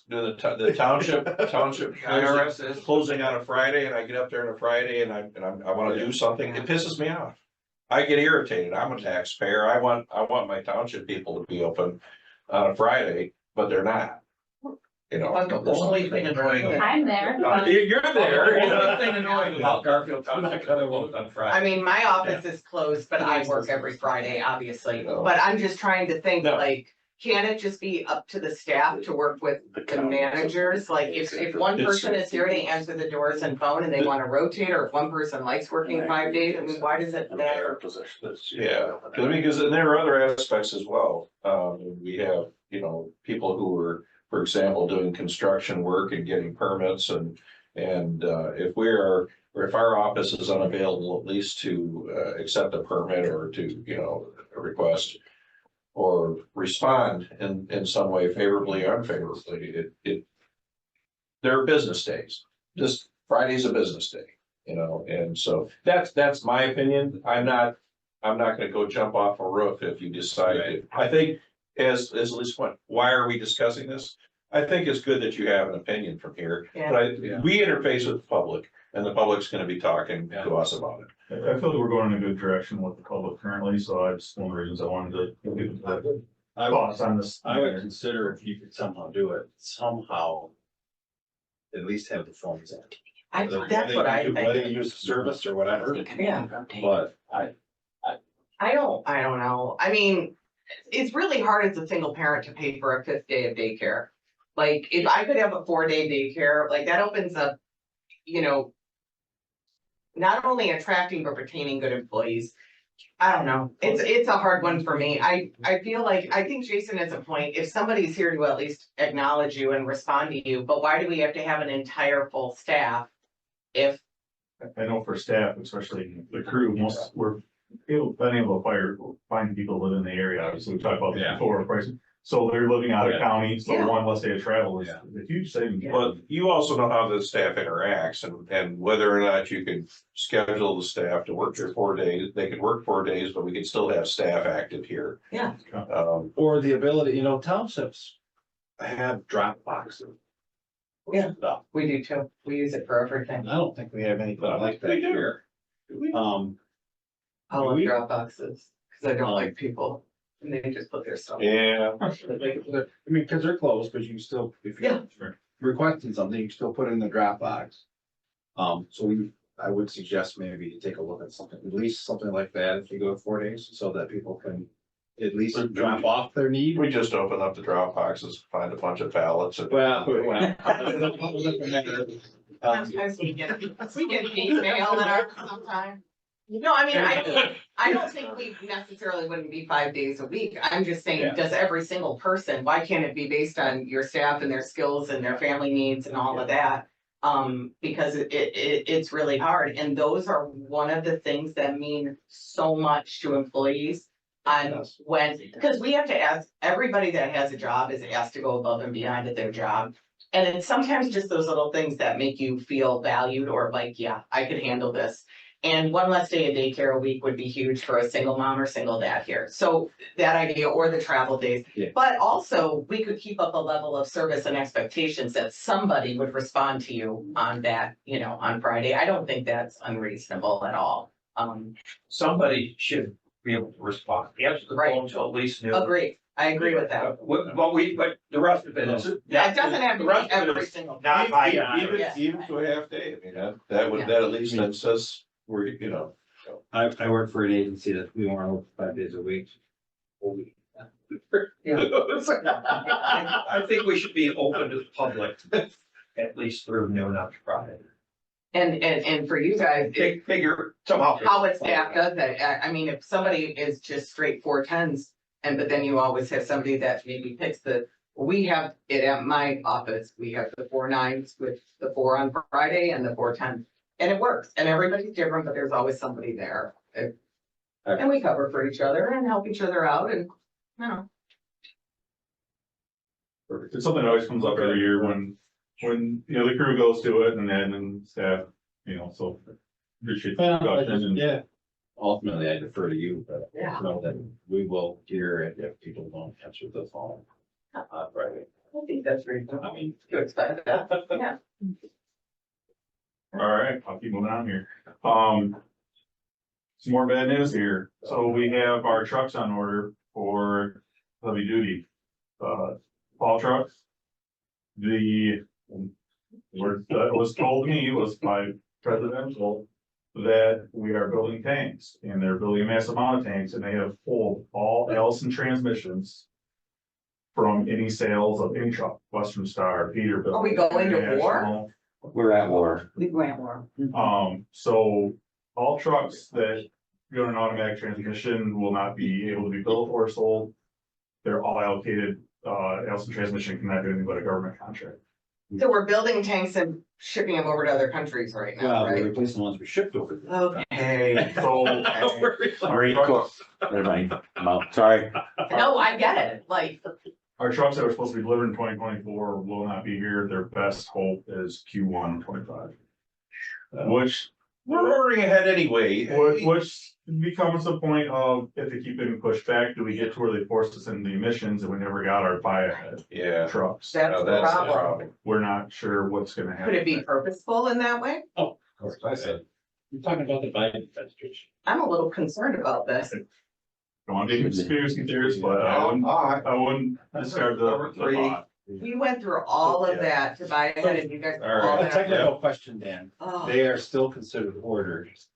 the township, IRS is closing on a Friday and I get up there on a Friday and I wanna do something, it pisses me off. I get irritated, I'm a taxpayer, I want my township people to be open on a Friday, but they're not. But the only thing annoying. I'm there. You're there. The only thing annoying about Garfield Township is they're closed on Friday. I mean, my office is closed, but I work every Friday, obviously, No. but I'm just trying to think No. like, can it just be up to the staff to work with the managers? Like if one person is here to answer the doors and phone and they want to rotate, or if one person likes working 5 days, I mean, why does it matter? Yeah, I mean, because there are other aspects as well. We have, you know, people who are, for example, doing construction work and getting permits and if our office is unavailable, at least to accept a permit or to, you know, a request or respond in some way favorably or unfavorably, there are business days. Just Friday's a business day, you know, and so that's my opinion. I'm not gonna go jump off a roof if you decide to. I think as Lisa went, why are we discussing this? I think it's good that you have an opinion from here, Yeah. but we interface with the public and the public's gonna be talking to us about it. I feel like we're going in a good direction with the public currently, so I just, one of the reasons I wanted to give the thoughts on this. I would consider if you could somehow do it, somehow. At least have the phones in. That's what I Whether think. you use the service or whatever, Yeah. but I don't know. I mean, it's really hard as a single parent to pay for a 5th day of daycare. Like, if I could have a 4-day daycare, like that opens up, you know, not only attracting but retaining good employees. I don't know. It's a hard one for me. I feel like, I think Jason has a point. If somebody's here to at least acknowledge you and respond to you, but why do we have to have an entire full staff? If, I know for staff, especially the crew, most we're been able to find people live in the area. Obviously, we talked about this before, pricing. So they're living out of county, so Yeah. one less day of travel is a huge savings. But you also know how the staff interacts and whether or not you can schedule the staff to work their 4 days. They could work 4 days, but we can still have staff active here. Yeah. or the ability, you know, townships have drop boxes. Yeah. Stuff. we do too. We use it for everything. I don't think we have anything like that We do. here. I love we- drop boxes because I don't like people and they just put their stuff. Yeah, I mean, because they're closed, but you can still, if Yeah. you're requesting something, you can still put it in the Dropbox. I would suggest maybe to take a look at something, at least something like that, if you go 4 days, so that people can at least drop off their need. we just open up the drop boxes, find a bunch of ballots and. Sometimes we get hate mail in our sometime. No, I mean, I don't think we necessarily wouldn't be 5 days a week. I'm just saying, Yeah. does every single person, why can't it be based on your staff and their skills and their family needs and all of that? Because it's really hard, and those are one of the things that mean so much to employees. Because we have to ask, everybody that has a job is asked to go above and beyond at their job. And it's sometimes just those little things that make you feel valued or like, yeah, I could handle this. And one less day of daycare a week would be huge for a single mom or single dad here. So that idea, or the travel days. Yeah. But also, we could keep up a level of service and expectations that somebody would respond to you on that, you know, on Friday. I don't think that's unreasonable at all. Somebody should be able to respond, answer the Right. phone to at least noon. Agree. I agree with that. But the rest of it is. It doesn't have to The be rest of it every is single. Not my, Even to a half day, I mean, that at least that says, we're, you know. I work for an agency that we want to open 5 days a week. I think we should be open to the public at least through noon on Friday. And for you guys, Figure somehow. how it's staff does that, I mean, if somebody is just straight 410s, but then you always have somebody that maybe picks we have it at my office, we have the 4 9s with the 4 on Friday and the 410. And it works, and everybody's different, but there's always somebody there. And we cover for each other and help each other out and, you know. Perfect. It's something that always comes up every year when, you know, the crew goes to it and then staff, you know, so. Appreciate the discussion and- Yeah, ultimately I defer to you, but Yeah. know that we will hear it if people don't answer the phone. Friday. I think that's reasonable. I mean, to expect that, yeah. All right, I'll keep moving on here. Some more bad news here. So we have our trucks on order for heavy duty, haul trucks. The word that was told to me was by presidential that we are building tanks and they're building a massive amount of tanks and they have pulled all Allison transmissions from any sales of any truck, Western Star, Peterbilt. Are we going to war? International. We're at war. We went more. So all trucks that go to an automatic transmission will not be able to be built or sold. They're all allocated, Allison Transmission cannot do anything but a government contract. So we're building tanks and shipping them over to other countries right now, Well, we're right? replacing the ones we shipped over there. Okay. So. Marine Corps. Never mind. I'm out. Sorry. No, I get it, like, Our trucks that were supposed to be delivered in 2024 will not be here. Their best hope is Q1 25. Which We're ordering ahead anyway. which becomes the point of, if they keep getting pushed back, do we get to where they forced us into the emissions and we never got our buy ahead Yeah. trucks? that's Now, the that's the problem. problem. We're not sure what's gonna happen. Could it be purposeful in that way? That's what I said. You're talking about the Biden administration. I'm a little concerned about this. Don't want to be conspiracy theories, but I wouldn't discard the thought. We went through all of that to buy ahead and you guys. All right. all A that- technical question, Dan. Oh. They are still considered orders.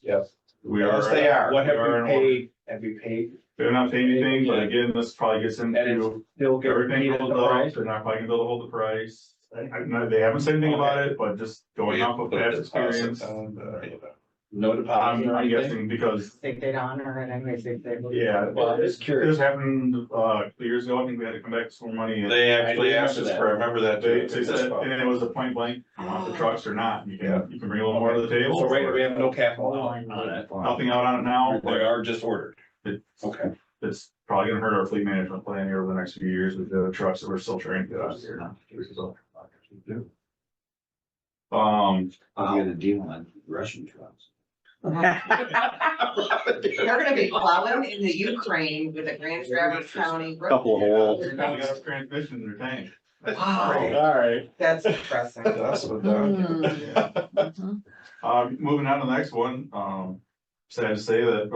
Yes. We are. Yes, they are. What have We are we in order. paid? Have we paid? They're not paying anything, but again, this probably gets And it's into still everything guaranteed at goes the up, price? they're not probably gonna be able to hold the price. They haven't said anything about it, but just going off of past experience. No deposit or I'm anything? guessing because, Think they'd honor it anyways if they. yeah, Well, I'm just curious. this happened, 2 years ago, I think we had to come back with some money. and They actually I asked us remember for, I remember that too. They said, and it was a point blank, you want the trucks or not, you can bring a little more to the table. So right, we or have no capital on it. Nothing out on it now, They but are just ordered. it's, Okay. it's probably gonna hurt our fleet management plan here over the next few years with the trucks that we're still trying to get out of here. I'll get a deal on Russian trucks. They're gonna be plowing in the Ukraine with a Grand Traverse County. road. Couple of holes. They're not got a transmission in their tank. Wow, All right. that's depressing. That's what done. Moving on to the next one, sad to say that,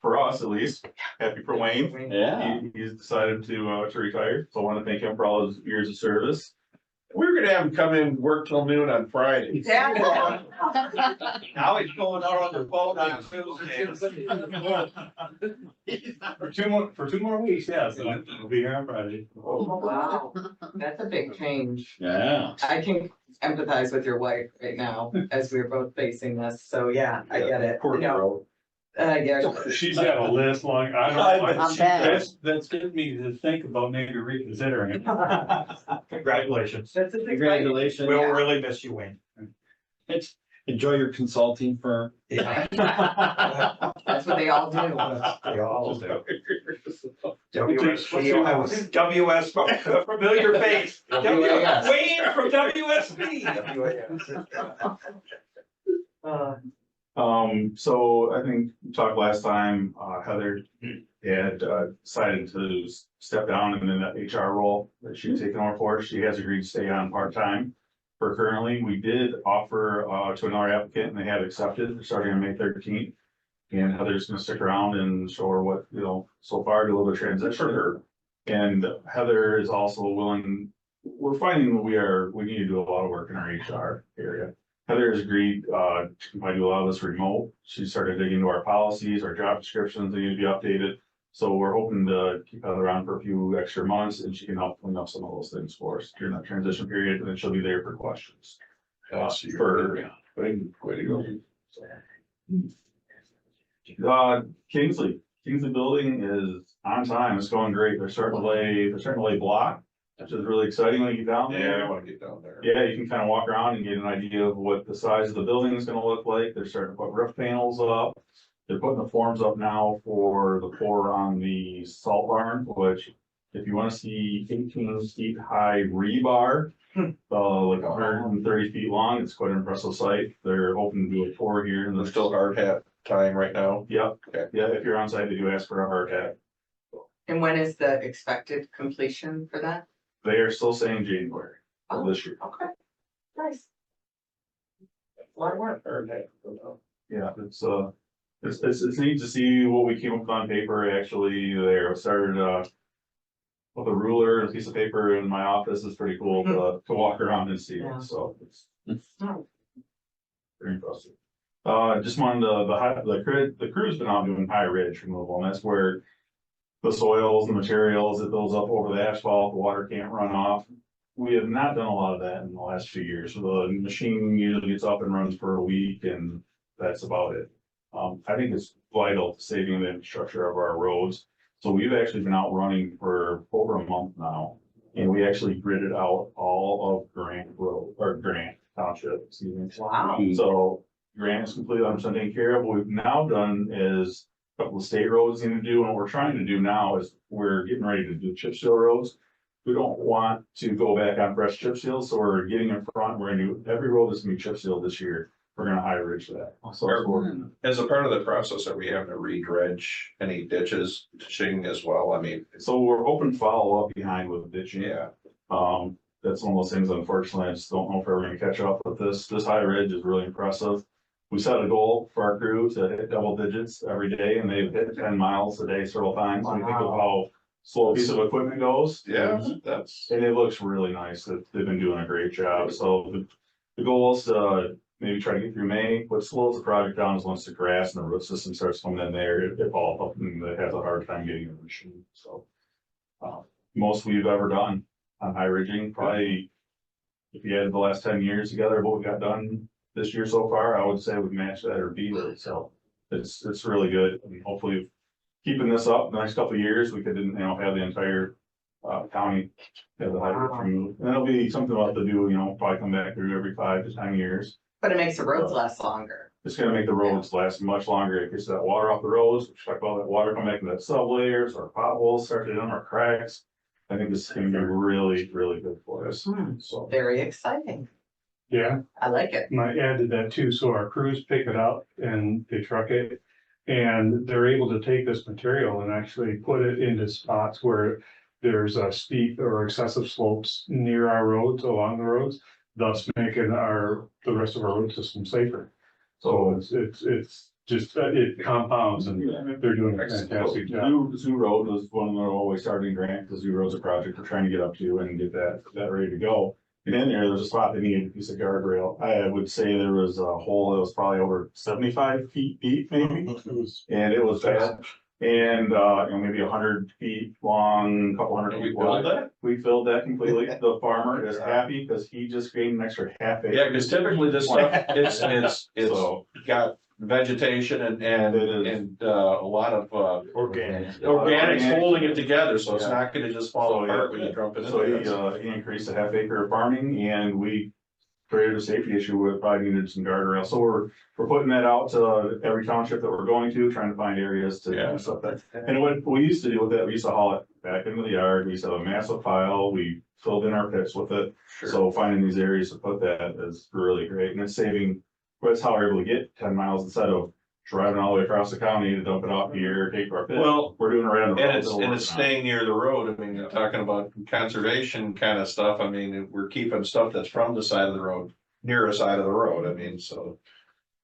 for us at least, happy for Wayne. Yeah. He's decided to retire, so I want to thank him for all his years of service. We were gonna have him come in, work till noon on Friday. Yeah. Now he's going out on the boat on Tuesday. For 2 more weeks, yes, and I'll be here on Friday. Oh, wow, that's a big change. Yeah. I can empathize with your wife right now as we're both facing this, so yeah, I get it. Poor You know, girl. yeah. She's got a list long, I I'll don't, bet. that's getting me to think about maybe reconsidering it. Congratulations. That's a big fight. Congratulations. We'll really miss you, Wayne. Enjoy your consulting firm. Yeah. That's what they all do. They all do. WS, familiar face. WAS. Wayne from WSB. So I think we talked last time, Heather had decided to step down in that HR role that she'd taken over for. She has agreed to stay on part-time. For currently, we did offer to another applicant and they have accepted, They're starting on May 13th. And Heather's gonna stick around and show her what, so far, do a little bit of transition for her. And Heather is also willing, we're finding that we need to do a lot of work in our HR area. Heather has agreed, she might do a lot of this remote. She started digging into our policies, our job descriptions, they need to be updated. So we're hoping to keep Heather around for a few extra months and she can help clean up some of those things for us during that transition period, and then she'll be there for questions. Way to go. Kingsley Building is on time, it's going great, they're starting to lay block, which is really exciting when you get down Yeah, there. I wanna get down there. Yeah, you can kind of walk around and get an idea of what the size of the building is gonna look like. They're starting to put roof panels up. They're putting the forms up now for the pour on the salt barn, which if you wanna see 18 feet high rebar, like 130 feet long, it's quite an impressive sight. They're hoping to do a pour here in There's the. still hard hat time right now. Yep, Okay. yeah, if you're on site, they do ask for a hard hat. And when is the expected completion for that? They are still saying January of this year. Okay, nice. A lot of work. Yeah, it's neat to see what we came up with on paper actually there. I started, with a ruler and a piece of paper in my office. Is pretty cool to walk around and see Yeah. it, so it's Oh, very impressive. Just wanted the crew's been out doing high ridge removal, and that's where the soils, the materials, it builds up over the asphalt, the water can't run off. We have not done a lot of that in the last few years. So the machine usually gets up and runs for a week and that's about it. I think it's vital to saving the infrastructure of our roads. So we've actually been out running for over a month now. And we actually gridded out all of Grant Road, or Grant Township, excuse me. Wow. So Grant is completely 100% taken care of. What we've now done is a couple of state roads need to do, and what we're trying to do now is we're getting ready to do chip seal roads. We don't want to go back on fresh chip seals, so we're getting in front. We're gonna do every road that's gonna be chip sealed this year. We're gonna high ridge that. So As a part of the process, are we having to re-dredge any ditching as well? I mean, So we're open follow up behind with ditching. yeah, That's one of those things, unfortunately, I just don't know if we're gonna catch up with this. This high ridge is really impressive. We set a goal for our crew to hit double digits every day and they've hit 10 miles a day several times. We think of how slow a piece of equipment goes. yeah, that's, And it looks really nice. They've been doing a great job. So the goal is to maybe try to get through May. What slows the project down is once the grass and the root system starts coming in there, it falls up and it has a hard time getting in the machine. So most we've ever done on high ridging, probably if you added the last 10 years together, what we got done this year so far, I would say we've matched that or beat it. So it's really good. And hopefully keeping this up the next couple of years, we could, have the entire county have the high ridge removed. And that'll be something we'll have to do, probably come back through every 5 to 10 years. But it makes the roads last longer. It's gonna make the roads last much longer. It gets that water off the roads, which like all that water come back into that sub layers or potholes, start to them or cracks. I think this is gonna be really, really good for us. So. Very exciting. Yeah, I like it. and I added that too, so our crews pick it up and they truck it. And they're able to take this material and actually put it into spots where there's a steep or excessive slopes near our roads, along the roads, thus making the rest of our road system safer. So it's just, it compounds and they're doing a fantastic job. Zoo Road was one of the always starting grant, because Zoo Road's a project we're trying to get up to and get that ready to go. And in there's a spot that needed a piece of guardrail. I would say there was a hole that was probably over 75 feet deep, maybe. And it was bad. And, maybe 100 feet long, couple hundred feet wide. We filled that completely. The farmer is happy because he just gained an extra half acre. yeah, because typically this stuff, it's So, got vegetation and a lot of Organic. organics holding it together, so it's Yeah. not gonna just fall So, apart when you dump it in So there. he increased a half acre of farming and we created a safety issue where it probably needed some guardrail. So we're putting that out to every township that we're going to, trying to find areas to Yeah. do stuff that. And what we used to do with that, we used to haul it back into the yard. We used to have a massive pile. We filled in our pits with it. So finding these areas to put that is really great. And it's saving, that's how we're able to get 10 miles instead of driving all the way across the county to dump it off here, take our pit. Well, We're doing it right on the road. and it's staying near the road. I mean, you're talking about conservation kind of stuff. I mean, we're keeping stuff that's from the side of the road, near the side of the road. I mean, so.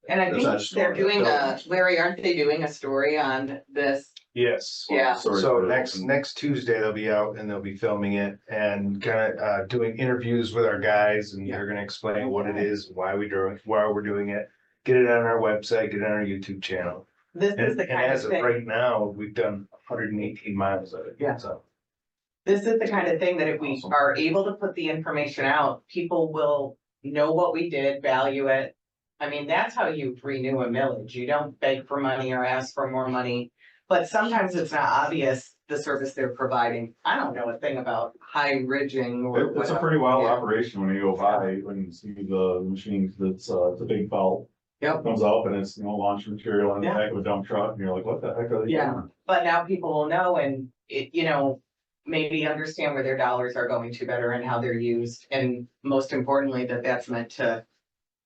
And I It's not think just they're going doing up. Larry, aren't they doing a story on this? Yes. Yeah. Sorry So for next Tuesday, they'll be out and they'll be filming it and kind of doing interviews with our guys and they're gonna explain what it is, why we're doing it. Get it on our website, get it on our YouTube channel. This is And the kind of as of thing, right now, we've done 118 miles of it. Yeah. So. this is the kind of thing that if we are able to put the information out, people will know what we did, value it. I mean, that's how you renew a millage. You don't beg for money or ask for more money. But sometimes it's not obvious the service they're providing. I don't know a thing about high ridging or It's a whatever. pretty wild Yeah. operation when you go by, when you see the machine, it's a big belt. Yep. Comes up and it's, launch material in the Yeah. back of a dump truck, and you're like, what the heck are they Yeah. doing? But now people will know and it, maybe understand where their dollars are going to better and how they're used. And most importantly, that that's meant to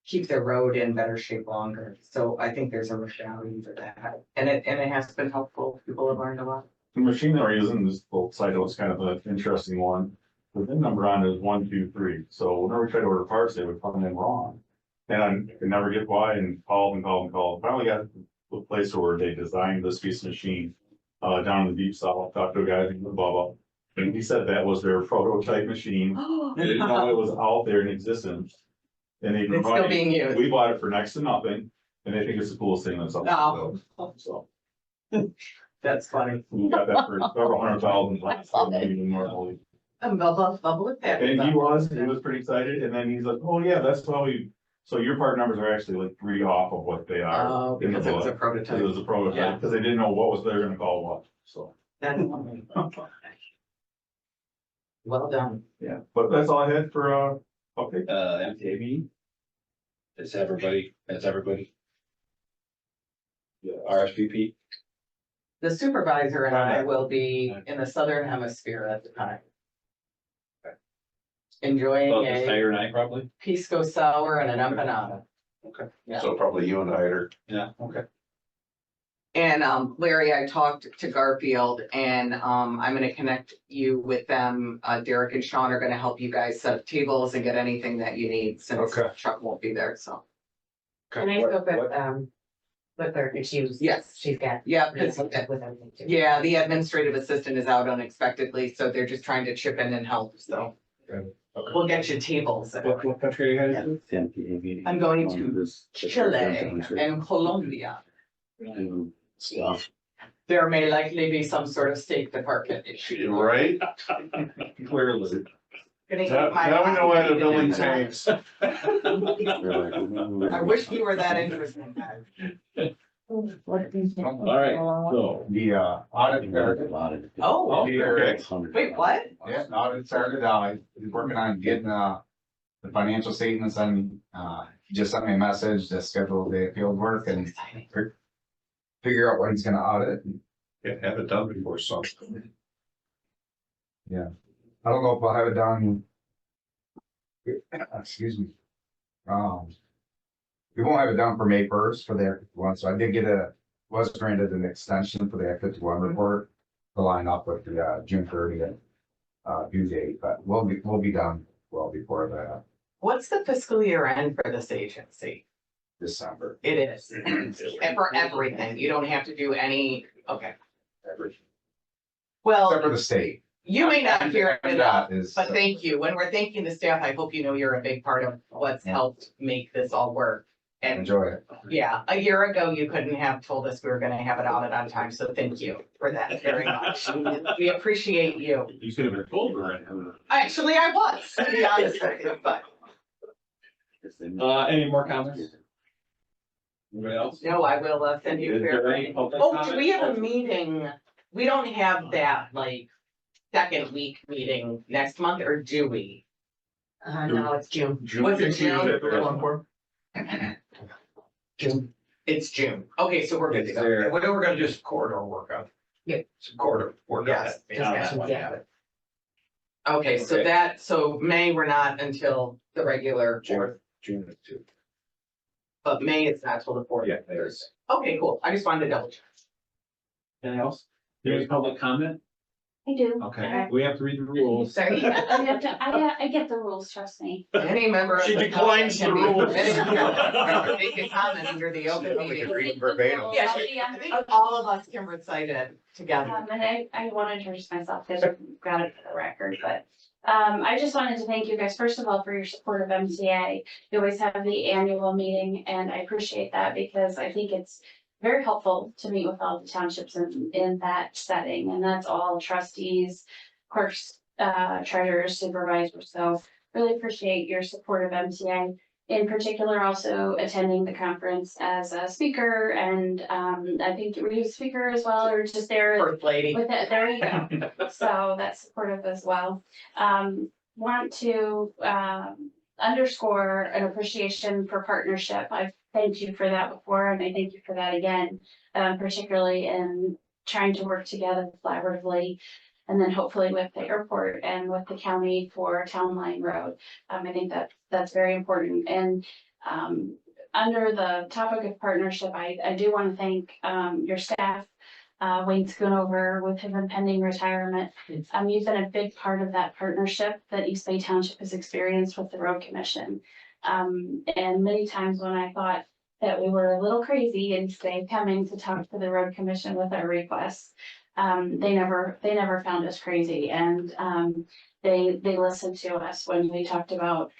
keep their road in better shape longer. So I think there's a reality to that. And it has been helpful. People have learned a lot. The machine that we're using, this little site was kind of an interesting one. The VIN number on it is 123, so whenever we tried to order parts, they would come in wrong. And I could never get why and called. Finally got to the place where they designed this piece of machine down in the deep south, talked to a guy named Bubba. And he said that was their prototype machine. They didn't know it was out there in existence. And they It's still being used. we bought it for next to nothing, and they think it's the coolest thing that's up. No. So. That's funny. We got that for several hundred thousand last year, normally. Bubble with that. And he was pretty excited, and then he's like, oh yeah, that's why so your part numbers are actually like 3 off of what they are. Oh, in the because it was a book. prototype. It was a Yeah. prototype, because they didn't know what was they're gonna call what, so. That's funny. Well done. Yeah, but that's all I had for, okay. MTA meeting. It's everybody. Yeah, RSVP. The supervisor and I will be in the southern hemisphere at the time. Enjoying Well, the a Saturday night probably. pisco sour and an empanada. Okay. Yeah. So probably you and I are. Yeah, okay. And Larry, I talked to Garfield and I'm gonna connect you with them. Derek and Sean are gonna help you guys set up tables and get anything that you need since Okay. Chuck won't be there, so. And I spoke with her, and she was. Yes. She's got. Yeah, because with everything too. yeah, the administrative assistant is out unexpectedly, so they're just trying to chip in and help, so. Okay. We'll get you tables. What country are you guys in? I'm going to Chile and Colombia. There may likely be some sort of State Department issue. Right? Clearly. Gonna eat Now my now we know why the oxygen building tanks. tanks. I wish you were that interesting. All right, so. The audit. Oh, Okay. wait, what? Yeah, audit started out. I was working on getting the financial statements and he just sent me a message to schedule the field work and Exciting. figure out what he's gonna audit. Yeah, have it done before something. I don't know if I'll have it done. Excuse me. We won't have it done for May 1st for the Act 51, so I did was granted an extension for the Act 51 report to line up with the June 30th due date, but we'll be done well before that, What's the fiscal year end for this agency? December. It is. And for everything, you don't have to do any, okay. Except Well, for the state. you may not hear it enough, That is. but thank you. When we're thanking the staff, I hope you know you're a big part of what's helped make this all work. And Enjoy it. yeah, a year ago, you couldn't have told us we were gonna have it audit on time, so thank you for that very much. We appreciate you. You could have been told, right? Actually, I was, to be honest with you, but Any more comments? Anybody else? no, I will send you. Is there any public Oh, do comment? we have a meeting? We don't have that like second week meeting next month, or do we? No, it's June. Was it June? June. It's June. Okay, so we're good to Is go. there- We're gonna just corridor work on. Yeah. Some corridor work on Yes, that. Discussions, yeah. Okay, so Okay. so May, we're not until the regular fourth, June 2. but May is not till the fourth. Yeah, there is. Okay, cool. I just wanted to double check. Anything else? Any public comment? I do. Okay, we have to read the rules. Sorry. I get the rules, trust me. Any member of She the declines public can the be rules. permitted to make a comment under the open meeting. Read verbatim. Yeah, I think all of us can recite it together. And I wanted to introduce myself because I've got it for the record, but I just wanted to thank you guys, first of all, for your support of MTA. You always have the annual meeting and I appreciate that because I think it's very helpful to meet with all the townships in that setting. And that's all trustees, clerks, treasurers, supervisors. So really appreciate your support of MTA. In particular, also attending the conference as a speaker and I think were you a speaker as well or just there? First lady. With it, there you go. So that's supportive as well. Want to underscore an appreciation for partnership. I've thanked you for that before and I thank you for that again, particularly in trying to work together collaboratively. And then hopefully with the airport and with the county for Town Line Road. I think that's very important. And under the topic of partnership, I do want to thank your staff, Wayne Schoonover with his impending retirement. You've been a big part of that partnership that East Bay Township has experienced with the Road Commission. And many times when I thought that we were a little crazy in East Bay coming to talk to the Road Commission with our requests, they never found us crazy and they listened to us when we talked about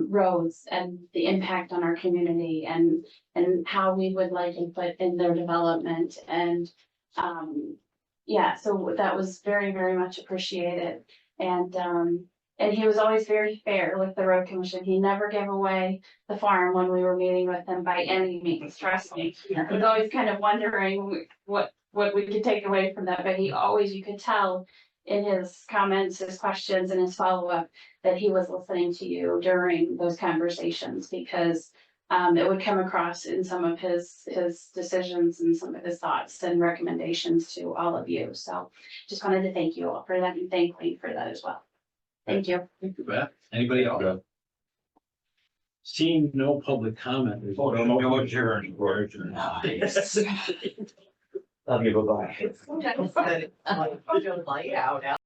roads and the impact on our community and how we would like input in their development and Yeah, so that was very, very much appreciated. And he was always very fair with the road commission. He never gave away the farm when we were meeting with him by any means, trust me. I was always kind of wondering what we could take away from that, but he always, you could tell in his comments, his questions and his follow-up that he was listening to you during those conversations because it would come across in some of his decisions and some of his thoughts and recommendations to all of you. So just wanted to thank you all for that and thank Lee for that as well. Thank you. Thank you, Beth. Anybody else? Seeing no public comment. there's No adjourn. Nice. Love you, bye-bye. Light out.